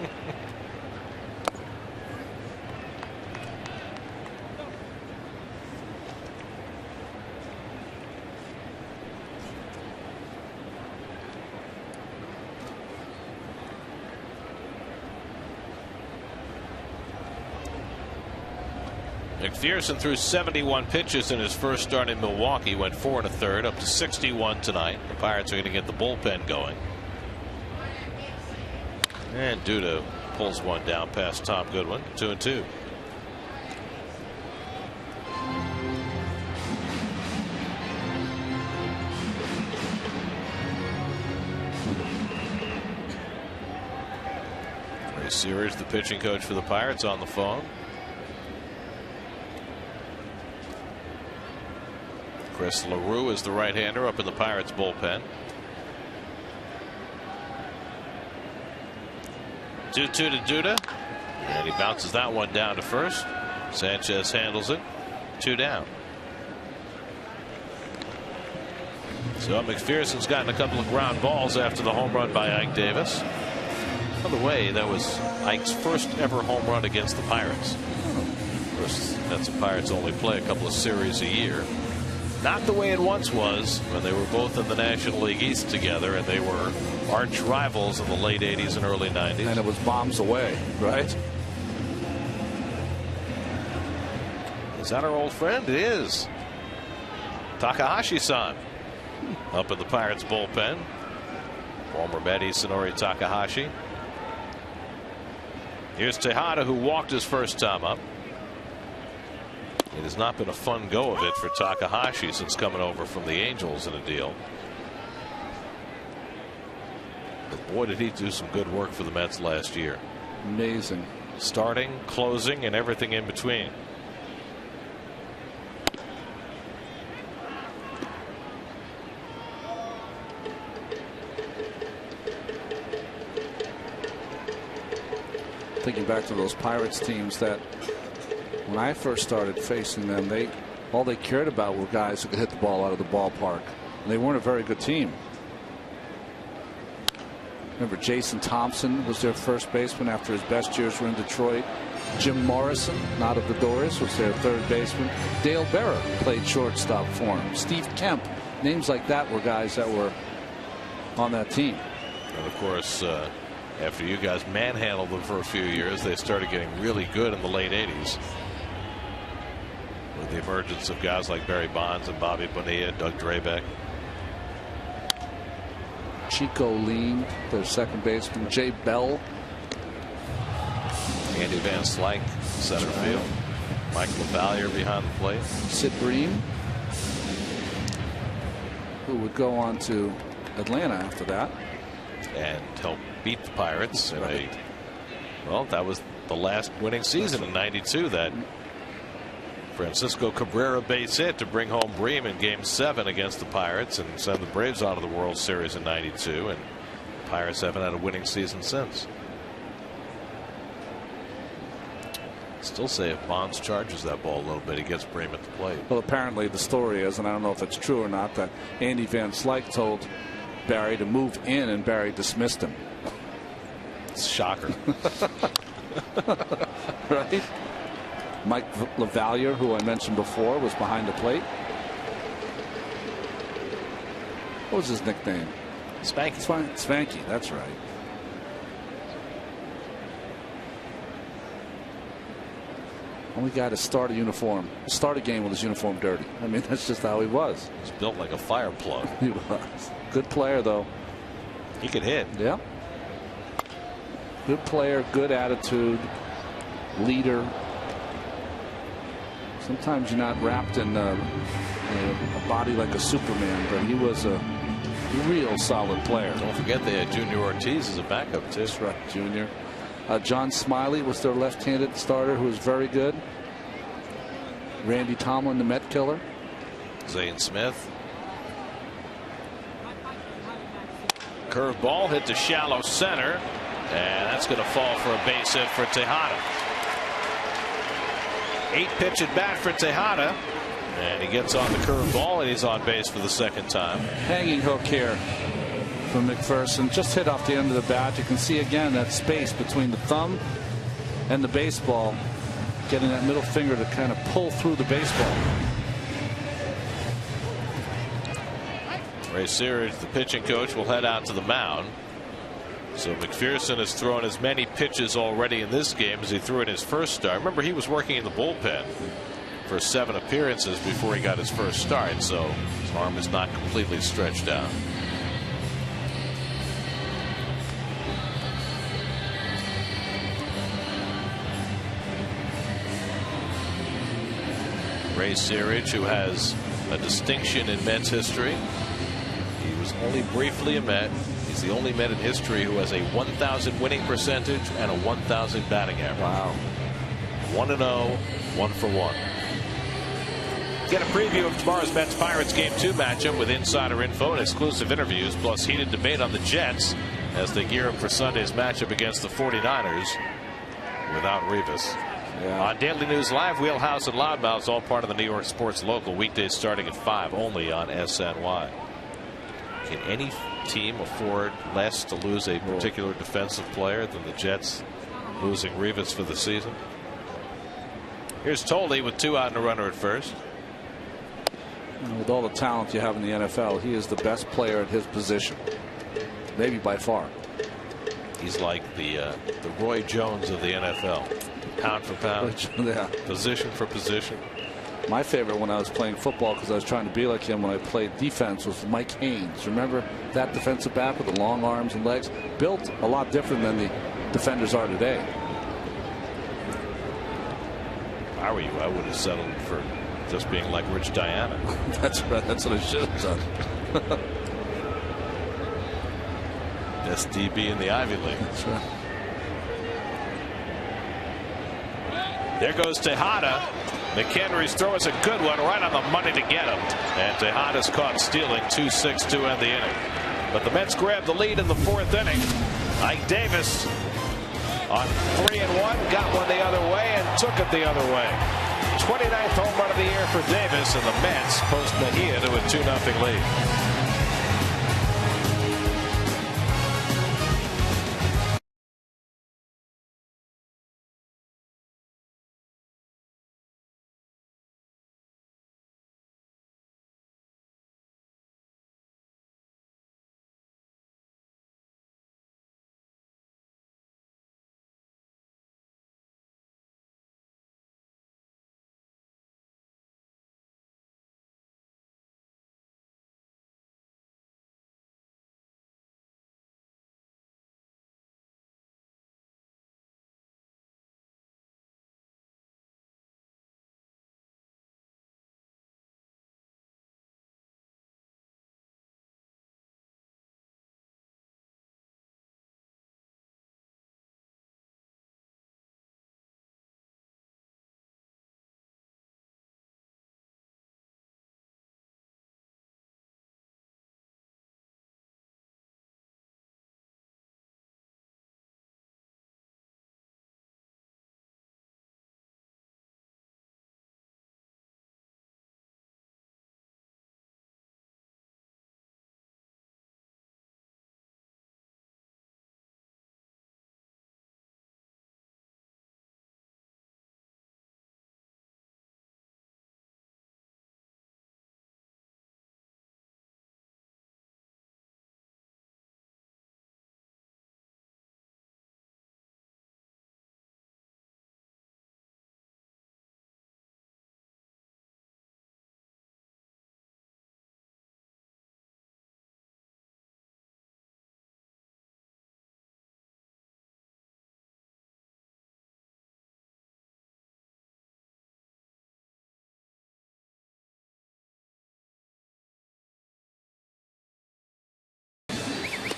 McPherson threw 71 pitches in his first start in Milwaukee, went 4 1/3, up to 61 tonight. The Pirates are going to get the bullpen going. And Duda pulls one down past Tom Goodwin, 2-2. Ray Sears, the pitching coach for the Pirates, on the phone. Chris LaRue is the right-hander up in the Pirates bullpen. 2-2 to Duda, and he bounces that one down to first. Sanchez handles it. 2 down. So McPherson's gotten a couple of ground balls after the home run by Ike Davis. By the way, that was Ike's first ever home run against the Pirates. First course, Mets and Pirates only play a couple of series a year. Not the way it once was. When they were both in the National League East together, and they were arch rivals in the late 80s and early 90s. And it was bombs away, right? Is that our old friend? It is. Takahashi-san up in the Pirates bullpen. Former Met Isanori Takahashi. Here's Tejada, who walked his first time up. It has not been a fun go of it for Takahashi since coming over from the Angels in a deal. But boy, did he do some good work for the Mets last year. Amazing. Starting, closing, and everything in between. Thinking back to those Pirates teams that when I first started facing them, all they cared about were guys who could hit the ball out of the ballpark. And they weren't a very good team. Remember, Jason Thompson was their first baseman after his best years were in Detroit. Jim Morrison, not of the Doors, was their third baseman. Dale Berra played shortstop for him. Steve Kemp. Names like that were guys that were on that team. And of course, after you guys manhandled them for a few years, they started getting really good in the late 80s. With the emergence of guys like Barry Bonds and Bobby Bonilla, Doug Drabek. Chico Lean, their second baseman. Jay Bell. Andy Van Slyke, center field. Mike LaValliere behind the plate. Sid Bream, who would go on to Atlanta after that. And help beat the Pirates. Right. Well, that was the last winning season in '92. That Francisco Cabrera base hit to bring home Bream in Game 7 against the Pirates and send the Braves out of the World Series in '92. And the Pirates haven't had a winning season since. Still say if Bonds charges that ball a little bit, he gets Bream at the plate. Well, apparently the story is, and I don't know if it's true or not, that Andy Van Slyke told Barry to move in, and Barry dismissed him. It's a shocker. Right? Mike LaValliere, who I mentioned before, was behind the plate. What was his nickname? Spanky. Spanky, that's right. Only guy to start a game with his uniform dirty. I mean, that's just how he was. He's built like a fire plug. He was. Good player, though. He could hit. Yeah. Good player, good attitude, leader. Sometimes you're not wrapped in a body like a Superman, but he was a real solid player. Don't forget they had Junior Ortiz as a backup, too. That's right, Junior. John Smiley was their left-handed starter who was very good. Randy Tomlin, the Met killer. Zane Smith. Curve ball hit to shallow center, and that's going to fall for a base hit for Tejada. 8-pitch at bat for Tejada, and he gets on the curve ball, and he's on base for the second time. Hanging hook here from McPherson, just hit off the end of the bat. You can see again that space between the thumb and the baseball, getting that middle finger to kind of pull through the baseball. Ray Searage, the pitching coach, will head out to the mound. So McPherson has thrown as many pitches already in this game as he threw in his first start. Remember, he was working in the bullpen for 7 appearances before he got his first start, so his arm is not completely stretched out. Ray Searage, who has a distinction in Mets history. He was only briefly a Met. He's the only Met in history who has a 1,000 winning percentage and a 1,000 batting average. Wow. 1-0, 1-for-1. Get a preview of tomorrow's Mets Pirates Game 2 matchup with insider info and exclusive interviews, plus heated debate on the Jets as they gear up for Sunday's matchup against the 49ers without Rivas. Yeah. On Daily News Live, Wheelhouse and Loudmouths, all part of the New York Sports Local, weekdays starting at 5 only on SNY. Can any team afford less to lose a particular defensive player than the Jets losing Rivas for the season? Here's Tolley with 2 out and a runner at first. And with all the talent you have in the NFL, he is the best player at his position, maybe by far. He's like the Roy Jones of the NFL, pound for pound, Yeah. position for position. My favorite when I was playing football, because I was trying to be like him when I played defense, was Mike Haynes. Remember that defensive back with the long arms and legs? Built a lot different than the defenders are today. If I were you, I would have settled for just being like Rich Diana. That's right. That's what I should have done. SDB in the Ivy League. That's right. There goes Tejada. McHenry's throw is a good one, right on the money to get him. And Tejada's caught stealing 2-6 to end the inning. But the Mets grabbed the lead in the 4th inning. Ike Davis on 3-1, got one the other way and took it the other way. 29th home run of the year for Davis, and the Mets post Mejia to a 2-0 lead.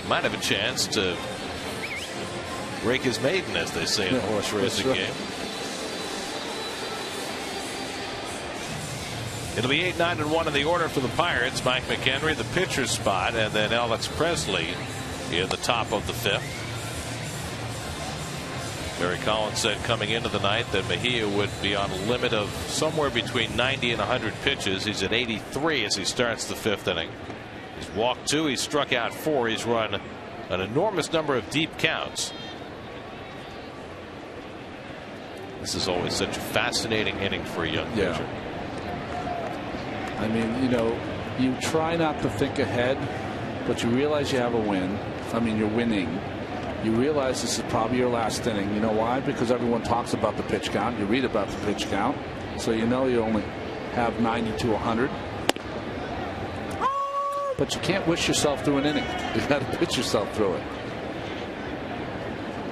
Might have a chance to break his maiden, as they say in a horse racing game. It'll be 8, 9, and 1 in the order for the Pirates. Mike McHenry, the pitcher's spot, and then Alex Presley in the top of the 5th. Barry Collins said coming into the night that Mejia would be on a limit of somewhere between 90 and 100 pitches. He's at 83 as he starts the 5th inning. He's walked 2, he's struck out 4, he's run an enormous number of deep counts. This is always such a fascinating inning for a young pitcher. I mean, you know, you try not to think ahead, but you realize you have a win. I mean, you're winning. You realize this is probably your last inning. You know why? Because everyone talks about the pitch count. You read about the pitch count. So you know you only have 90 to 100. But you can't wish yourself through an inning. You've got to pitch yourself through it.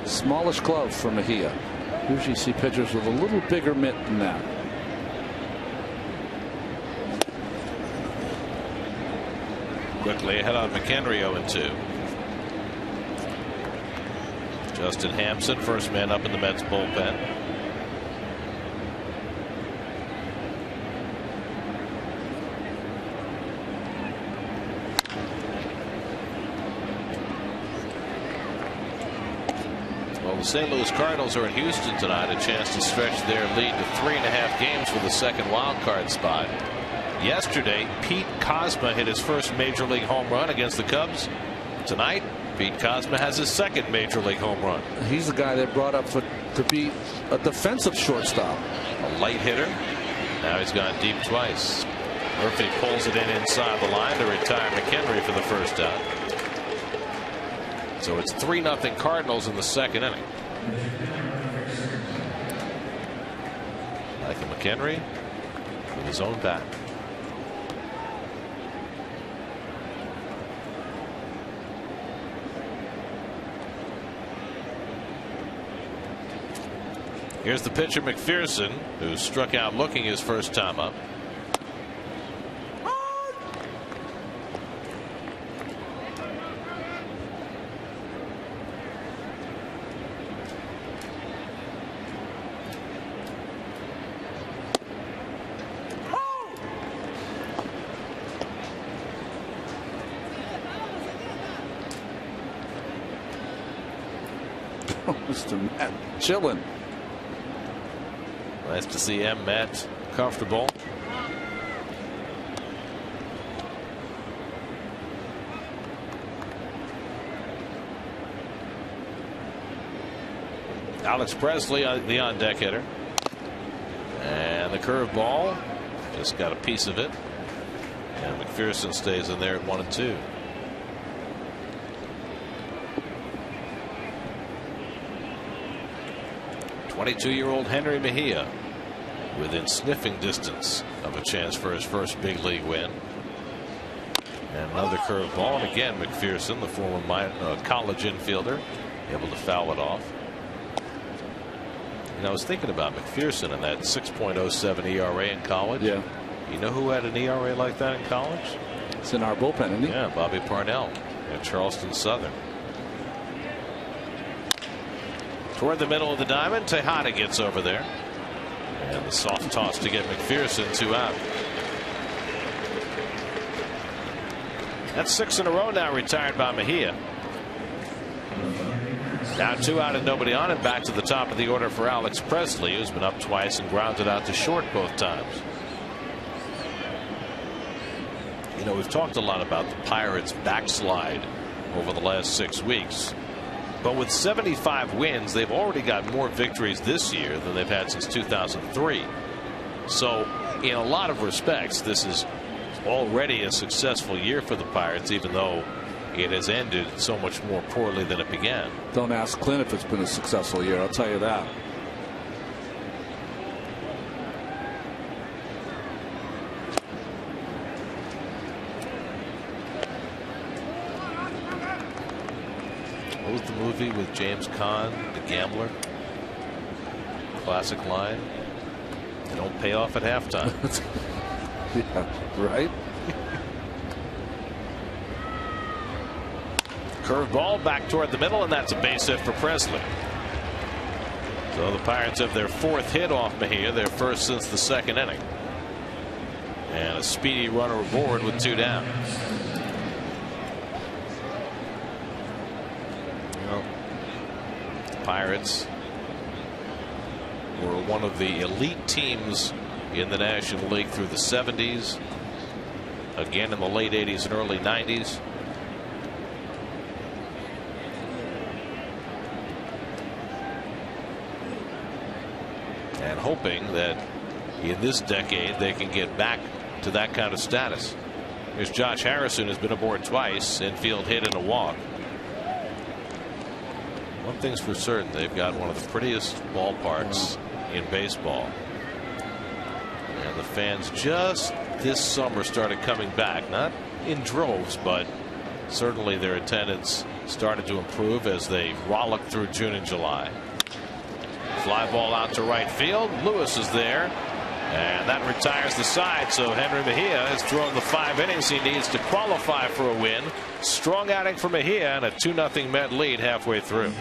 Smallish glove for Mejia. Usually you see pitchers with a little bigger mitt than that. Quickly ahead on McHenry, 0-2. Justin Hampson, first man up in the Mets bullpen. Well, the St. Louis Cardinals are in Houston tonight, a chance to stretch their lead to 3.5 games for the second wild card spot. Yesterday, Pete Kozma hit his first major league home run against the Cubs. Tonight, Pete Kozma has his second major league home run. He's the guy that brought up for to be a defensive shortstop. A light hitter. Now he's gone deep twice. Murphy pulls it in inside the line to retire McHenry for the first out. So it's 3-0 Cardinals in the second inning. Michael McHenry with his own bat. Here's the pitcher McPherson, who struck out looking his first time up. Mr. Matt chilling. Nice to see M. Matt comfortable. Alex Presley, the on deck hitter. And the curveball just got a piece of it. And McPherson stays in there at 1-2. '22-year-old Henry Mejia within sniffing distance of a chance for his first big league win. And another curveball, and again McPherson, the former college infielder, able to foul it off. And I was thinking about McPherson and that 6.07 ERA in college. Yeah. You know who had an ERA like that in college? It's in our bullpen, isn't he? Yeah, Bobby Parnell at Charleston Southern. Toward the middle of the diamond, Tejada gets over there. And the soft toss to get McPherson 2 out. That's 6 in a row now retired by Mejia. Now 2 out and nobody on, and back to the top of the order for Alex Presley, who's been up twice and grounded out to short both times. You know, we've talked a lot about the Pirates' backslide over the last 6 weeks. But with 75 wins, they've already got more victories this year than they've had since 2003. So in a lot of respects, this is already a successful year for the Pirates, even though it has ended so much more poorly than it began. Don't ask Clint if it's been a successful year. I'll tell you that. What was the movie with James Caan, The Gambler? Classic line. They don't pay off at halftime. Yeah, right? Curveball back toward the middle, and that's a base hit for Presley. So the Pirates have their 4th hit off Mejia, their first since the second inning. And a speedy runner aboard with 2 down. Well, the Pirates were one of the elite teams in the National League through the 70s, again in the late 80s and early 90s. And hoping that in this decade they can get back to that kind of status. Here's Josh Harrison, who's been aboard twice, infield hit and a walk. One thing's for certain, they've got one of the prettiest ballparks in baseball. And the fans just this summer started coming back, not in droves, but certainly their attendance started to improve as they rollicked through June and July. Fly ball out to right field. Lewis is there, and that retires the side. So Henry Mejia has thrown the 5 innings he needs to qualify for a win. Strong outing for Mejia and a 2-0 Met lead halfway through.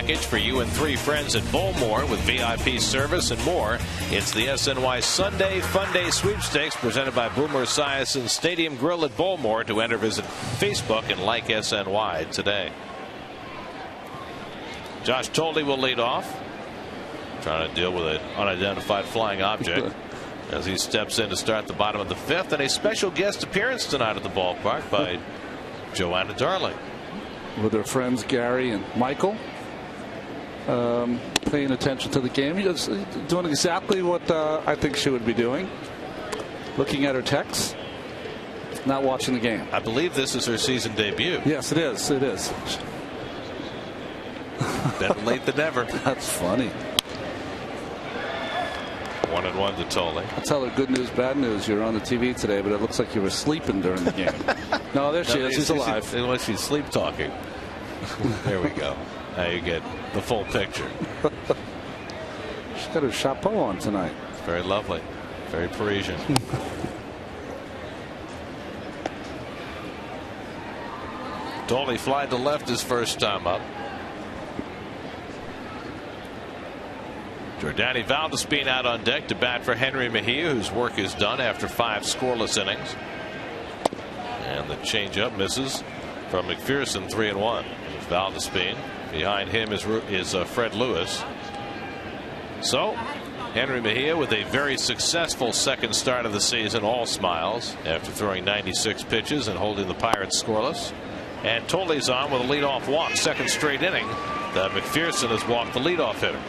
package for you and 3 friends at Bowmore with VIP service and more. It's the SNY Sunday Fun Day Sweepstakes presented by Boomer Esiason Stadium Grill at Bowmore. To enter, visit Facebook and like SNY today. Josh Tolde will lead off, trying to deal with an unidentified flying object as he steps in to start the bottom of the 5th. And a special guest appearance tonight at the ballpark by Joanna Darling. With her friends Gary and Michael, paying attention to the game. Just doing exactly what I think she would be doing. Looking at her texts, not watching the game. I believe this is her season debut. Yes, it is. It is. Better late than never. That's funny. 1-1 to Tolde. I'll tell her good news, bad news. You're on the TV today, but it looks like you were sleeping during the game. No, there she is. She's alive. Unless she's sleep talking. There we go. Now you get the full picture. She's got her chapeau on tonight. It's very lovely. Very Parisian. Tolde fly to left his first time up. Jordani Valdespin out on deck to bat for Henry Mejia, whose work is done after 5 scoreless innings. And the changeup misses from McPherson. 3-1. Valdespin. Behind him is Fred Lewis. So Henry Mejia with a very successful second start of the season. All smiles after throwing 96 pitches and holding the Pirates scoreless. And Tolde's on with a leadoff walk. Second straight inning that McPherson has walked the leadoff hitter.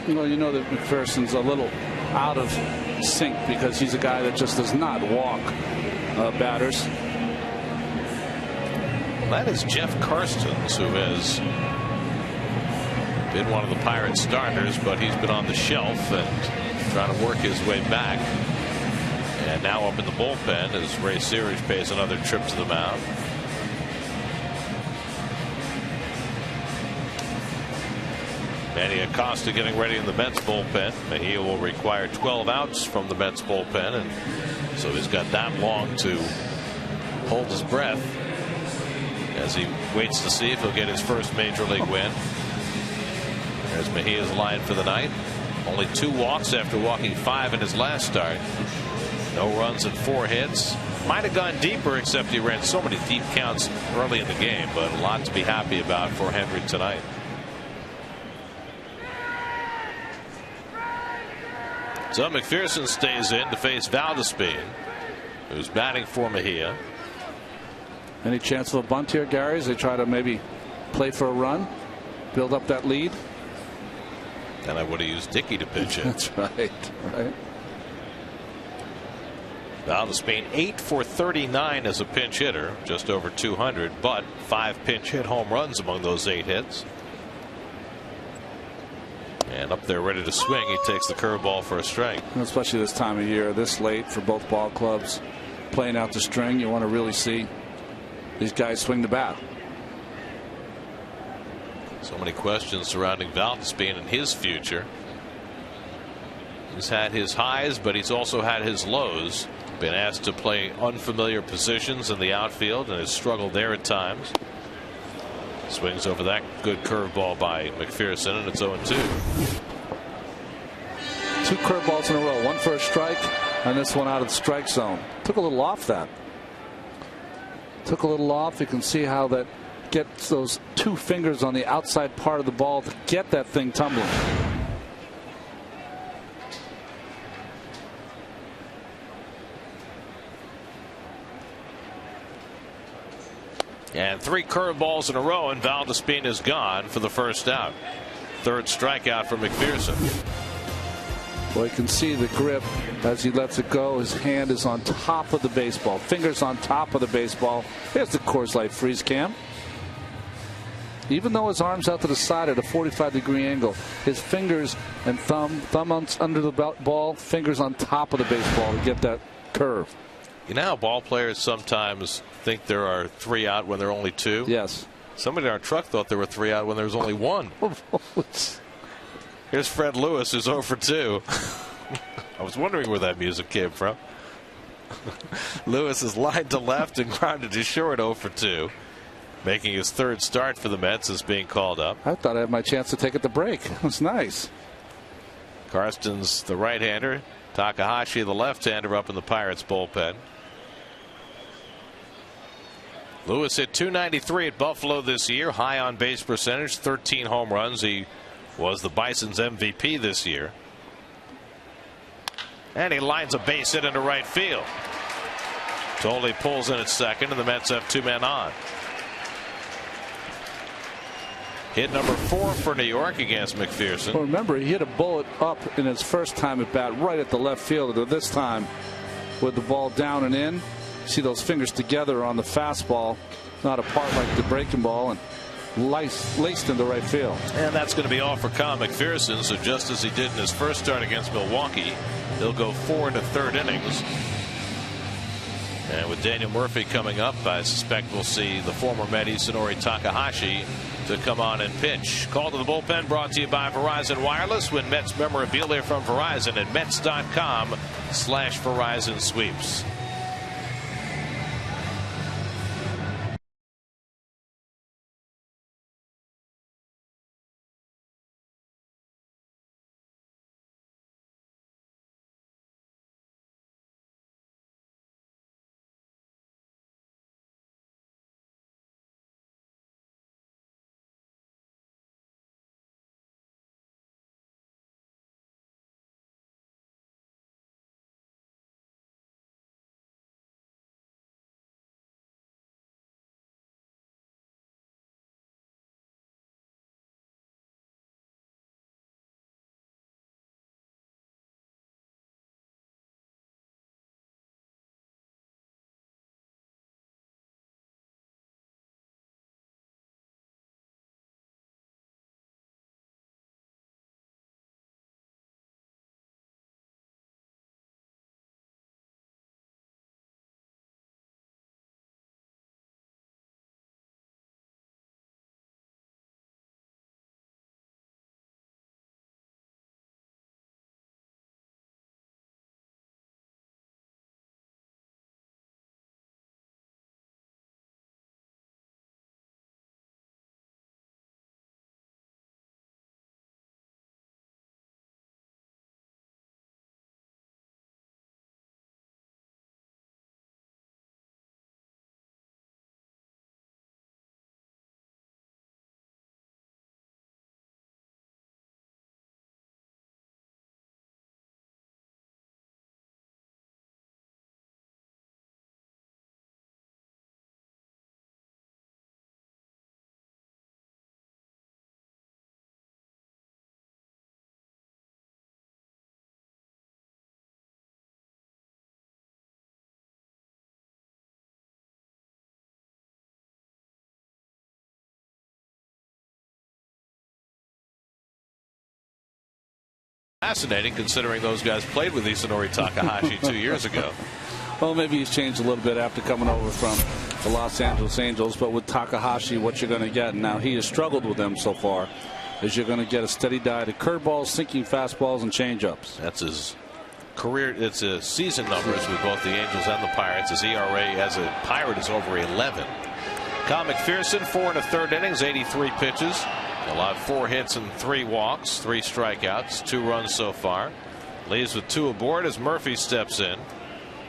Well, you know that McPherson's a little out of sync because he's a guy that just does not walk batters. That is Jeff Karstens, who has been one of the Pirates starters, but he's been on the shelf and trying to work his way back. And now up in the bullpen as Ray Searage pays another trip to the mound. Manny Acosta getting ready in the Mets bullpen. Mejia will require 12 outs from the Mets bullpen, and so he's got that long to hold his breath as he waits to see if he'll get his first major league win. There's Mejia's line for the night. Only 2 walks after walking 5 in his last start. No runs and 4 hits. Might have gone deeper, except he ran so many deep counts early in the game, but a lot to be happy about for Henry tonight. So McPherson stays in to face Valdespin, who's batting for Mejia. Any chance of a bunt here, Gary, as they try to maybe play for a run, build up that lead? Then I would have used Dickey to pitch it. That's right. Right. Valdespin 8 for 39 as a pinch hitter, just over 200, but 5 pinch hit home runs among those 8 hits. And up there ready to swing, he takes the curveball for a strike. Especially this time of year, this late for both ball clubs, playing out the string, you want to really see these guys swing the bat. So many questions surrounding Valdespin and his future. He's had his highs, but he's also had his lows. Been asked to play unfamiliar positions in the outfield and has struggled there at times. Swings over that good curveball by McPherson, and it's 0-2. 2 curveballs in a row, 1 for a strike, and this one out of the strike zone. Took a little off that. Took a little off. You can see how that gets those 2 fingers on the outside part of the ball to get that thing tumbling. And 3 curveballs in a row, and Valdespin is gone for the first out. 3rd strikeout for McPherson. Well, you can see the grip as he lets it go. His hand is on top of the baseball, fingers on top of the baseball. Here's the Coors Light freeze cam. Even though his arm's out to the side at a 45-degree angle, his fingers and thumb under the ball, fingers on top of the baseball to get that curve. You know how ball players sometimes think there are 3 out when there are only 2? Yes. Somebody in our truck thought there were 3 out when there was only 1. Here's Fred Lewis, who's 0 for 2. I was wondering where that music came from. Lewis is lined to left and grounded to short, 0 for 2. making his third start for the Mets, is being called up. I thought I had my chance to take it to break. It was nice. Karsten's the right-hander. Takahashi, the left-hander, up in the Pirates bullpen. Lewis hit .293 at Buffalo this year. High on base percentage, 13 home runs. He was the Bison's MVP this year. And he lines a base hit into right field. Tolle pulls in at second, and the Mets have 2 men on. Hit number 4 for New York against McPherson. Well, remember, he hit a bullet up in his first time at bat right at the left fielder. This time with the ball down and in. See those fingers together on the fastball, not apart like the breaking ball, and laced into right field. And that's going to be all for Kyle McPherson. So just as he did in his first start against Milwaukee, he'll go 4 into third innings. And with Daniel Murphy coming up, I suspect we'll see the former Met Isanori Takahashi to come on and pitch. Call to the bullpen brought to you by Verizon Wireless. Win Mets memorabilia from Verizon at Mets.com/Verizon Sweeps. Fascinating, considering those guys played with Isanori Takahashi 2 years ago. Well, maybe he's changed a little bit after coming over from the Los Angeles Angels, but with Takahashi, what you're going to get, and now he has struggled with them so far, is you're going to get a steady diet of curveballs, sinking fastballs, and changeups. That's his career. It's his season numbers with both the Angels and the Pirates. His ERA as a Pirate is over 11. Kyle McPherson, 4 1/3 innings, 83 pitches. Allowed 4 hits and 3 walks, 3 strikeouts, 2 runs so far. Leaves with 2 aboard as Murphy steps in.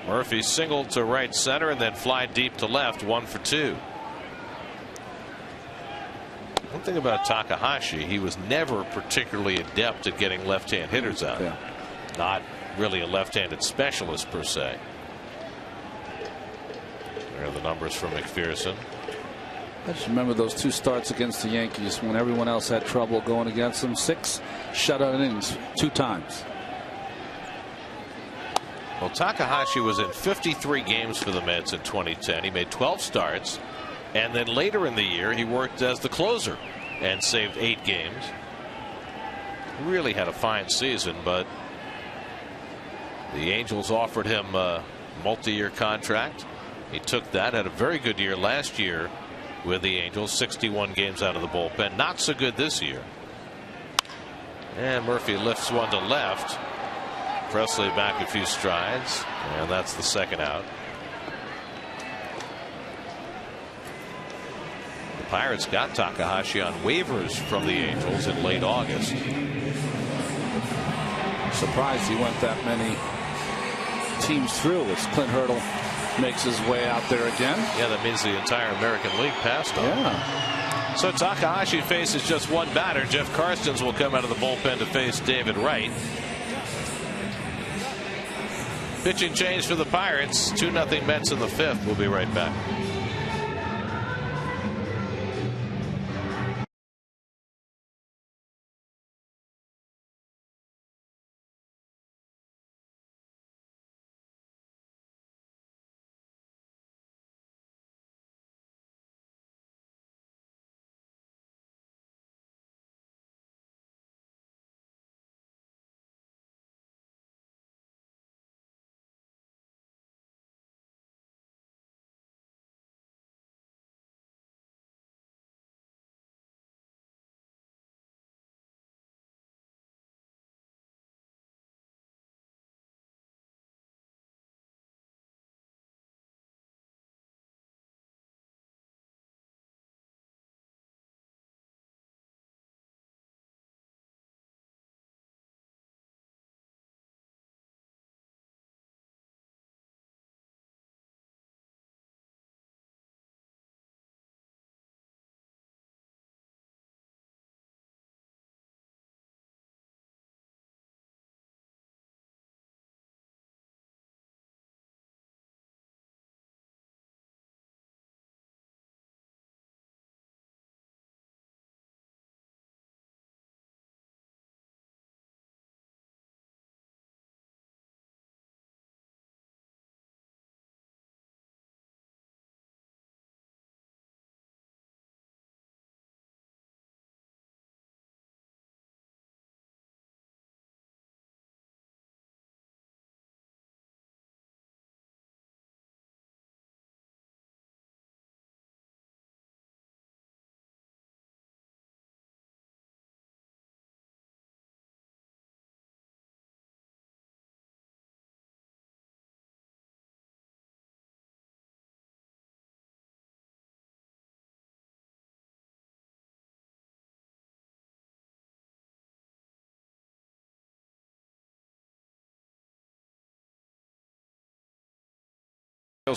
Murphy singled to right center and then fly deep to left, 1 for 2. One thing about Takahashi, he was never particularly adept at getting left-hand hitters out. Yeah. Not really a left-handed specialist per se. There are the numbers from McPherson. I just remember those 2 starts against the Yankees when everyone else had trouble going against them. 6 shutout innings 2 times. Well, Takahashi was in 53 games for the Mets in 2010. He made 12 starts, and then later in the year he worked as the closer and saved 8 games. Really had a fine season, but the Angels offered him a multi-year contract. He took that. Had a very good year last year with the Angels, 61 games out of the bullpen. Not so good this year. And Murphy lifts one to left. Presley back a few strides, and that's the second out. Pirates got Takahashi on waivers from the Angels in late August. Surprised he went that many teams through as Clint Hurdle makes his way out there again. Yeah, that means the entire American League passed on. Yeah. So Takahashi faces just one batter. Jeff Karstens will come out of the bullpen to face David Wright. Pitching change for the Pirates. 2-0 Mets in the fifth. We'll be right back.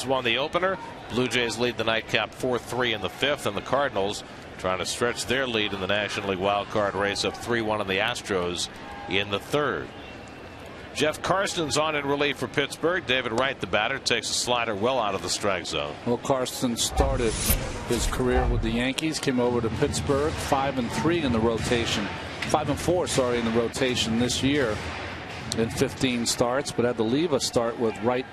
Won the opener. Blue Jays lead the nightcap 4-3 in the fifth, and the Cardinals trying to stretch their lead in the National League wild card race up 3-1 on the Astros in the third. Jeff Karstens on in relief for Pittsburgh. David Wright, the batter, takes a slider well out of the strike zone. Well, Karstens started his career with the Yankees, came over to Pittsburgh, 5-3 in the rotation, 5-4, sorry, in the rotation this year in 15 starts, but had to leave a start with right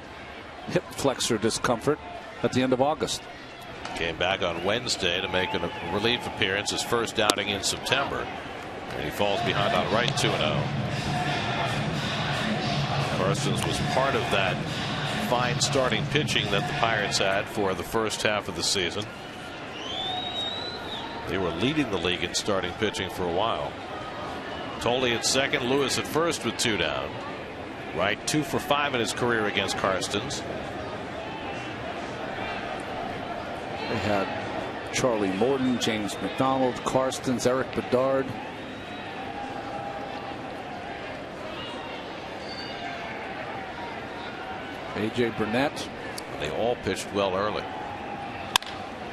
hip flexor discomfort at the end of August. Came back on Wednesday to make a relief appearance, his first outing in September, and he falls behind on Wright 2-0. Karstens was part of that fine starting pitching that the Pirates had for the first half of the season. They were leading the league in starting pitching for a while. Tolley at second, Lewis at first with 2 down. Wright 2 for 5 in his career against Karstens. They had Charlie Morton, James McDonald, Karstens, Eric Bedard. A.J. Burnett. They all pitched well early.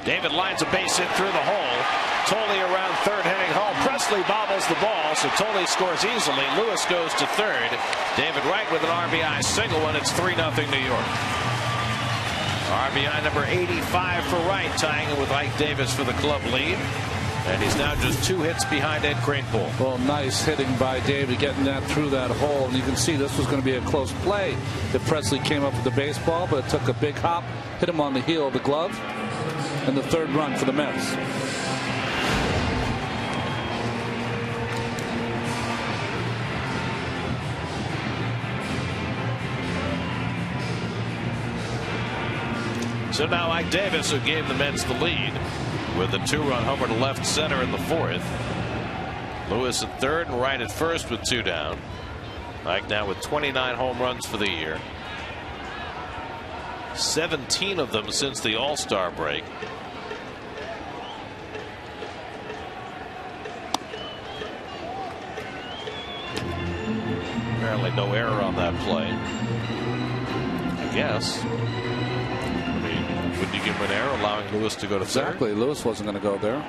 David lines a base hit through the hole. Tolley around third, heading home. Presley bobbles the ball, so Tolley scores easily. Lewis goes to third. David Wright with an RBI single, and it's 3-0 New York. RBI number 85 for Wright, tying it with Ike Davis for the club lead. And he's now just 2 hits behind Ed Kranepool. Well, nice hitting by David, getting that through that hole. And you can see this was going to be a close play if Presley came up with the baseball, but it took a big hop, hit him on the heel of the glove, and the third run for the Mets. So now Ike Davis, who gave the Mets the lead, with a 2-run homer to left center in the fourth. Lewis at third and Wright at first with 2 down. Ike now with 29 home runs for the year. 17 of them since the All-Star break. Finally, no error on that play. I guess. I mean, wouldn't you give him an error allowing Lewis to go to third? Exactly. Lewis wasn't going to go there.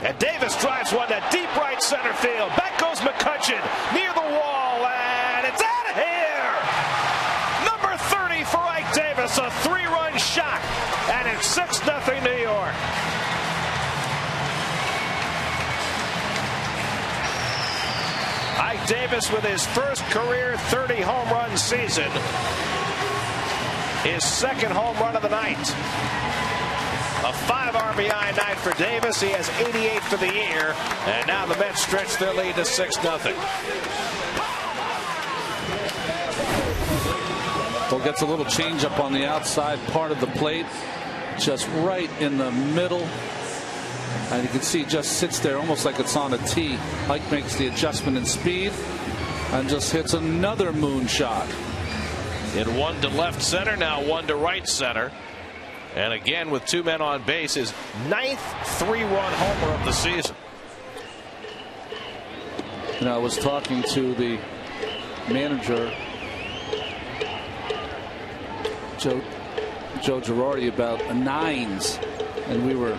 And Davis drives one to deep right center field. Back goes McCutchen near the wall, and it's out of here. Number 30 for Ike Davis, a 3-run shot, and it's 6-0 New York. Ike Davis with his first career 30 home run season. His second home run of the night. A 5 RBI night for Davis. He has 88 for the year. And now the Mets stretch their lead to 6-0. Well, gets a little changeup on the outside part of the plate. Just right in the middle. And you can see it just sits there almost like it's on a tee. Ike makes the adjustment in speed and just hits another moonshot. Hit one to left center, now one to right center. And again, with 2 men on base, his 9th 3-run homer of the season. You know, I was talking to the manager, Joe Girardi, about nines, and we were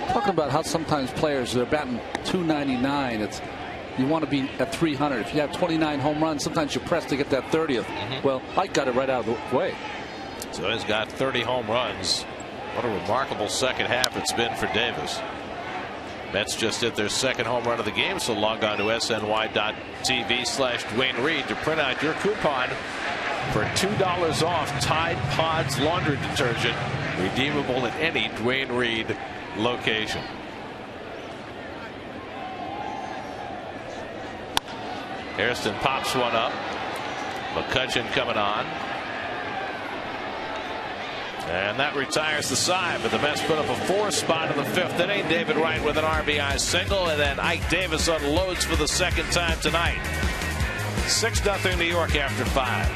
talking about how sometimes players, they're batting .299. It's, you want to be at 300. If you have 29 home runs, sometimes you're pressed to get that 30th. Well, Ike got it right out of the way. So he's got 30 home runs. What a remarkable second half it's been for Davis. Mets just hit their second home run of the game, so log on to sny.tv/Dwayne Reed to print out your coupon for $2 off Tide Pods laundry detergent, redeemable at any Dwayne Reed location. Hairston pops one up. McCutchen coming on. And that retires the side, but the Mets put up a 4 spot in the 5th inning. David Wright with an RBI single, and then Ike Davis unloads for the second time tonight. 6-0 New York after 5.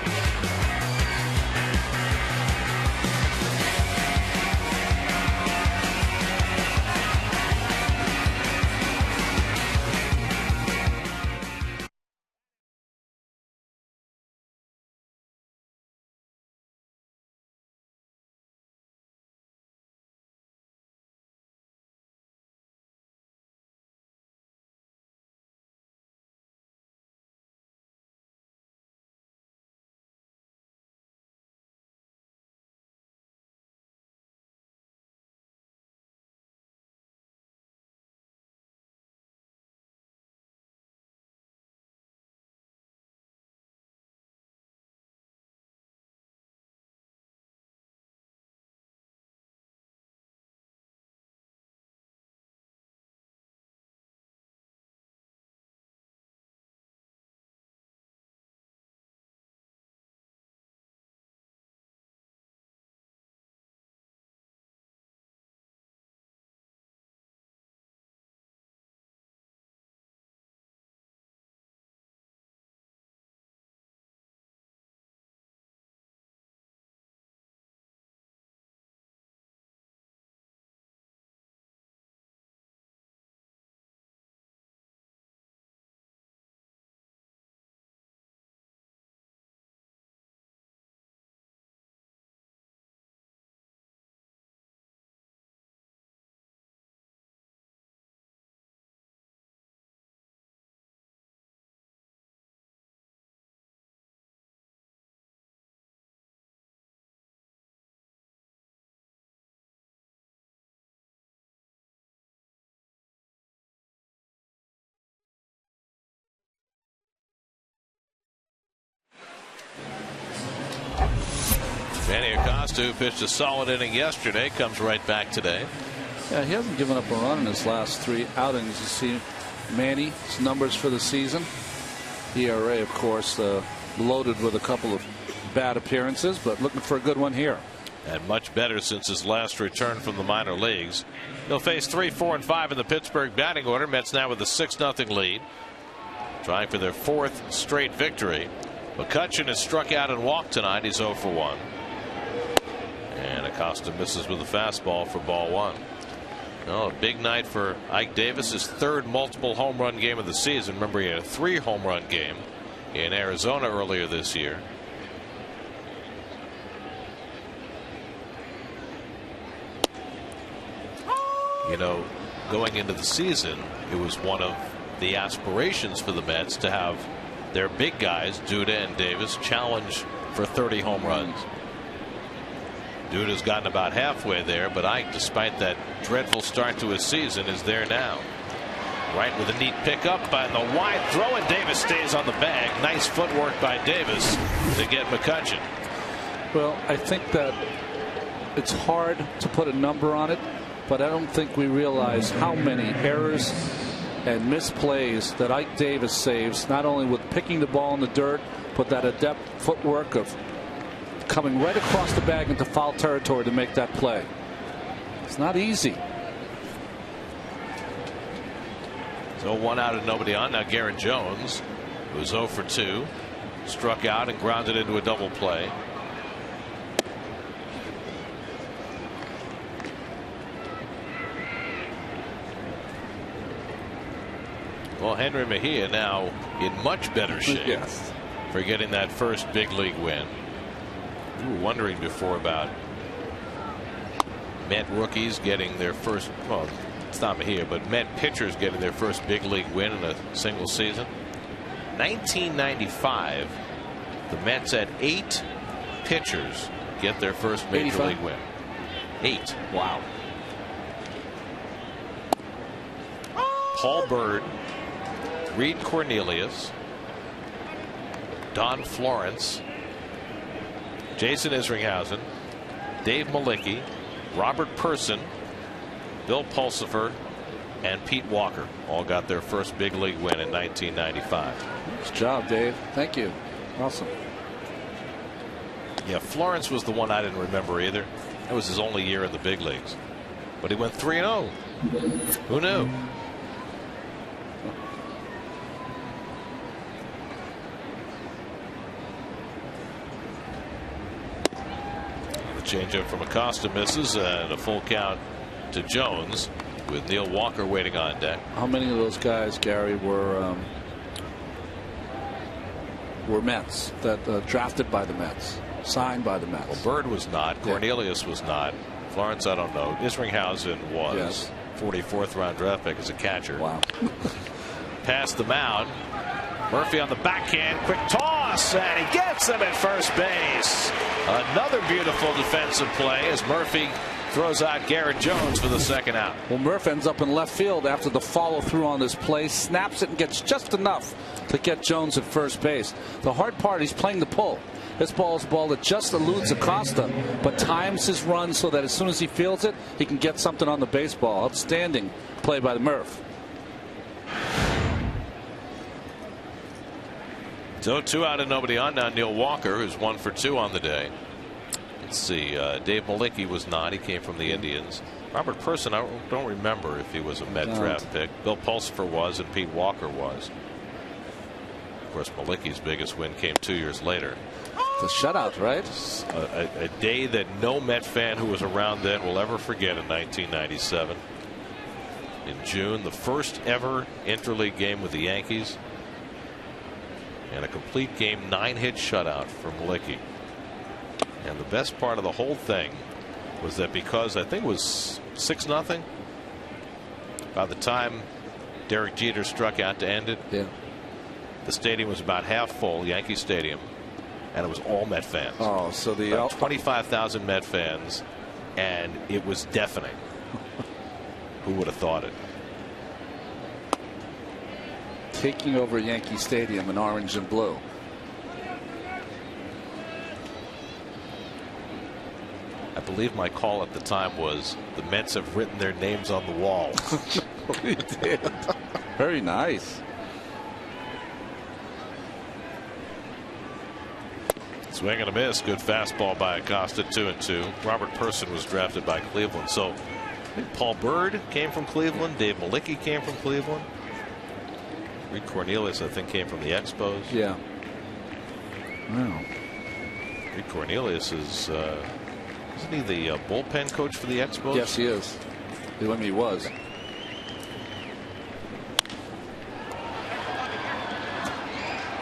Manny Acosta, who pitched a solid inning yesterday, comes right back today. Yeah, he hasn't given up a run in his last 3 outings. You see Manny's numbers for the season. ERA, of course, loaded with a couple of bad appearances, but looking for a good one here. And much better since his last return from the minor leagues. He'll face 3, 4, and 5 in the Pittsburgh batting order. Mets now with a 6-0 lead, trying for their 4th straight victory. McCutchen has struck out and walked tonight. He's 0 for 1. And Acosta misses with a fastball for ball 1. Oh, a big night for Ike Davis, his third multiple home run game of the season. Remember, he had a 3 home run game in Arizona earlier this year. You know, going into the season, it was one of the aspirations for the Mets to have their big guys, Duda and Davis, challenge for 30 home runs. Duda's gotten about halfway there, but Ike, despite that dreadful start to his season, is there now. Right with a neat pickup by the wide throw, and Davis stays on the bag. Nice footwork by Davis to get McCutchen. Well, I think that it's hard to put a number on it, but I don't think we realize how many errors and misplays that Ike Davis saves, not only with picking the ball in the dirt, but that adept footwork of coming right across the bag into foul territory to make that play. It's not easy. So 1 out and nobody on. Now Garrett Jones, who's 0 for 2, struck out and grounded into a double play. Well, Henry Mejia now in much better shape. Yes. For getting that first big league win. We were wondering before about Met rookies getting their first, well, it's not Mejia, but Met pitchers getting their first big league win in a single season. 1995, the Mets had 8 pitchers get their first major 85? league win. 8. Wow. Paul Byrd, Reed Cornelius, Don Florence, Jason Isringhausen, Dave Malicki, Robert Person, Bill Pulsipher, and Pete Walker all got their first big league win in 1995. Nice job, Dave. Thank you. Awesome. Yeah, Florence was the one I didn't remember either. That was his only year in the big leagues. But he went 3-0. Who knew? Changeup from Acosta misses, and a full count to Jones with Neil Walker waiting on deck. How many of those guys, Gary, were Mets that drafted by the Mets, signed by the Mets? Well, Bird was not. Cornelius was not. Florence, I don't know. Isringhausen was. Yes. 44th round draft pick as a catcher. Wow. Past the mound. Murphy on the backhand, quick toss, and he gets him at first base. Another beautiful defensive play as Murphy throws out Garrett Jones for the second out. Well, Murph ends up in left field after the follow through on this play, snaps it and gets just enough to get Jones at first base. The hard part, he's playing the pull. This ball is a ball that just eludes Acosta, but times his run so that as soon as he feels it, he can get something on the baseball. Outstanding play by the Murph. So 2 out and nobody on. Now Neil Walker, who's 1 for 2 on the day. Let's see. Dave Malicki was not. He came from the Indians. Robert Person, I don't remember if he was a Met draft pick. Bill Pulsipher was, and Pete Walker was. Of course, Malicki's biggest win came 2 years later. The shutout, right? A day that no Met fan who was around then will ever forget in 1997. In June, the first ever interleague game with the Yankees. And a complete game 9-hit shutout for Malicki. And the best part of the whole thing was that because I think it was 6-0 by the time Derek Jeter struck out to end it. Yeah. The stadium was about half full, Yankee Stadium, and it was all Met fans. Oh, so the about 25,000 Met fans, and it was deafening. Who would have thought it? Taking over Yankee Stadium in orange and blue. I believe my call at the time was the Mets have written their names on the wall. We did. Very nice. Swing and a miss. Good fastball by Acosta. 2-2. Robert Person was drafted by Cleveland. So I think Paul Byrd came from Cleveland. Dave Malicki came from Cleveland. Reed Cornelius, I think, came from the Expos. Yeah. Wow. Reed Cornelius is, isn't he the bullpen coach for the Expos? Yes, he is. I mean, he was.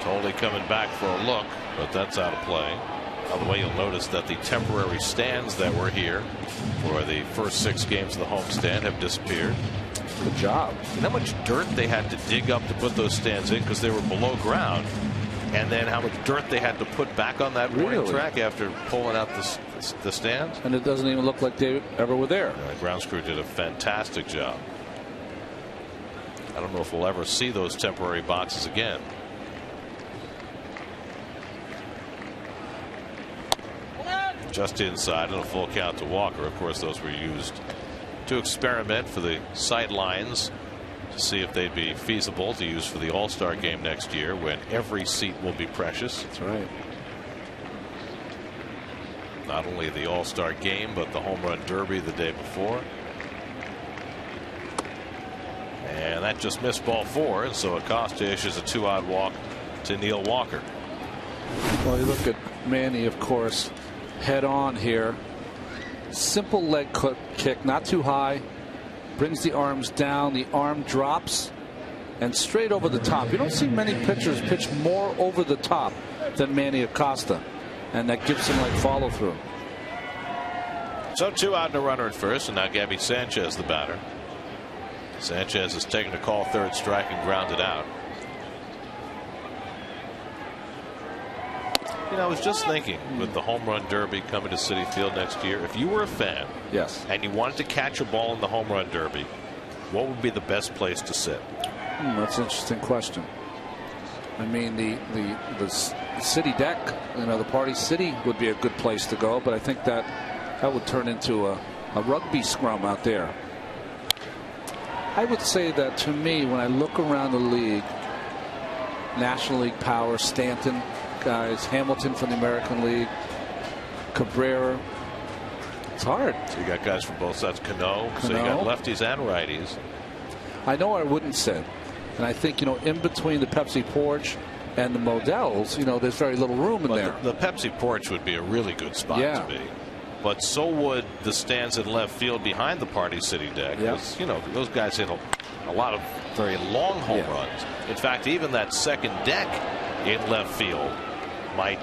Totally coming back for a look, but that's out of play. By the way, you'll notice that the temporary stands that were here for the first 6 games of the homestand have disappeared. Good job. You know how much dirt they had to dig up to put those stands in because they were below ground, and then how much dirt they had to put back on that warning track after pulling out the stands. And it doesn't even look like they ever were there. The grounds crew did a fantastic job. I don't know if we'll ever see those temporary boxes again. Just inside and a full count to Walker. Of course, those were used to experiment for the sight lines to see if they'd be feasible to use for the All-Star game next year when every seat will be precious. That's right. Not only the All-Star game, but the Home Run Derby the day before. And that just missed ball 4, and so Acosta issues a 2-out walk to Neil Walker. Well, you look at Manny, of course, head on here. Simple leg kick, not too high. Brings the arms down. The arm drops and straight over the top. You don't see many pitchers pitch more over the top than Manny Acosta, and that gives him like follow through. So 2 out and a runner at first, and now Gabby Sanchez the batter. Sanchez has taken a call, 3rd strike, and grounded out. You know, I was just thinking with the Home Run Derby coming to Citi Field next year, if you were a fan, yes, and you wanted to catch a ball in the Home Run Derby, what would be the best place to sit? That's an interesting question. I mean, the city deck, you know, the Party City would be a good place to go, but I think that would turn into a rugby scrum out there. I would say that, to me, when I look around the league, National League power, Stanton guys, Hamilton from the American League, Cabrera, it's hard. So you got guys from both sides. Cano. So you got lefties and righties. I know I wouldn't sit, and I think, you know, in between the Pepsi porch and the Models, you know, there's very little room in there. The Pepsi porch would be a really good spot to be. But so would the stands in left field behind the Party City deck. Because, you know, those guys hit a lot of very long home runs. In fact, even that second deck in left field might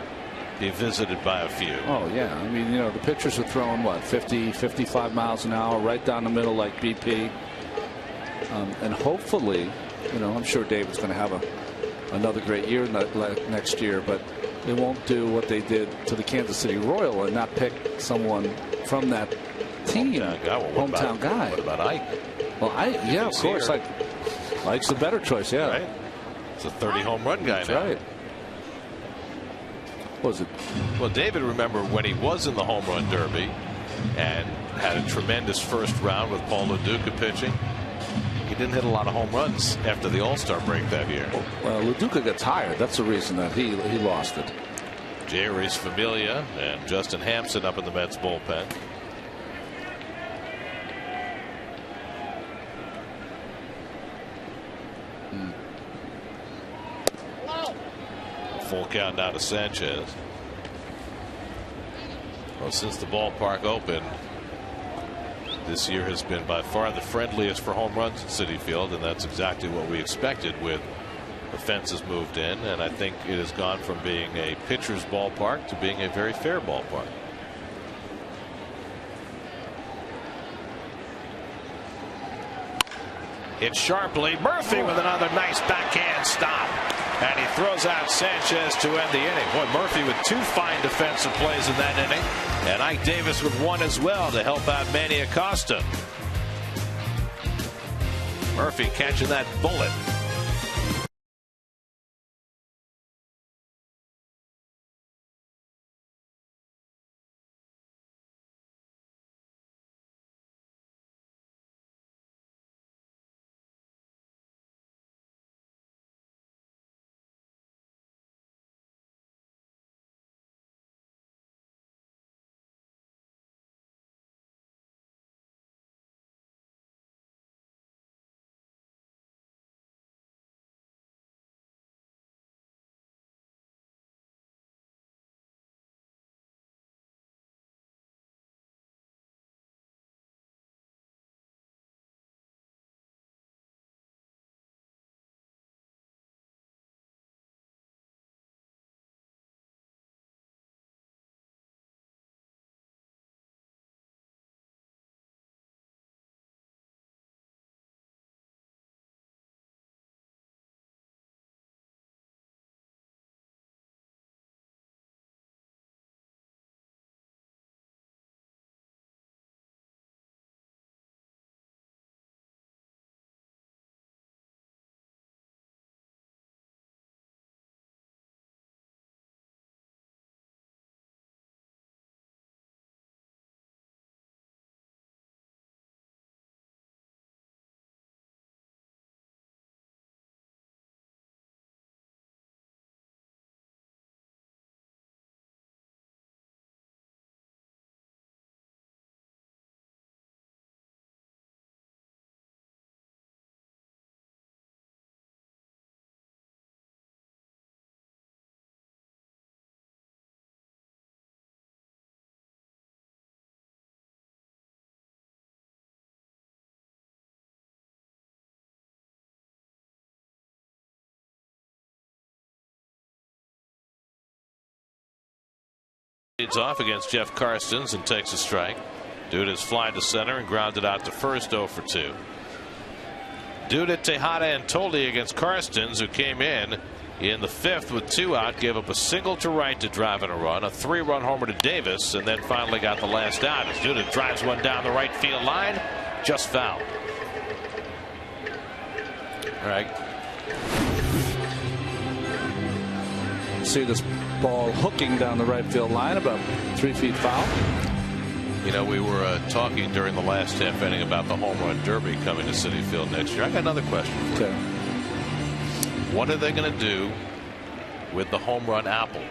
be visited by a few. Oh, yeah. I mean, you know, the pitchers are throwing, what, 50, 55 miles an hour right down the middle like BP. And hopefully, you know, I'm sure David's going to have another great year next year, but they won't do what they did to the Kansas City Royal and not pick someone from that team. Hometown guy. What about Ike? Well, yeah, of course. Ike's the better choice, yeah. Right? It's a 30 home run guy now. Right. What was it? Well, David, remember when he was in the Home Run Derby and had a tremendous first round with Paul Lo Duca pitching. He didn't hit a lot of home runs after the All-Star break that year. Well, Lo Duca got tired. That's the reason that he lost it. Jeurys Familia and Justin Hampson up in the Mets bullpen. Full count now to Sanchez. Well, since the ballpark opened, this year has been by far the friendliest for home runs at Citi Field, and that's exactly what we expected with the fences moved in. And I think it has gone from being a pitcher's ballpark to being a very fair ballpark. Hit sharply. Murphy with another nice backhand stop. And he throws out Sanchez to end the inning. Boy, Murphy with 2 fine defensive plays in that inning. And Ike Davis with 1 as well to help out Manny Acosta. Murphy catching that bullet. Leads off against Jeff Karstens and takes a strike. Duda's flying to center and grounded out to first, 0 for 2. Duda, Tejada, and Tolde against Karstens, who came in the 5th with 2 out, gave up a single to right to drive in a run, a 3-run homer to Davis, and then finally got the last out as Duda drives one down the right field line, just foul. All right. See this ball hooking down the right field line, about 3 feet foul. You know, we were talking during the last half inning about the home run derby coming to Citi Field next year. I got another question for you. What are they going to do with the home run apple?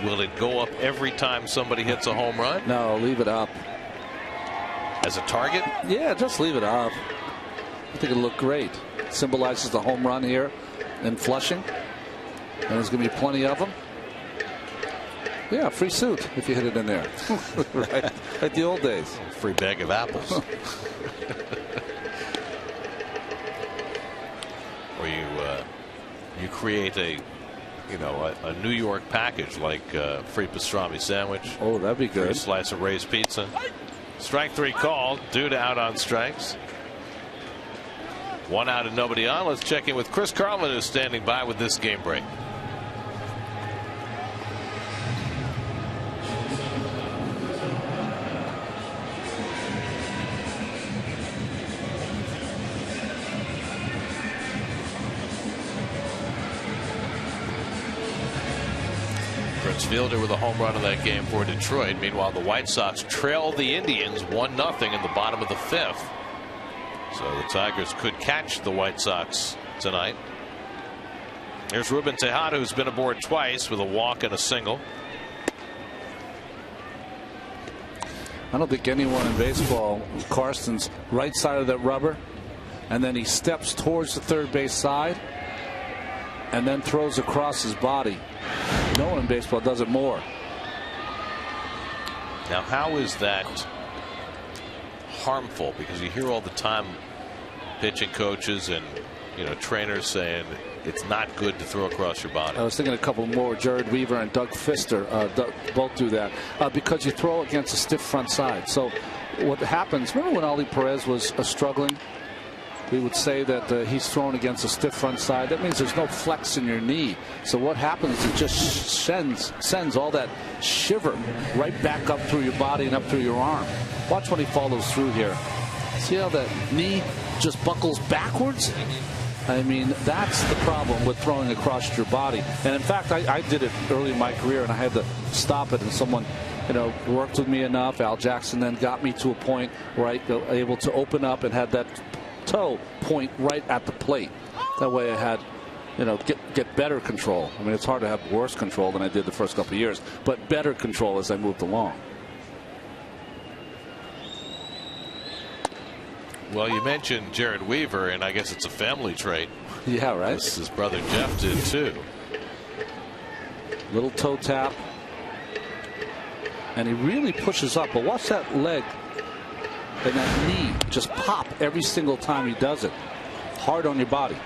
Will it go up every time somebody hits a home run? No, leave it up. As a target? Yeah, just leave it up. I think it'll look great. Symbolizes the home run here in Flushing. And there's going to be plenty of them. Yeah, free suit if you hit it in there. Right, like the old days. Free bag of apples. Or you create a New York package like free pastrami sandwich. Oh, that'd be good. Free slice of Ray's pizza. Strike 3 called. Duda out on strikes. 1 out and nobody on. Let's check in with Chris Carlin, who's standing by with this game break. Fielder with a home run in that game for Detroit. Meanwhile, the White Sox trail the Indians 1-0 in the bottom of the 5th. So the Tigers could catch the White Sox tonight. Here's Ruben Tejada, who's been aboard twice with a walk and a single. I don't think anyone in baseball, Karstens right side of that rubber, and then he steps towards the third base side and then throws across his body. No one in baseball does it more. Now, how is that harmful? Because you hear all the time pitching coaches and trainers saying it's not good to throw across your body. I was thinking a couple more. Jared Weaver and Doug Fister both do that because you throw against a stiff front side. So what happens? Remember when Ali Perez was struggling? We would say that he's thrown against a stiff front side. That means there's no flex in your knee. So what happens is it just sends all that shiver right back up through your body and up through your arm. Watch when he follows through here. See how that knee just buckles backwards? I mean, that's the problem with throwing across your body. And in fact, I did it early in my career, and I had to stop it. And someone, worked with me enough. Al Jackson then got me to a point where I was able to open up and had that toe point right at the plate. That way I had, get better control. I mean, it's hard to have worse control than I did the first couple of years, but better control as I moved along. Well, you mentioned Jared Weaver, and I guess it's a family trait. Yeah, right. His brother Jeff did too. Little toe tap, and he really pushes up. But watch that leg and that knee just pop every single time he does it. Hard on your body.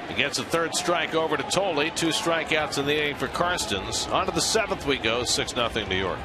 He gets a third strike over to Tolde. 2 strikeouts in the inning for Karstens. On to the 7th we go. 6-0 New York.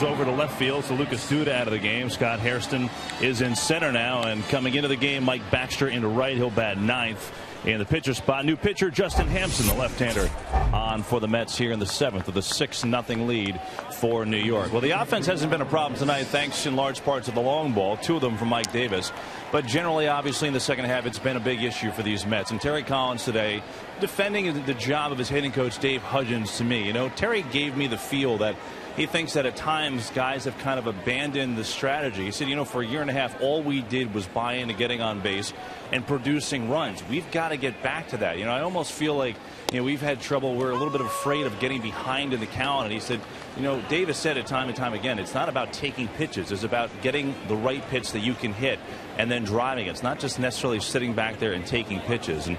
over to left field, so Lucas Duda out of the game. Scott Hairston is in center now, and coming into the game, Mike Baxter into right. He'll bat ninth in the pitcher spot. New pitcher Justin Hampson, the left-hander, on for the Mets here in the seventh with a 6-0 lead for New York. Well, the offense hasn't been a problem tonight, thanks in large parts to the long ball, 2 of them from Mike Davis. But generally, obviously, in the second half, it's been a big issue for these Mets. And Terry Collins today defending the job of his hitting coach, Dave Hudgens, to me. You know, Terry gave me the feel that he thinks that at times guys have kind of abandoned the strategy. He said, you know, for a year and a half, all we did was buy into getting on base and producing runs. We've got to get back to that. You know, I almost feel like, you know, we've had trouble. We're a little bit afraid of getting behind in the count. And he said, you know, Davis said it time and time again, it's not about taking pitches. It's about getting the right pitch that you can hit and then driving it. It's not just necessarily sitting back there and taking pitches. And,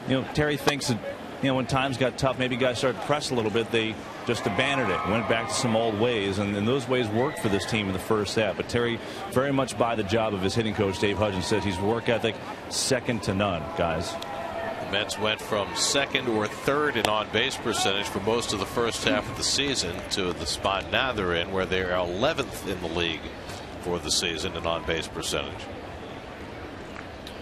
you know, Terry thinks that, you know, when times got tough, maybe guys started to press a little bit. They just abandoned it, went back to some old ways, and those ways worked for this team in the first half. But Terry very much by the job of his hitting coach, Dave Hudgens, says he's work ethic second to none, guys. The Mets went from second or third in on-base percentage for most of the first half of the season to the spot now they're in, where they are 11th in the league for the season in on-base percentage.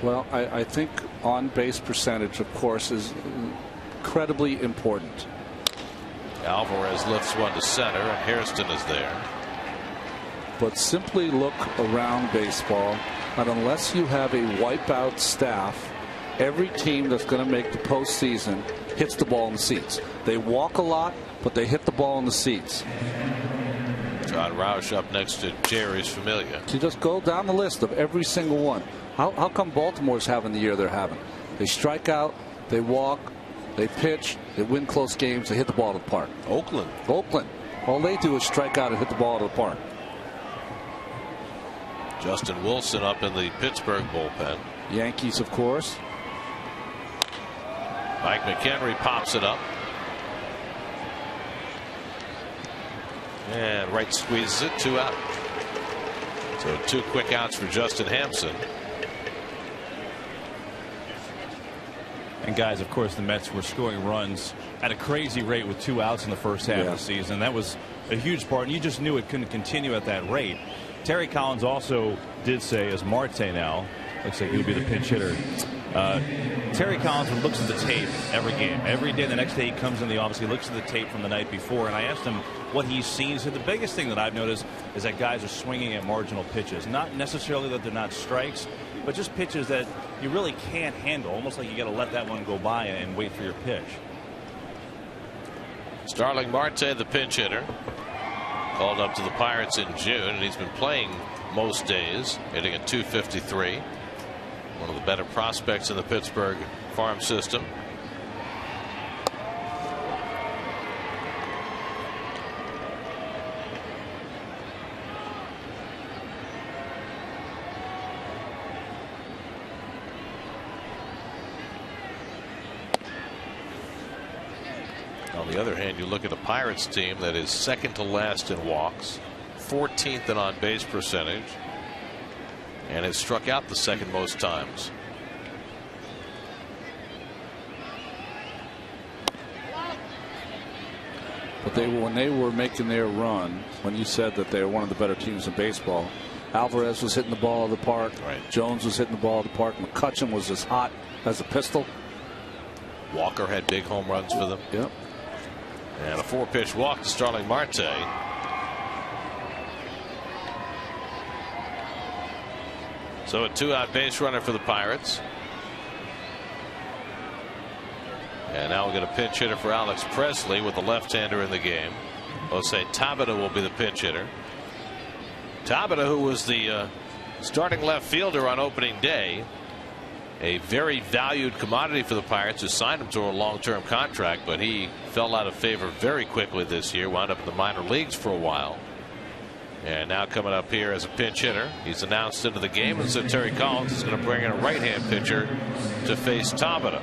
Well, I think on-base percentage, of course, is incredibly important. Alvarez lifts one to center, and Hairston is there. But simply look around baseball, and unless you have a wipeout staff, every team that's going to make the postseason hits the ball in the seats. They walk a lot, but they hit the ball in the seats. John Roush up next to Jerry's Familia. To just go down the list of every single one. How come Baltimore's having the year they're having? They strike out, they walk, they pitch, they win close games, they hit the ball to the park. Oakland. All they do is strike out and hit the ball to the park. Justin Wilson up in the Pittsburgh bullpen. Yankees, of course. Mike McHenry pops it up. And right squeezes it, 2 out. So 2 quick outs for Justin Hampson. And guys, of course, the Mets were scoring runs at a crazy rate with 2 outs in the first half of the season. That was a huge part, and you just knew it couldn't continue at that rate. Terry Collins also did say, as Marte now, looks like he'll be the pinch hitter. Terry Collins looks at the tape every game. Every day, the next day he comes in the office, he looks at the tape from the night before, and I asked him what he's seen. He said the biggest thing that I've noticed is that guys are swinging at marginal pitches. Not necessarily that they're not strikes, but just pitches that you really can't handle. Almost like you got to let that one go by and wait for your pitch. Starling Marte, the pinch hitter, called up to the Pirates in June, and he's been playing most days, hitting at .253. One of the better prospects in the Pittsburgh farm system. On the other hand, you look at a Pirates team that is second to last in walks, 14th in on-base percentage, and has struck out the second most times. But when they were making their run, when you said that they were one of the better teams in baseball, Alvarez was hitting the ball of the park. Right. Jones was hitting the ball of the park. McCutchen was as hot as a pistol. Walker had big home runs for them. Yep. And a 4-pitch walk to Starling Marte. So a 2-out base runner for the Pirates. And now we'll get a pinch hitter for Alex Presley with the left-hander in the game. Jose Tabata will be the pinch hitter. Tabata, who was the starting left fielder on opening day, a very valued commodity for the Pirates, who signed him to a long-term contract, but he fell out of favor very quickly this year, wound up in the minor leagues for a while. And now coming up here as a pinch hitter, he's announced into the game, and so Terry Collins is going to bring in a right-hand pitcher to face Tabata.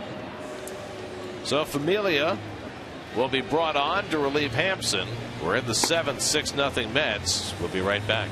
So Familia will be brought on to relieve Hampson. We're in the 7th, 6-0 Mets. We'll be right back.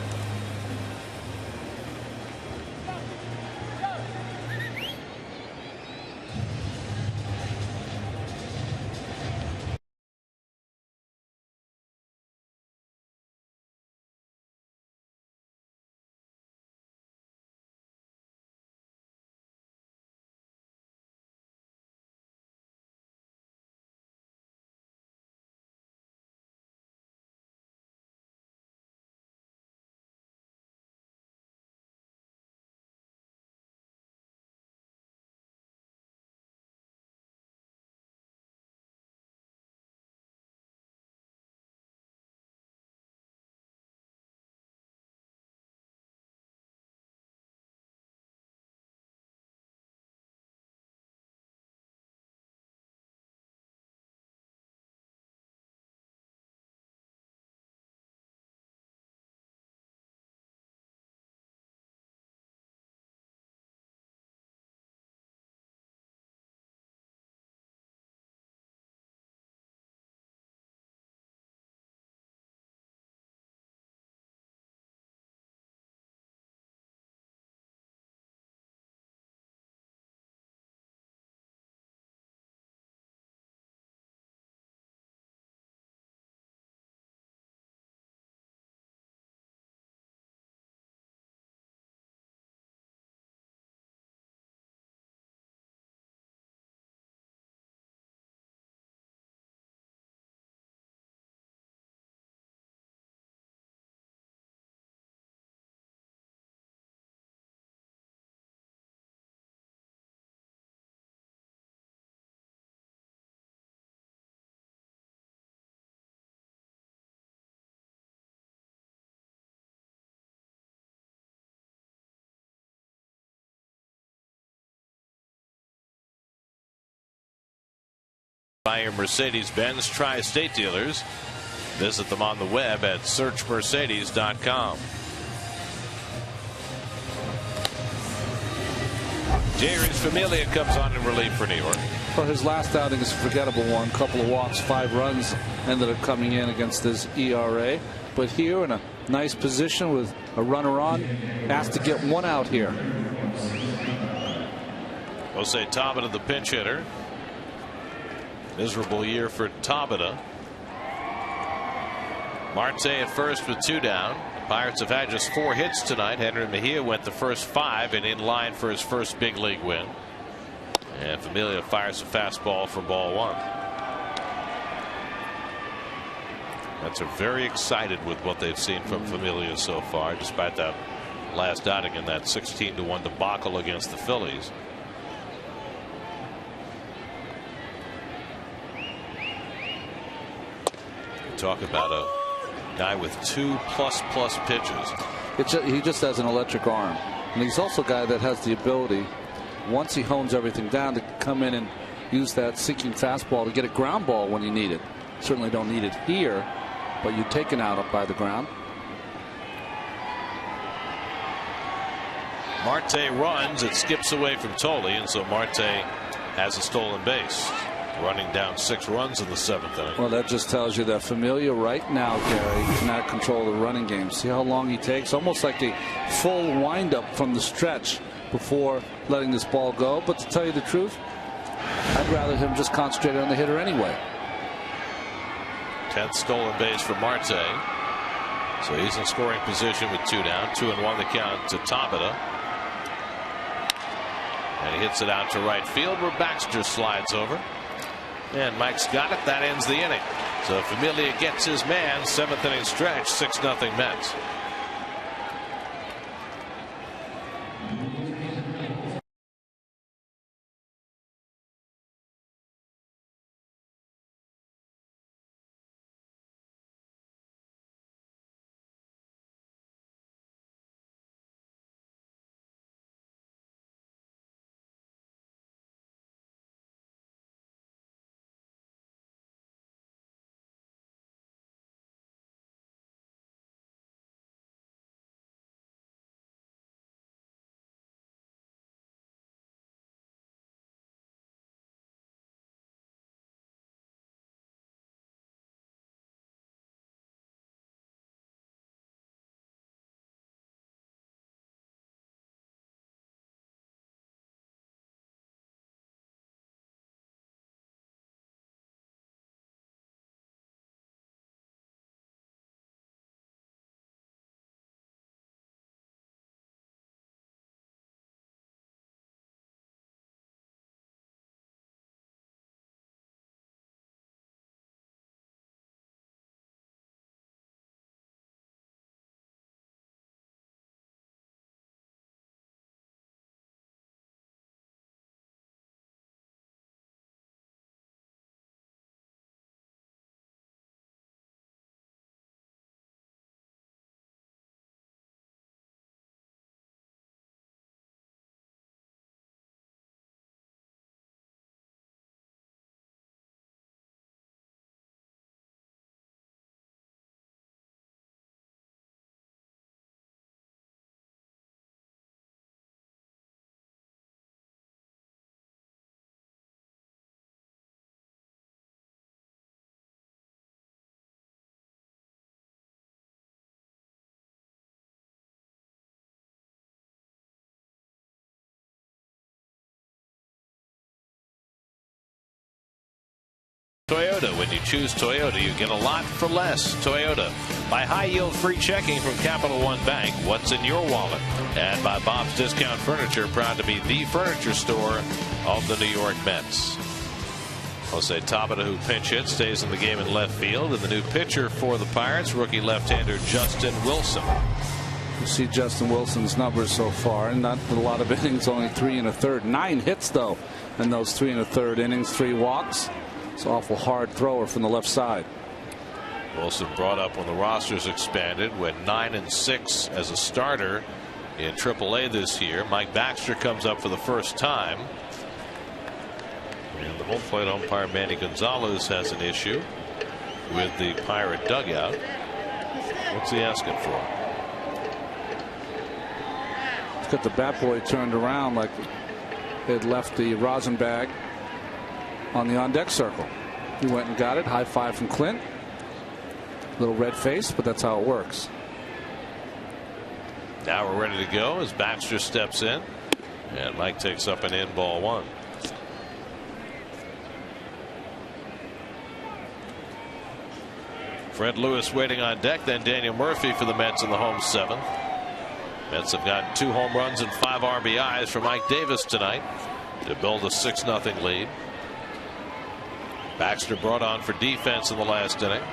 By your Mercedes-Benz Tri-State dealers. Visit them on the web at searchmercedes.com. Jairus Familia comes on in relief for New York. Well, his last outing is a forgettable one. Couple of walks, 5 runs ended up coming in against his ERA. But here in a nice position with a runner on, asked to get 1 out here. Jose Tabata, the pinch hitter. Miserable year for Tabata. Marte at first with 2 down. The Pirates have had just 4 hits tonight. Henry Mejia went the first 5 and in line for his first big league win. And Familia fires a fastball for ball 1. Mets are very excited with what they've seen from Familia so far, despite that last outing in that 16-1 debacle against the Phillies. Talk about a guy with 2+ pitches. He just has an electric arm, and he's also a guy that has the ability, once he hones everything down, to come in and use that sinking fastball to get a ground ball when you need it. Certainly don't need it here, but you take it out up by the ground. Marte runs, it skips away from Tolle, and so Marte has a stolen base, running down 6 runs in the 7th inning. Well, that just tells you that Familia right now, Gary, cannot control the running game. See how long he takes? Almost like a full windup from the stretch before letting this ball go. But to tell you the truth, I'd rather him just concentrate on the hitter anyway. 10th stolen base for Marte. So he's in scoring position with 2 down. 2-1 the count to Tabata. And he hits it out to right field where Baxter slides over. And Mike's got it. That ends the inning. So Familia gets his man. 7th inning stretch. 6-0 Mets. Toyota. When you choose Toyota, you get a lot for less. Toyota. By high yield free checking from Capital One Bank. What's in your wallet? And by Bob's Discount Furniture, proud to be the furniture store of the New York Mets. Jose Tabata, who pinch hit, stays in the game in left field. And the new pitcher for the Pirates, rookie left-hander Justin Wilson. You see Justin Wilson's numbers so far, and not a lot of innings, only 3 1/3. 9 hits, though, in those 3 1/3 innings, 3 walks. It's an awful hard thrower from the left side. Wilson brought up when the rosters expanded, went 9-6 as a starter in AAA this year. Mike Baxter comes up for the first time. And the home plate umpire Manny Gonzalez has an issue with the Pirate dugout. What's he asking for? He's got the bat boy turned around like they had left the rosin bag on the on deck circle. He went and got it. High five from Clint. Little red face, but that's how it works. Now we're ready to go as Baxter steps in, and Mike takes up an in, ball one. Fred Lewis waiting on deck, then Daniel Murphy for the Mets in the home seventh. Mets have gotten 2 home runs and 5 RBIs from Mike Davis tonight to build a 6-0 lead. Baxter brought on for defense in the last inning.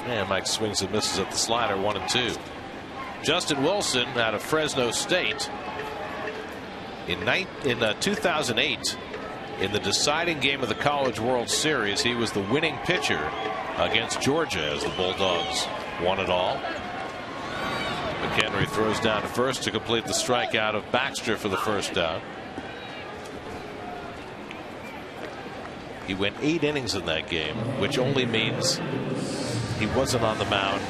And Mike swings and misses at the slider, 1-2. Justin Wilson out of Fresno State in 2008 in the deciding game of the College World Series. He was the winning pitcher against Georgia as the Bulldogs won it all. McHenry throws down to first to complete the strikeout of Baxter for the first out. He went 8 innings in that game, which only means he wasn't on the mound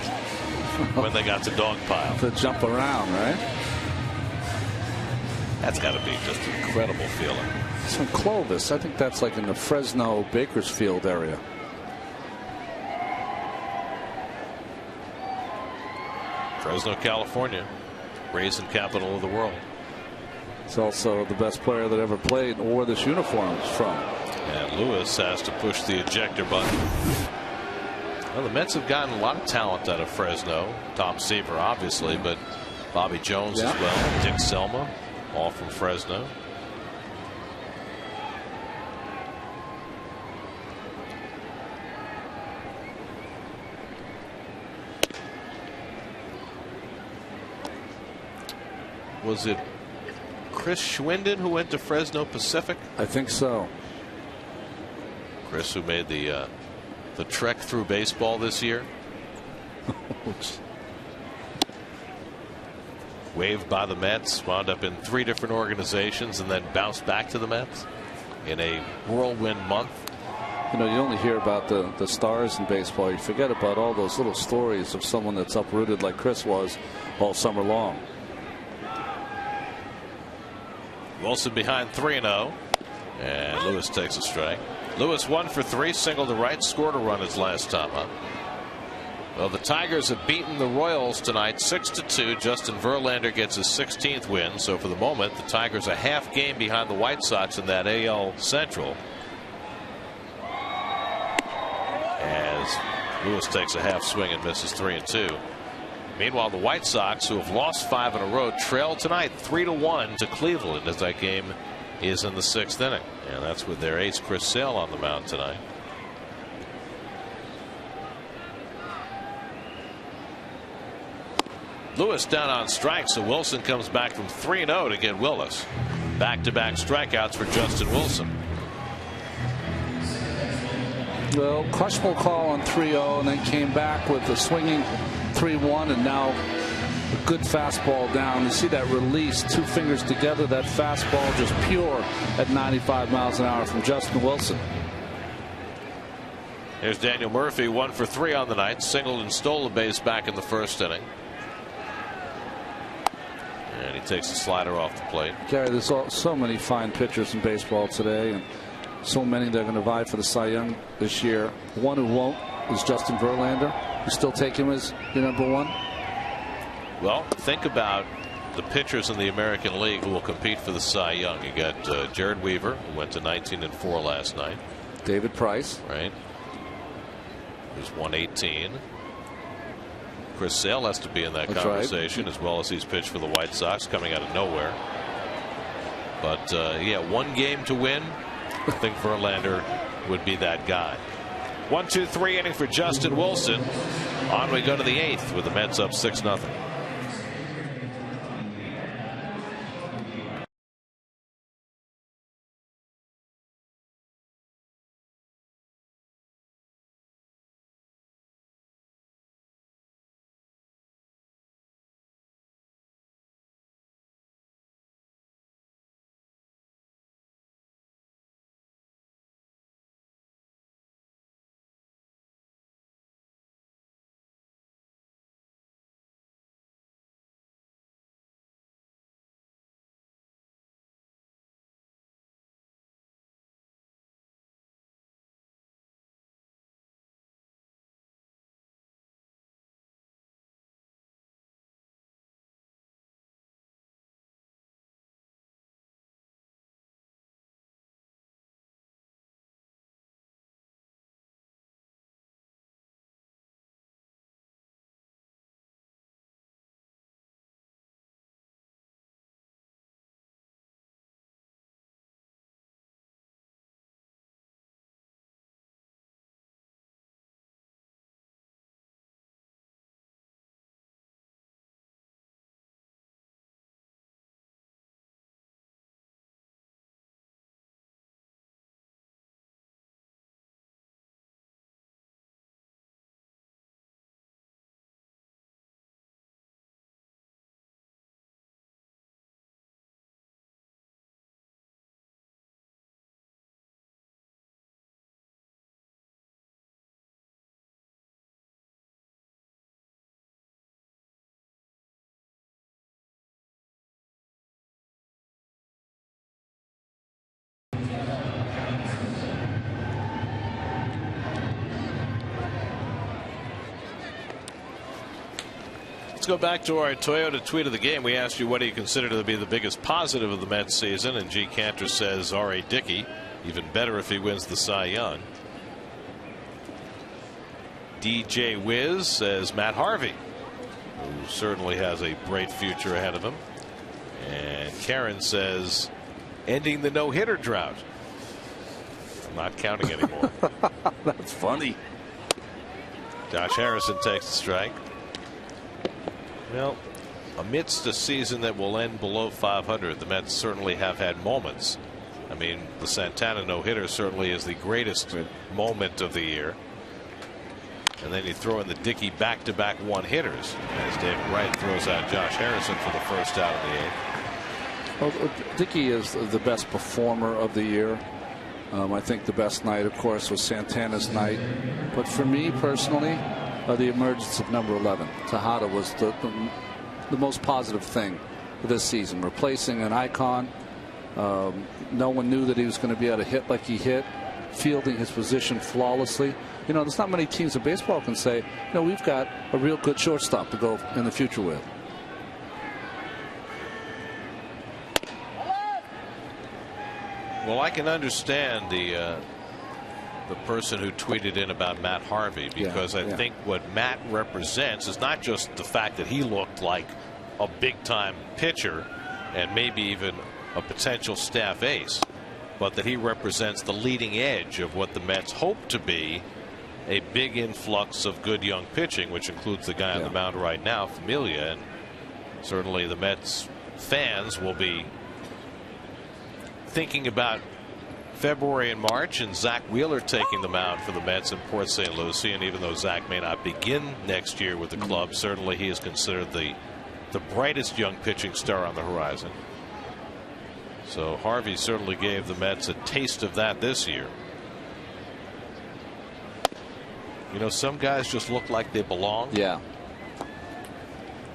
when they got to dog pile. To jump around, right? That's got to be just an incredible feeling. It's from Clovis. I think that's like in the Fresno Bakersfield area. Fresno, California, raisin capital of the world. It's also the best player that ever played and wore this uniform from. And Lewis has to push the ejector button. Well, the Mets have gotten a lot of talent out of Fresno. Tom Seaver, obviously, but Bobby Jones as well. Dick Selma, all from Fresno. Was it Chris Schwinden who went to Fresno Pacific? I think so. Chris, who made the trek through baseball this year. Waived by the Mets, wound up in 3 different organizations, and then bounced back to the Mets in a whirlwind month. You know, you only hear about the stars in baseball. You forget about all those little stories of someone that's uprooted like Chris was all summer long. Wilson behind 3-0, and Lewis takes a strike. Lewis 1 for 3, single to right, scored a run his last time up. Well, the Tigers have beaten the Royals tonight 6-2. Justin Verlander gets his 16th win. So for the moment, the Tigers a half game behind the White Sox in that AL Central. As Lewis takes a half swing and misses 3-2. Meanwhile, the White Sox, who have lost 5 in a row, trail tonight 3-1 to Cleveland as that game is in the 6th inning. And that's with their ace Chris Sale on the mound tonight. Lewis down on strikes, so Wilson comes back from 3-0 to get Willis. Back-to-back strikeouts for Justin Wilson. Well, questionable call on 3-0 and then came back with the swinging 3-1 and now a good fastball down. You see that release, 2 fingers together, that fastball just pure at 95 miles an hour from Justin Wilson. Here's Daniel Murphy, 1 for 3 on the night, singled and stole a base back in the 1st inning. And he takes the slider off the plate. Gary, there's so many fine pitchers in baseball today, and so many that are going to vie for the Cy Young this year. One who won't is Justin Verlander. You still take him as your number 1? Well, think about the pitchers in the American League who will compete for the Cy Young. You got Jared Weaver, who went to 19-4 last night. David Price. Right. Who's 118. Chris Sale has to be in that conversation, right, as well as he's pitched for the White Sox, coming out of nowhere. But yeah, 1 game to win. I think Verlander would be that guy. 1-2-3 inning for Justin Wilson. On we go to the 8th with the Mets up 6-0. let's go back to our Toyota tweet of the game. We asked you, what do you consider to be the biggest positive of the Mets season? And G. Cantor says R.A. Dickey. Even better if he wins the Cy Young. DJ Wiz says Matt Harvey, who certainly has a bright future ahead of him. And Karen says ending the no-hitter drought. I'm not counting anymore. That's funny. Josh Harrison takes the strike. Well, amidst a season that will end below 500, the Mets certainly have had moments. I mean, the Santana no-hitter certainly is the greatest moment of the year. And then you throw in the Dickey back-to-back one-hitters as David Wright throws out Josh Harrison for the first out of the 8th. Well, Dickey is the best performer of the year. I think the best night, of course, was Santana's night. But for me personally, the emergence of number 11, Tejada, was the most positive thing for this season. Replacing an icon. No one knew that he was going to be able to hit like he hit, fielding his position flawlessly. You know, there's not many teams in baseball can say, you know, we've got a real good shortstop to go in the future with. Well, I can understand the person who tweeted in about Matt Harvey, because I think what Matt represents is not just the fact that he looked like a big-time pitcher and maybe even a potential staff ace, but that he represents the leading edge of what the Mets hope to be a big influx of good young pitching, which includes the guy on the mound right now, Familia. And certainly the Mets fans will be thinking about February and March and Zach Wheeler taking the mound for the Mets in Port St. Lucie. And even though Zach may not begin next year with the club, certainly he is considered the brightest young pitching star on the horizon. So Harvey certainly gave the Mets a taste of that this year. You know, some guys just look like they belong. Yeah.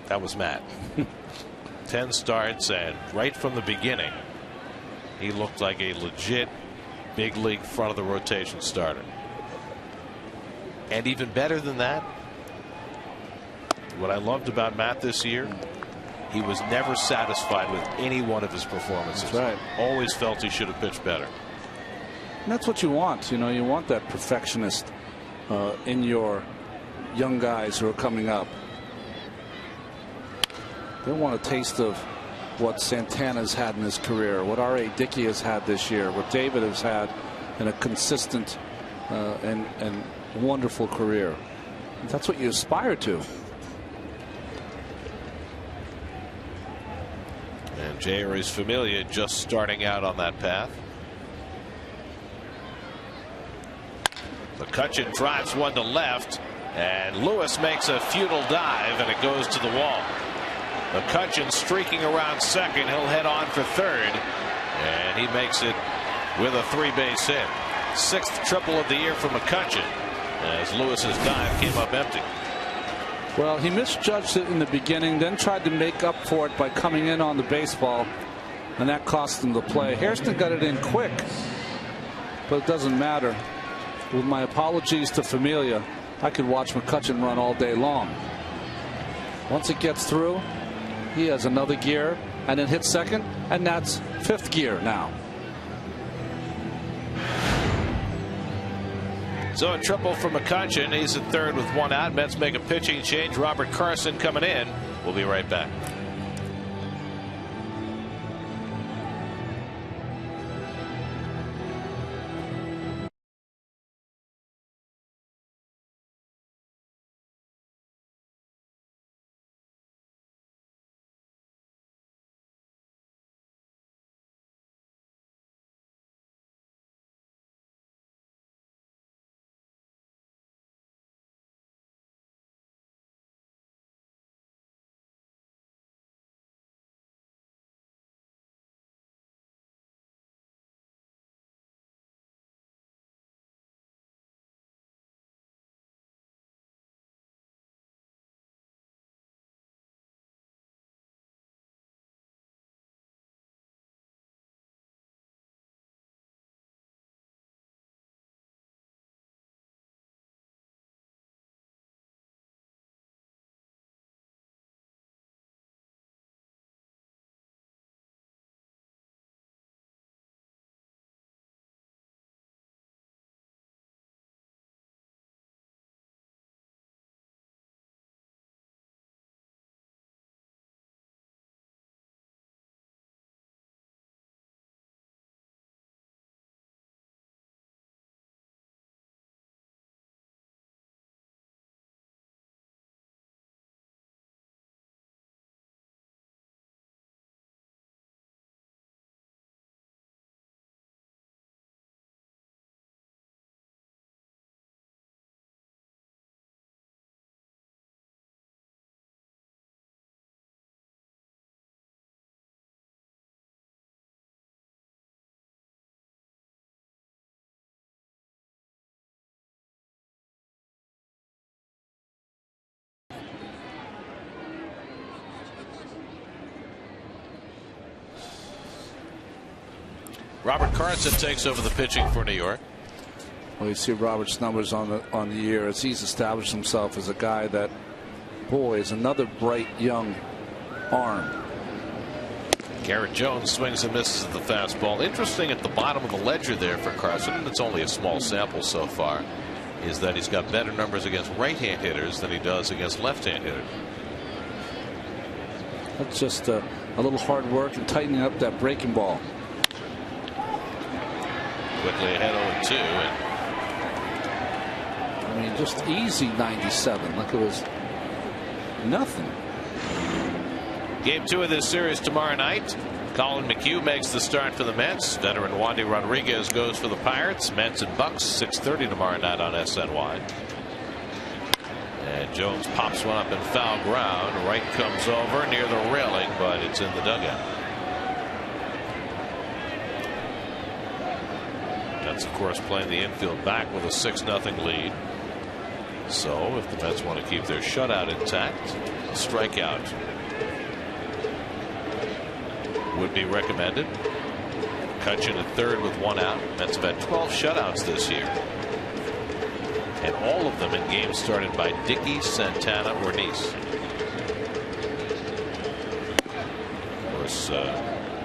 That was Matt. 10 starts, and right from the beginning, he looked like a legit big league front of the rotation starter. And even better than that, what I loved about Matt this year, he was never satisfied with any one of his performances. That's right. Always felt he should have pitched better. And that's what you want. You know, you want that perfectionist in your young guys who are coming up. They want a taste of what Santana's had in his career, what R.A. Dickey has had this year, what David has had in a consistent and wonderful career. That's what you aspire to. And Jeurys Familia just starting out on that path. McCutchen drives one to left, and Lewis makes a futile dive, and it goes to the wall. McCutchen streaking around second. He'll head on for third, and he makes it with a 3-base hit. 6th triple of the year for McCutchen, as Lewis's dive came up empty. Well, he misjudged it in the beginning, then tried to make up for it by coming in on the baseball, and that cost him the play. Hairston got it in quick, but it doesn't matter. With my apologies to Familia, I could watch McCutchen run all day long. Once it gets through, he has another gear and then hits second, and that's 5th gear now. So a triple for McCutchen. He's at third with 1 out. Mets make a pitching change. Robert Carson coming in. We'll be right back. Robert Carson takes over the pitching for New York. Well, you see Robert's numbers on the year as he's established himself as a guy that, boy, is another bright young arm. Garrett Jones swings and misses at the fastball. Interesting at the bottom of the ledger there for Carson, and it's only a small sample so far, is that he's got better numbers against right-hand hitters than he does against left-hand hitters. That's just a little hard work and tightening up that breaking ball. Quickly ahead 0-2. I mean, just easy 97. Like it was nothing. Game 2 of this series tomorrow night. Colin McHugh makes the start for the Mets. Veteran Wandy Rodriguez goes for the Pirates. Mets and Bucks 6:30 tomorrow night on SNY. And Jones pops one up in foul ground. Right comes over near the railing, but it's in the dugout. Mets, of course, playing the infield back with a 6-0 lead. So if the Mets want to keep their shutout intact, a strikeout would be recommended. McCutchen at third with 1 out. Mets have had 12 shutouts this year, and all of them in games started by Dickey, Santana, or Nice. Of course,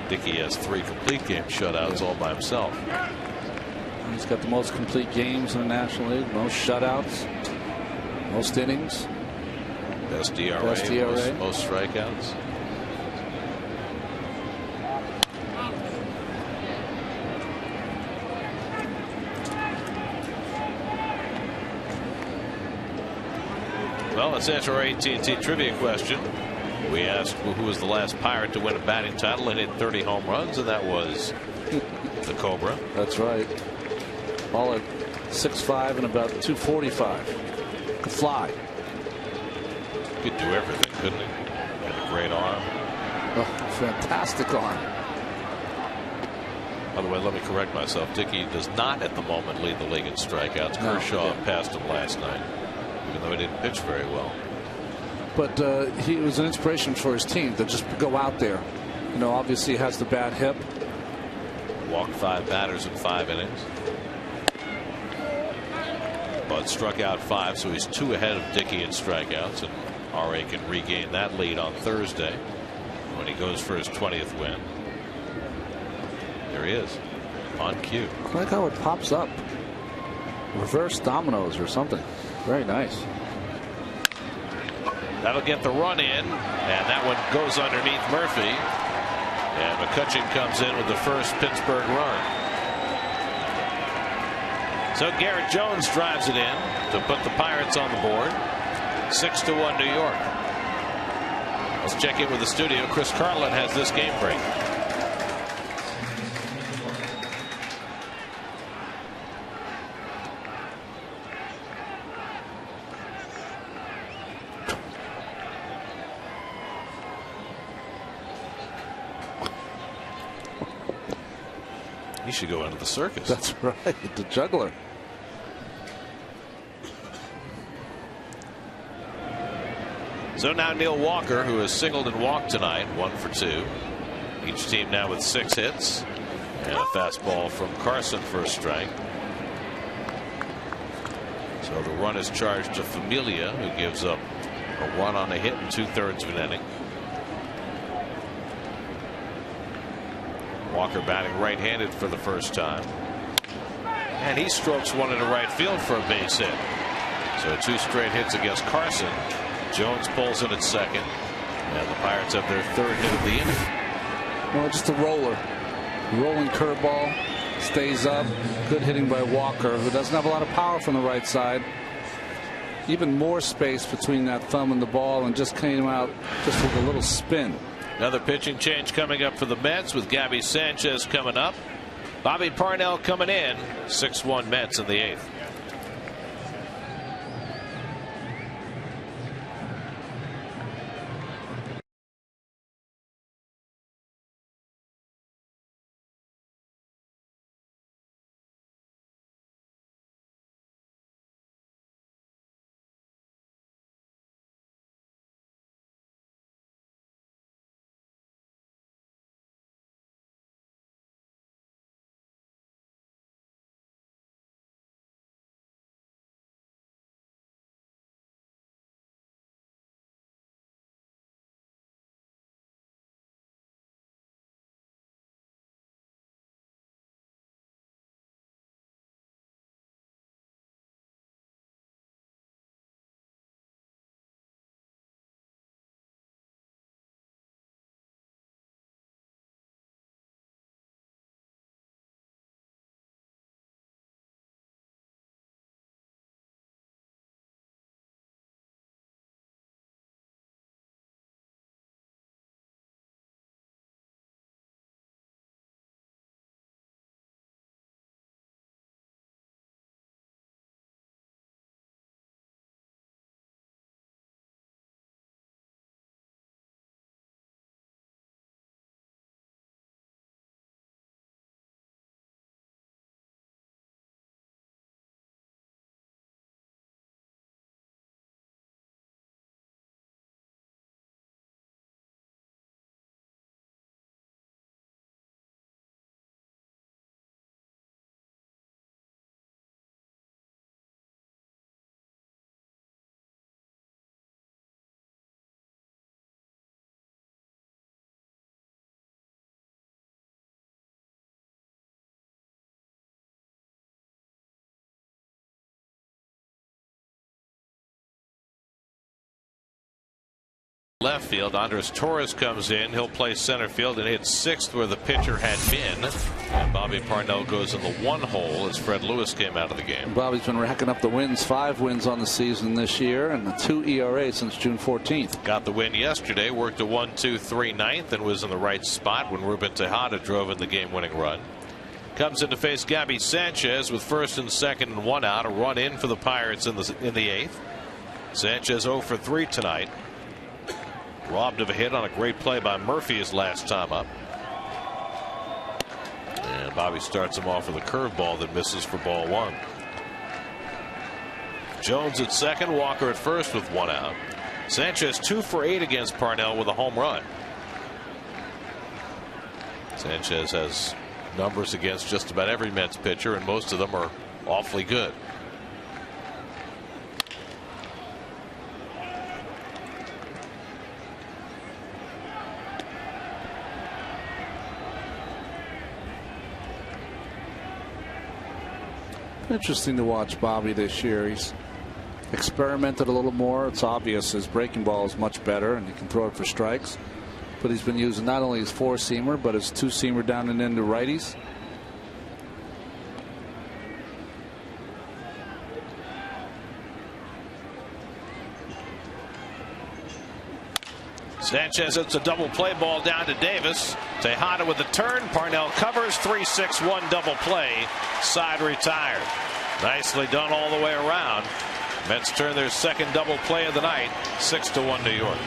Dickey has 3 complete game shutouts all by himself. He's got the most complete games in the National League, most shutouts, most innings, Best ERA, most strikeouts. Well, let's answer our AT&T trivia question. We asked who was the last Pirate to win a batting title and hit 30 home runs, and that was the Cobra. That's right. All at 6'5" and about 245. Could fly. Could do everything, couldn't he? Had a great arm. Oh, fantastic arm. By the way, let me correct myself. Dickey does not at the moment lead the league in strikeouts. No, Kershaw passed him last night, even though he didn't pitch very well. But he was an inspiration for his team to just go out there. You know, obviously he has the bad hip. Walked 5 batters in 5 innings. But struck out 5, so he's 2 ahead of Dickey in strikeouts, and RA can regain that lead on Thursday when he goes for his 20th win. There he is, on cue. I like how it pops up. Reverse dominoes or something. Very nice. That'll get the run in, and that one goes underneath Murphy. And McCutchen comes in with the first Pittsburgh run. So Garrett Jones drives it in to put the Pirates on the board. 6-1 New York. Let's check in with the studio. Chris Carlin has this game break. He should go into the circus. That's right, the juggler. So now Neil Walker, who has singled and walked tonight, 1 for 2. Each team now with 6 hits. And a fastball from Carson for a strike. So the run is charged to Familia, who gives up a run on a hit in 2/3 of an inning. Walker batting right-handed for the first time. And he strokes one into right field for a base hit. So 2 straight hits against Carson. Jones pulls it at second. And the Pirates have their 3rd hit of the inning. Well, just a roller. Rolling curveball. Stays up. Good hitting by Walker, who doesn't have a lot of power from the right side. Even more space between that thumb and the ball, and just came out just with a little spin. Another pitching change coming up for the Mets with Gabby Sanchez coming up. Bobby Parnell coming in. 6-1 Mets in the 8th. left field. Andres Torres comes in. He'll play center field and hits 6th where the pitcher had been. And Bobby Parnell goes in the 1 hole as Fred Lewis came out of the game. Bobby's been racking up the wins, 5 wins on the season this year, and a 2 ERA since June 14th. Got the win yesterday, worked a 1-2-3 ninth, and was in the right spot when Ruben Tejada drove in the game-winning run. Comes in to face Gabby Sanchez with 1st and 2nd and 1 out. A run in for the Pirates in the 8th. Sanchez 0 for 3 tonight. Robbed of a hit on a great play by Murphy his last time up. And Bobby starts him off with a curveball that misses for ball 1. Jones at 2nd, Walker at 1st with 1 out. Sanchez 2 for 8 against Parnell with a home run. Sanchez has numbers against just about every Mets pitcher, and most of them are awfully good. Interesting to watch Bobby this year. He's experimented a little more. It's obvious his breaking ball is much better and he can throw it for strikes. But he's been using not only his 4-seamer but his 2-seamer down and into righties. Sanchez hits a double play ball down to Davis. Tejada with the turn. Parnell covers. 3-6-1 double play. Side retired. Nicely done all the way around. Mets turn their 2nd double play of the night. 6-1 New York.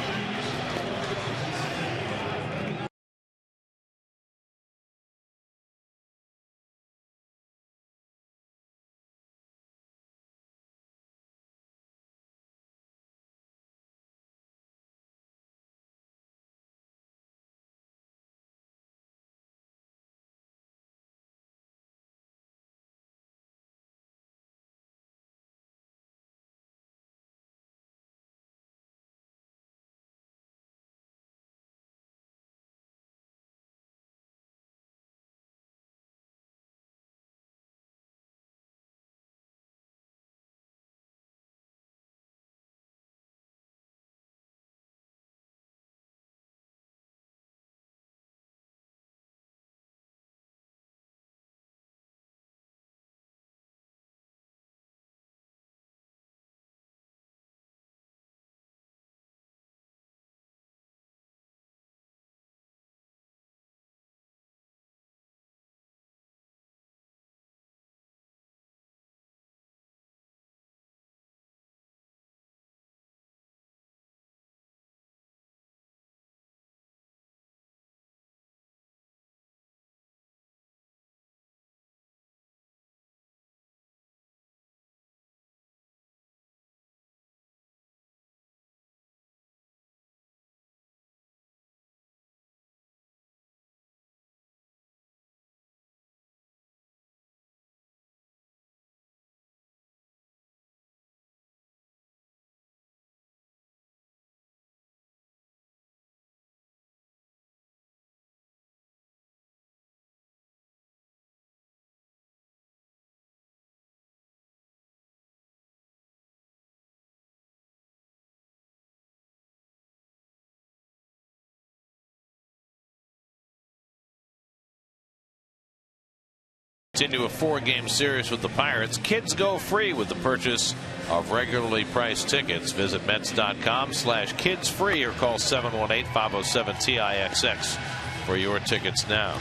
Into a 4-game series with the Pirates. Kids go free with the purchase of regularly priced tickets. Visit Mets.com/kidsfree or call 718-507-TIXX for your tickets now.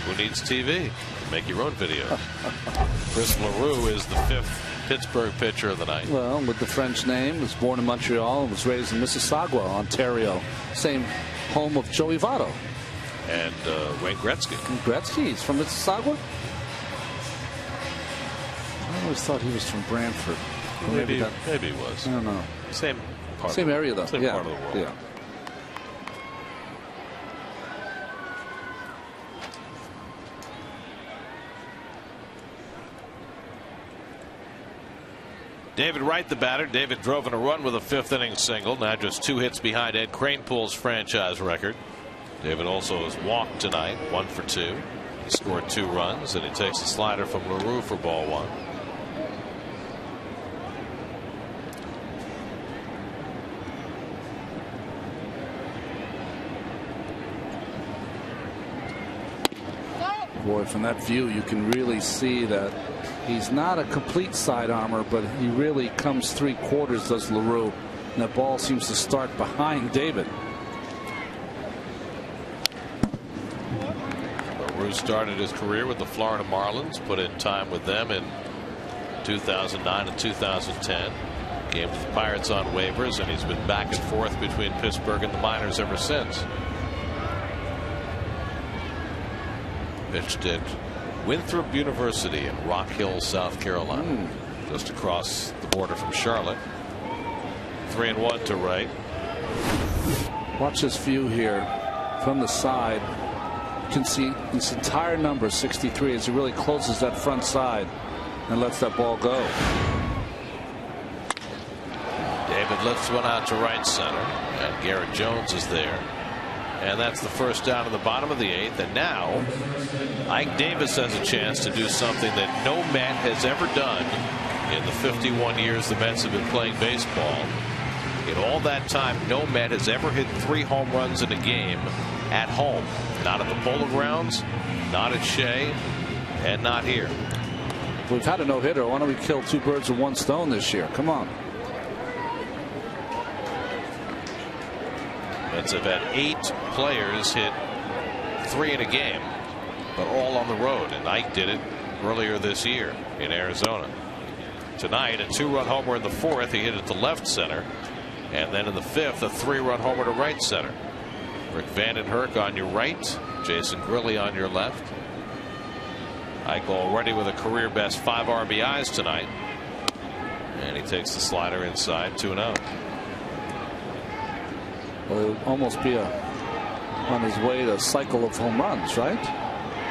Who needs TV? Make your own video. Chris LaRue is the 5th Pittsburgh pitcher of the night. Well, with the French name, was born in Montreal and was raised in Mississauga, Ontario. Same home of Joey Votto. And Wayne Gretzky. Gretzky, he's from Mississauga? I always thought he was from Brantford. Maybe he was. I don't know. Same area, though. Same part of the world. Yeah. David Wright, the batter. David drove in a run with a 5th-inning single. Now just 2 hits behind Ed Kranepool's franchise record. David also has walked tonight, 1 for 2. He scored 2 runs, and he takes a slider from LaRue for ball 1. Boy, from that view, you can really see that he's not a complete side armor, but he really comes 3/4, does LaRue. And that ball seems to start behind David. LaRue started his career with the Florida Marlins, put in time with them in 2009 and 2010. Came to the Pirates on waivers, and he's been back and forth between Pittsburgh and the minors ever since. Pitched at Winthrop University in Rock Hill, South Carolina, just across the border from Charlotte. 3-1 to right. Watch this view here from the side. You can see this entire number 63 as he really closes that front side and lets that ball go. David lifts one out to right center, and Garrett Jones is there. And that's the first down in the bottom of the 8th. And now Ike Davis has a chance to do something that no Met has ever done in the 51 years the Mets have been playing baseball. In all that time, no Met has ever hit 3 home runs in a game at home. Not at the Polo Grounds, not at Shea, and not here. We've had a no-hitter. Why don't we kill 2 birds with 1 stone this year? Come on. Mets have had 8 players hit 3 in a game, but all on the road. And Ike did it earlier this year in Arizona. Tonight, a 2-run homer in the 4th. He hit it to left center. And then in the 5th, a 3-run homer to right center. Rick Vandenherk on your right. Jason Grilli on your left. Ike already with a career best 5 RBIs tonight. And he takes the slider inside, 2-0. Well, it would almost be on his way to a cycle of home runs, right?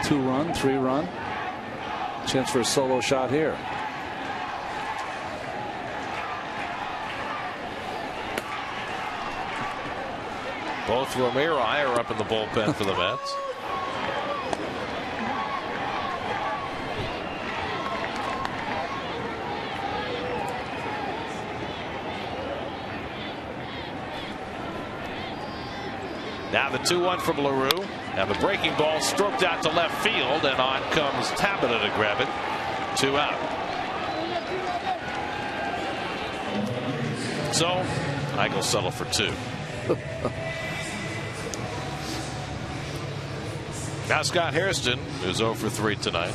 2-run, 3-run. Chance for a solo shot here. Both Romero are up in the bullpen for the Mets. Now the 2-1 from LaRue. And the breaking ball stroked out to left field, and on comes Tabata to grab it. 2 out. So I will settle for 2. Now Scott Hairston, who's 0 for 3 tonight.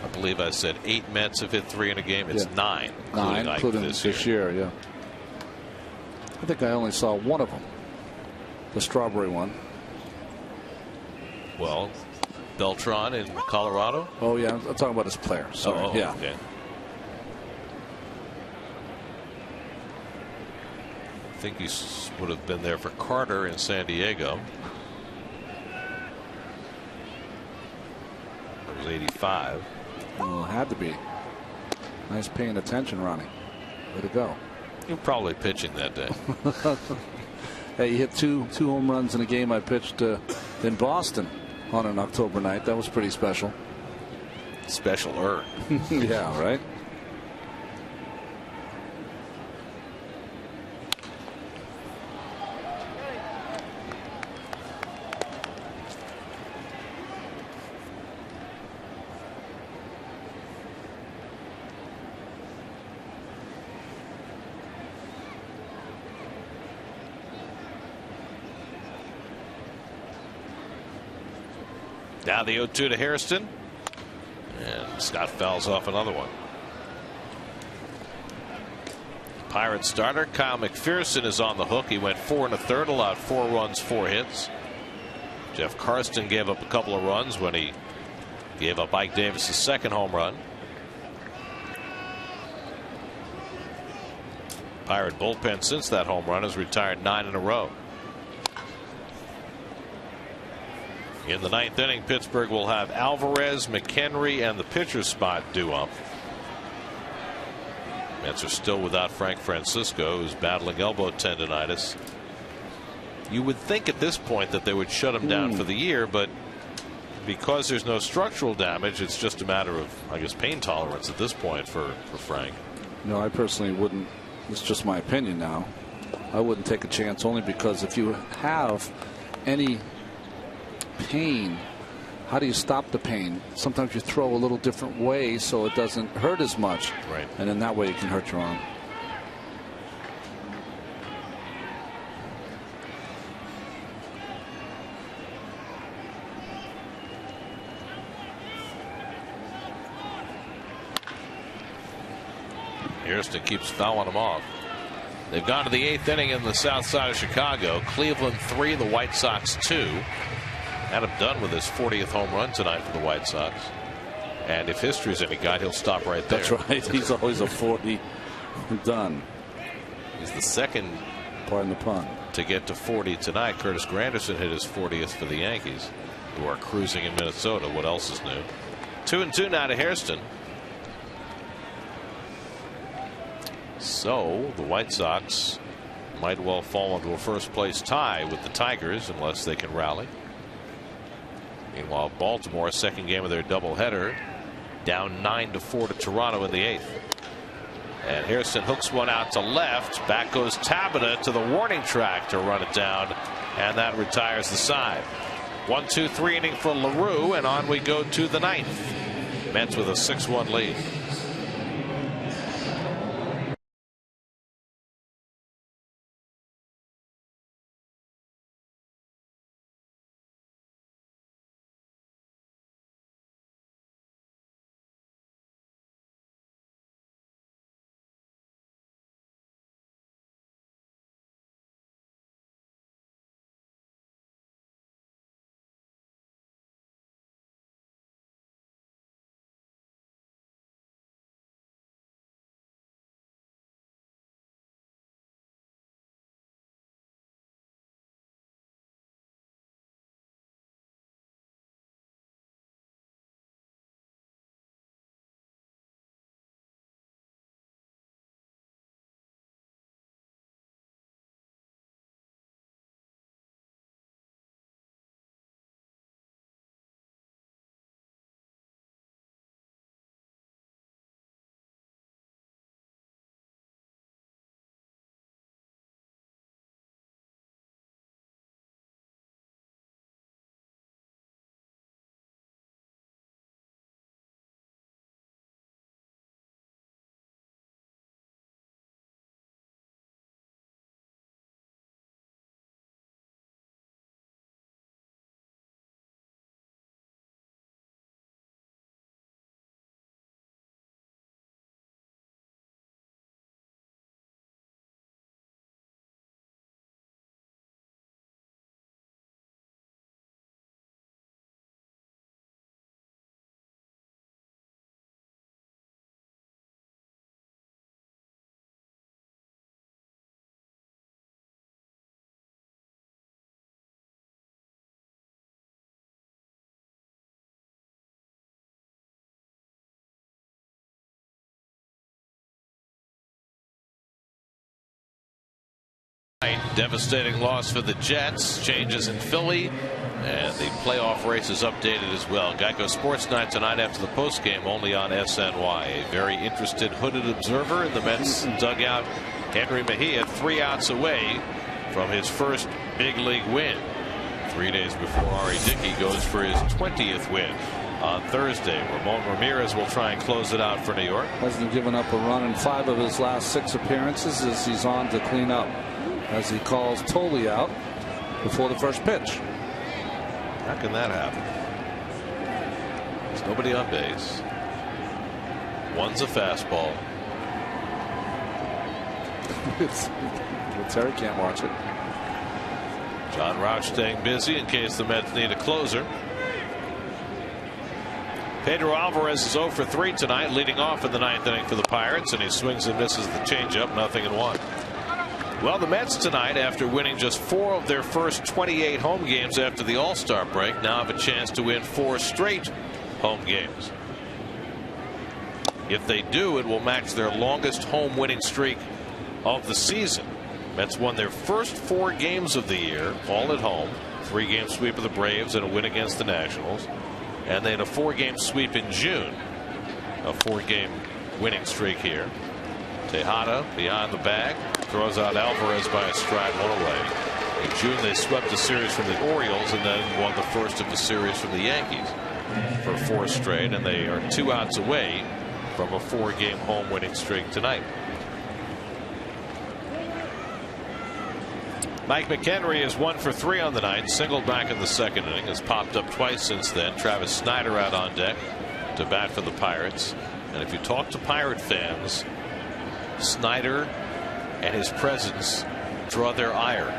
I believe I said 8 Mets have hit 3 in a game. It's 9, including this year. Yeah. I think I only saw one of them. The strawberry one. Well, Beltran in Colorado. Oh yeah, I'm talking about his player. Sorry. Yeah. Okay. I think he would have been there for Carter in San Diego. It was 85. Well, it had to be. Nice paying attention, Ronnie. Way to go. You're probably pitching that day. Hey, he hit two home runs in a game I pitched in Boston on an October night. That was pretty special. Special-er. Yeah, right. Now the 0-2 to Hairston. And Scott fouls off another one. Pirates starter Kyle McPherson is on the hook. He went 4 1/3, allowed 4 runs, 4 hits. Jeff Karsten gave up a couple of runs when he gave up Ike Davis' second home run. Pirate bullpen since that home run has retired 9 in a row. In the 9th inning, Pittsburgh will have Alvarez, McHenry, and the pitcher's spot due up. Mets are still without Frank Francisco, who's battling elbow tendonitis. You would think at this point that they would shut him down for the year, but because there's no structural damage, it's just a matter of, I guess, pain tolerance at this point for Frank. No, I personally wouldn't It's just my opinion now. I wouldn't take a chance, only because if you have any pain, how do you stop the pain? Sometimes you throw a little different way so it doesn't hurt as much. Right. And in that way it can hurt your arm. Hairston keeps fouling them off. They've gone to the 8th inning in the south side of Chicago. Cleveland 3, the White Sox 2. Adam Dunn with his 40th home run tonight for the White Sox. And if history's any guide, he'll stop right there. That's right. He's always a 40 Dunn. He's the second, pardon the pun, to get to 40 tonight. Curtis Granderson hit his 40th for the Yankees, who are cruising in Minnesota. What else is new? 2-2 now to Hairston. So the White Sox might well fall into a first place tie with the Tigers unless they can rally. Meanwhile, Baltimore, second game of their doubleheader, down 9-4 to Toronto in the 8th. And Hairston hooks one out to left. Back goes Tabata to the warning track to run it down, and that retires the side. 1-2-3 inning for LaRue, and on we go to the 9th. Mets with a 6-1 lead. Devastating loss for the Jets. Changes in Philly, and the playoff race is updated as well. Geico Sports Night tonight after the postgame, only on SNY. A very interested hooded observer in the Mets dugout, Henry Mejia, 3 outs away from his first big league win. 3 days before Ari Dickey goes for his 20th win on Thursday. Ramon Ramirez will try and close it out for New York. Hasn't given up a run in 5 of his last 6 appearances as he's on to clean up, as he calls Tolley out before the first pitch. How can that happen? There's nobody on base. One's a fastball. Terry can't watch it. John Rauch staying busy in case the Mets need a closer. Pedro Alvarez is 0 for 3 tonight, leading off in the 9th inning for the Pirates, and he swings and misses the changeup, 0-1. Well, the Mets tonight, after winning just 4 of their first 28 home games after the All-Star break, now have a chance to win 4 straight home games. If they do, it will match their longest home winning streak of the season. Mets won their first 4 games of the year, all at home. 3-game sweep of the Braves and a win against the Nationals. And they had a 4-game sweep in June. A 4-game winning streak here. Tejada beyond the bag, throws out Alvarez by a stride, one away. In June, they swept the series from the Orioles and then won the first of the series from the Yankees for 4 straight, and they are 2 outs away from a 4-game home winning streak tonight. Mike McHenry is 1 for 3 on the night, singled back in the 2nd inning, has popped up twice since then. Travis Snider out on deck to bat for the Pirates. And if you talk to Pirate fans, Snider and his presence draw their ire.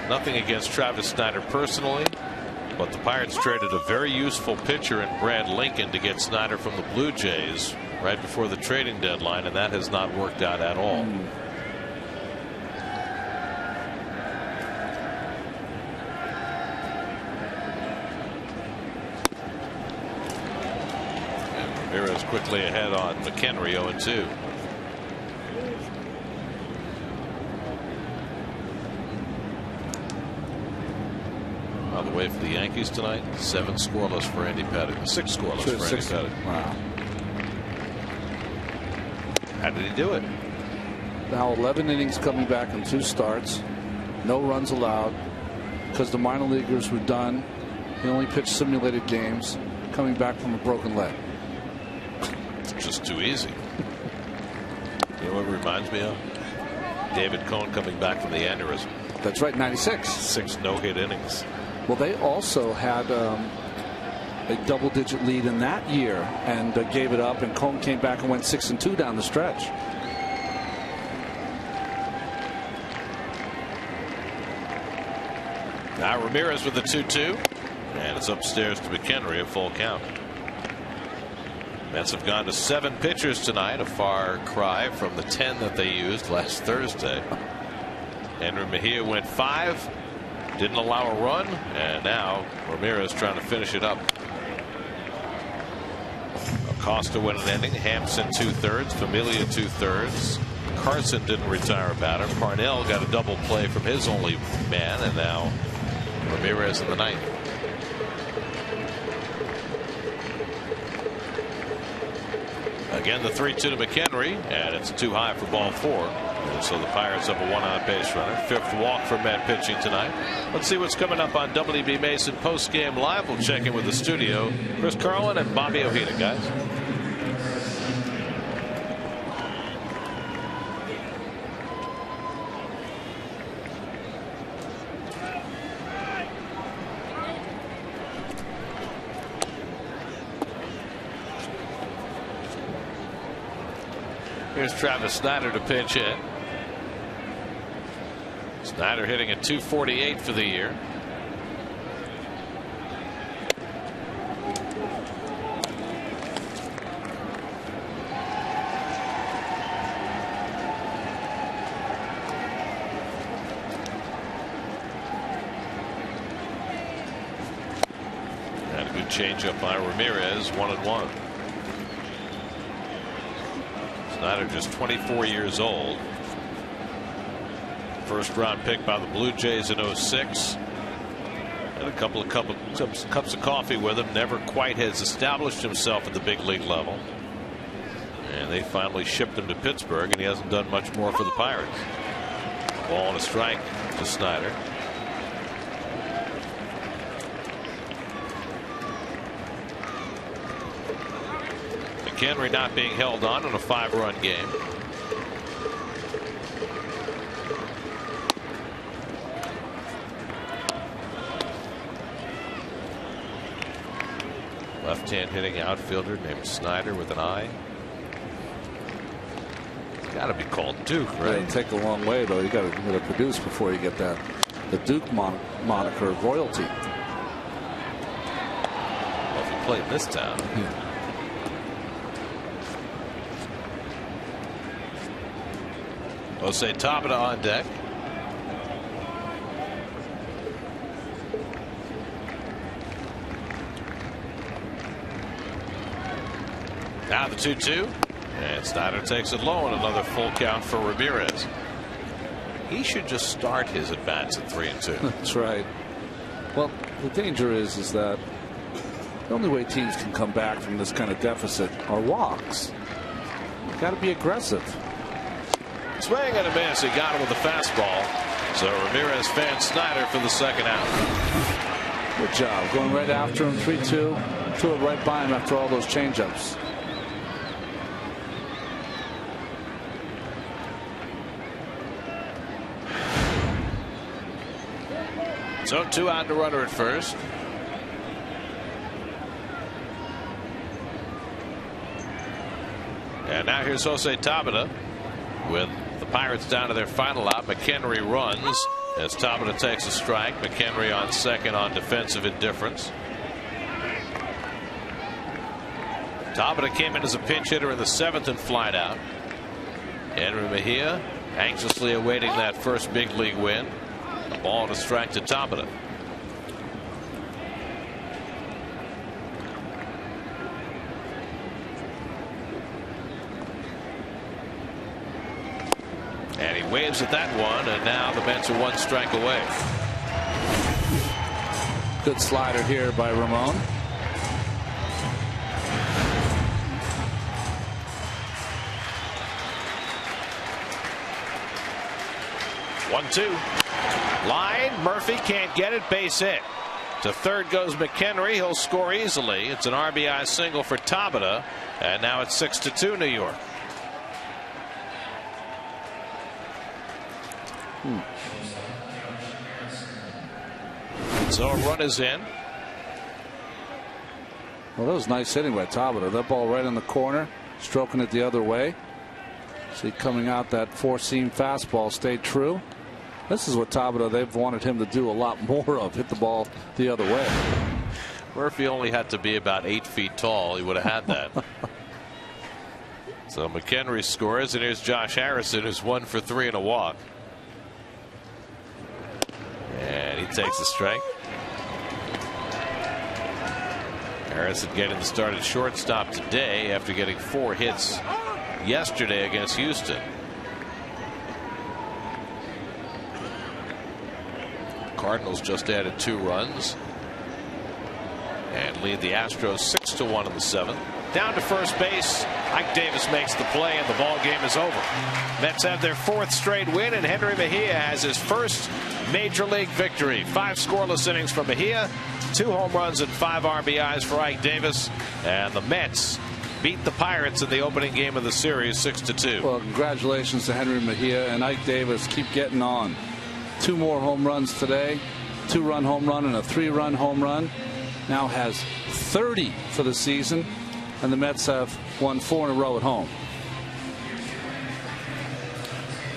Nothing against Travis Snider personally, but the Pirates traded a very useful pitcher in Brad Lincoln to get Snider from the Blue Jays right before the trading deadline, and that has not worked out at all. Ramirez quickly ahead on McHenry, 0-2. On the way for the Yankees tonight, 7 scoreless for Andy Pettitte. 6 scoreless for Andy Pettitte. Wow. How did he do it? Now 11 innings coming back in 2 starts. No runs allowed because the minor leaguers were done. He only pitched simulated games, coming back from a broken leg. It's just too easy. You know what it reminds me of? David Cohn coming back from the aneurysm. That's right, 96. 6 no-hit innings. Well, they also had a double-digit lead in that year and gave it up, and Cohn came back and went 6-2 down the stretch. Now Ramirez with the 2-2, and it's upstairs to McHenry, a full count. Mets have gone to 7 pitchers tonight, a far cry from the 10 that they used last Thursday. Henry Mejia went 5, didn't allow a run, and now Ramirez trying to finish it up. Acosta went an inning, Hampson 2/3, Familia 2/3. Carson didn't retire a batter. Parnell got a double play from his only man, and now Ramirez in the 9th. Again, the 3-2 to McHenry, and it's too high for ball 4. And so the Pirates have a 1-out base runner. 5th walk for Met pitching tonight. Let's see what's coming up on WB Mason post-game live. We'll check in with the studio. Chris Carlin and Bobby Ojeda, guys. Here's Travis Snider to pinch hit. Snider hitting at .248 for the year. And a good changeup by Ramirez, 1-1. Snider just 24 years old. First round pick by the Blue Jays in 06. And a couple of cups of coffee with him. Never quite has established himself at the big league level. And they finally shipped him to Pittsburgh, and he hasn't done much more for the Pirates. Ball and a strike to Snider. McHenry not being held on in a 5-run game. Left-hand hitting outfielder named Snider with an eye. It's got to be called Duke, right? It'll take a long way, though. You got to produce before you get that the Duke moniker of royalty. Well, if you play in this town. Yeah. Jose Tabata on deck. Now the 2-2, and Snider takes it low, and another full count for Ramirez. He should just start his at-bats at 3-2. That's right. Well, the danger is that the only way teams can come back from this kind of deficit are walks. got to be aggressive. Swing and a miss. He got him with the fastball. So Ramirez fans Snyder for the second out. Good job. Going right after him. 3-2. Threw it right by him after all those changeups. So 2 out and a runner at first. And now here's Jose Tabata with the Pirates down to their final out. McHenry runs as Tabata takes a strike. McHenry on second on defensive indifference. Tabata came in as a pinch hitter in the 7th and flied out. Henry Mejia anxiously awaiting that first big league win. A ball and a strike to Tabata. And he waves at that one, and now the Mets are 1 strike away. Good slider here by Ramon. One-two. Line. Murphy can't get it. Base hit. To third goes McHenry. He'll score easily. It's an RBI single for Tabata. And now it's 6-2 New York. So a run is in. Well, that was nice hitting by Tabata. That ball right in the corner, stroking it the other way. See, coming out that 4-seam fastball stayed true. This is what Tabata, they've wanted him to do a lot more of, hit the ball the other way. Murphy only had to be about 8 feet tall. He would have had that. So McHenry scores, and here's Josh Harrison, who's 1 for 3 and a walk. And he takes a strike. Harrison getting the start at shortstop today after getting 4 hits yesterday against Houston. Cardinals just added 2 runs and lead the Astros 6-1 in the 7th. Down to first base. Ike Davis makes the play, and the ball game is over. Mets have their 4th straight win, and Henry Mejia has his first major league victory. 5 scoreless innings for Mejia, 2 home runs and 5 RBIs for Ike Davis, and the Mets beat the Pirates in the opening game of the series 6-2. Well, congratulations to Henry Mejia and Ike Davis. Keep getting on. 2 more home runs today, 2-run home run and a 3-run home run. Now has 30 for the season, and the Mets have won 4 in a row at home.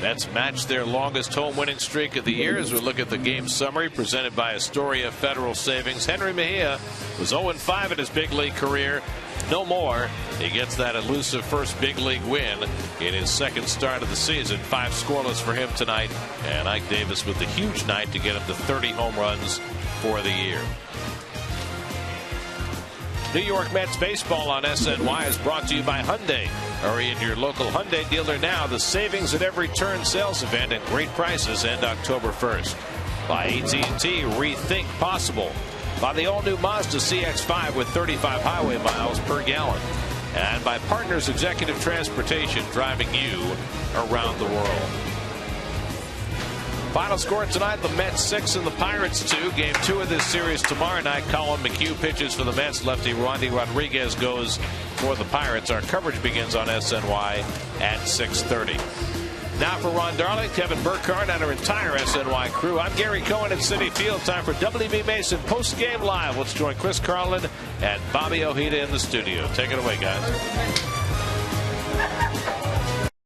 Mets match their longest home winning streak of the year as we look at the game summary presented by Astoria Federal Savings. Henry Mejia was 0-5 in his big league career. No more. He gets that elusive first big league win in his 2nd start of the season. 5 scoreless for him tonight, and Ike Davis with the huge night to get him to 30 home runs for the year. New York Mets baseball on SNY is brought to you by Hyundai. Hurry into your local Hyundai dealer now. The savings at every turn sales event and great prices end October 1st. By AT&T, rethink possible. By the all-new Mazda CX-5 with 35 highway miles per gallon. And by Partners Executive Transportation, driving you around the world. Final score tonight, the Mets 6 and the Pirates 2. Game 2 of this series tomorrow night. Colin McHugh pitches for the Mets. Lefty Randy Rodriguez goes for the Pirates. Our coverage begins on SNY at 6:30. Now for Ron Darling, Kevin Burkhardt, and our entire SNY crew, I'm Gary Cohen at Citi Field. Time for WB Mason post-game live. Let's join Chris Carlin and Bobby Ojeda in the studio. Take it away, guys.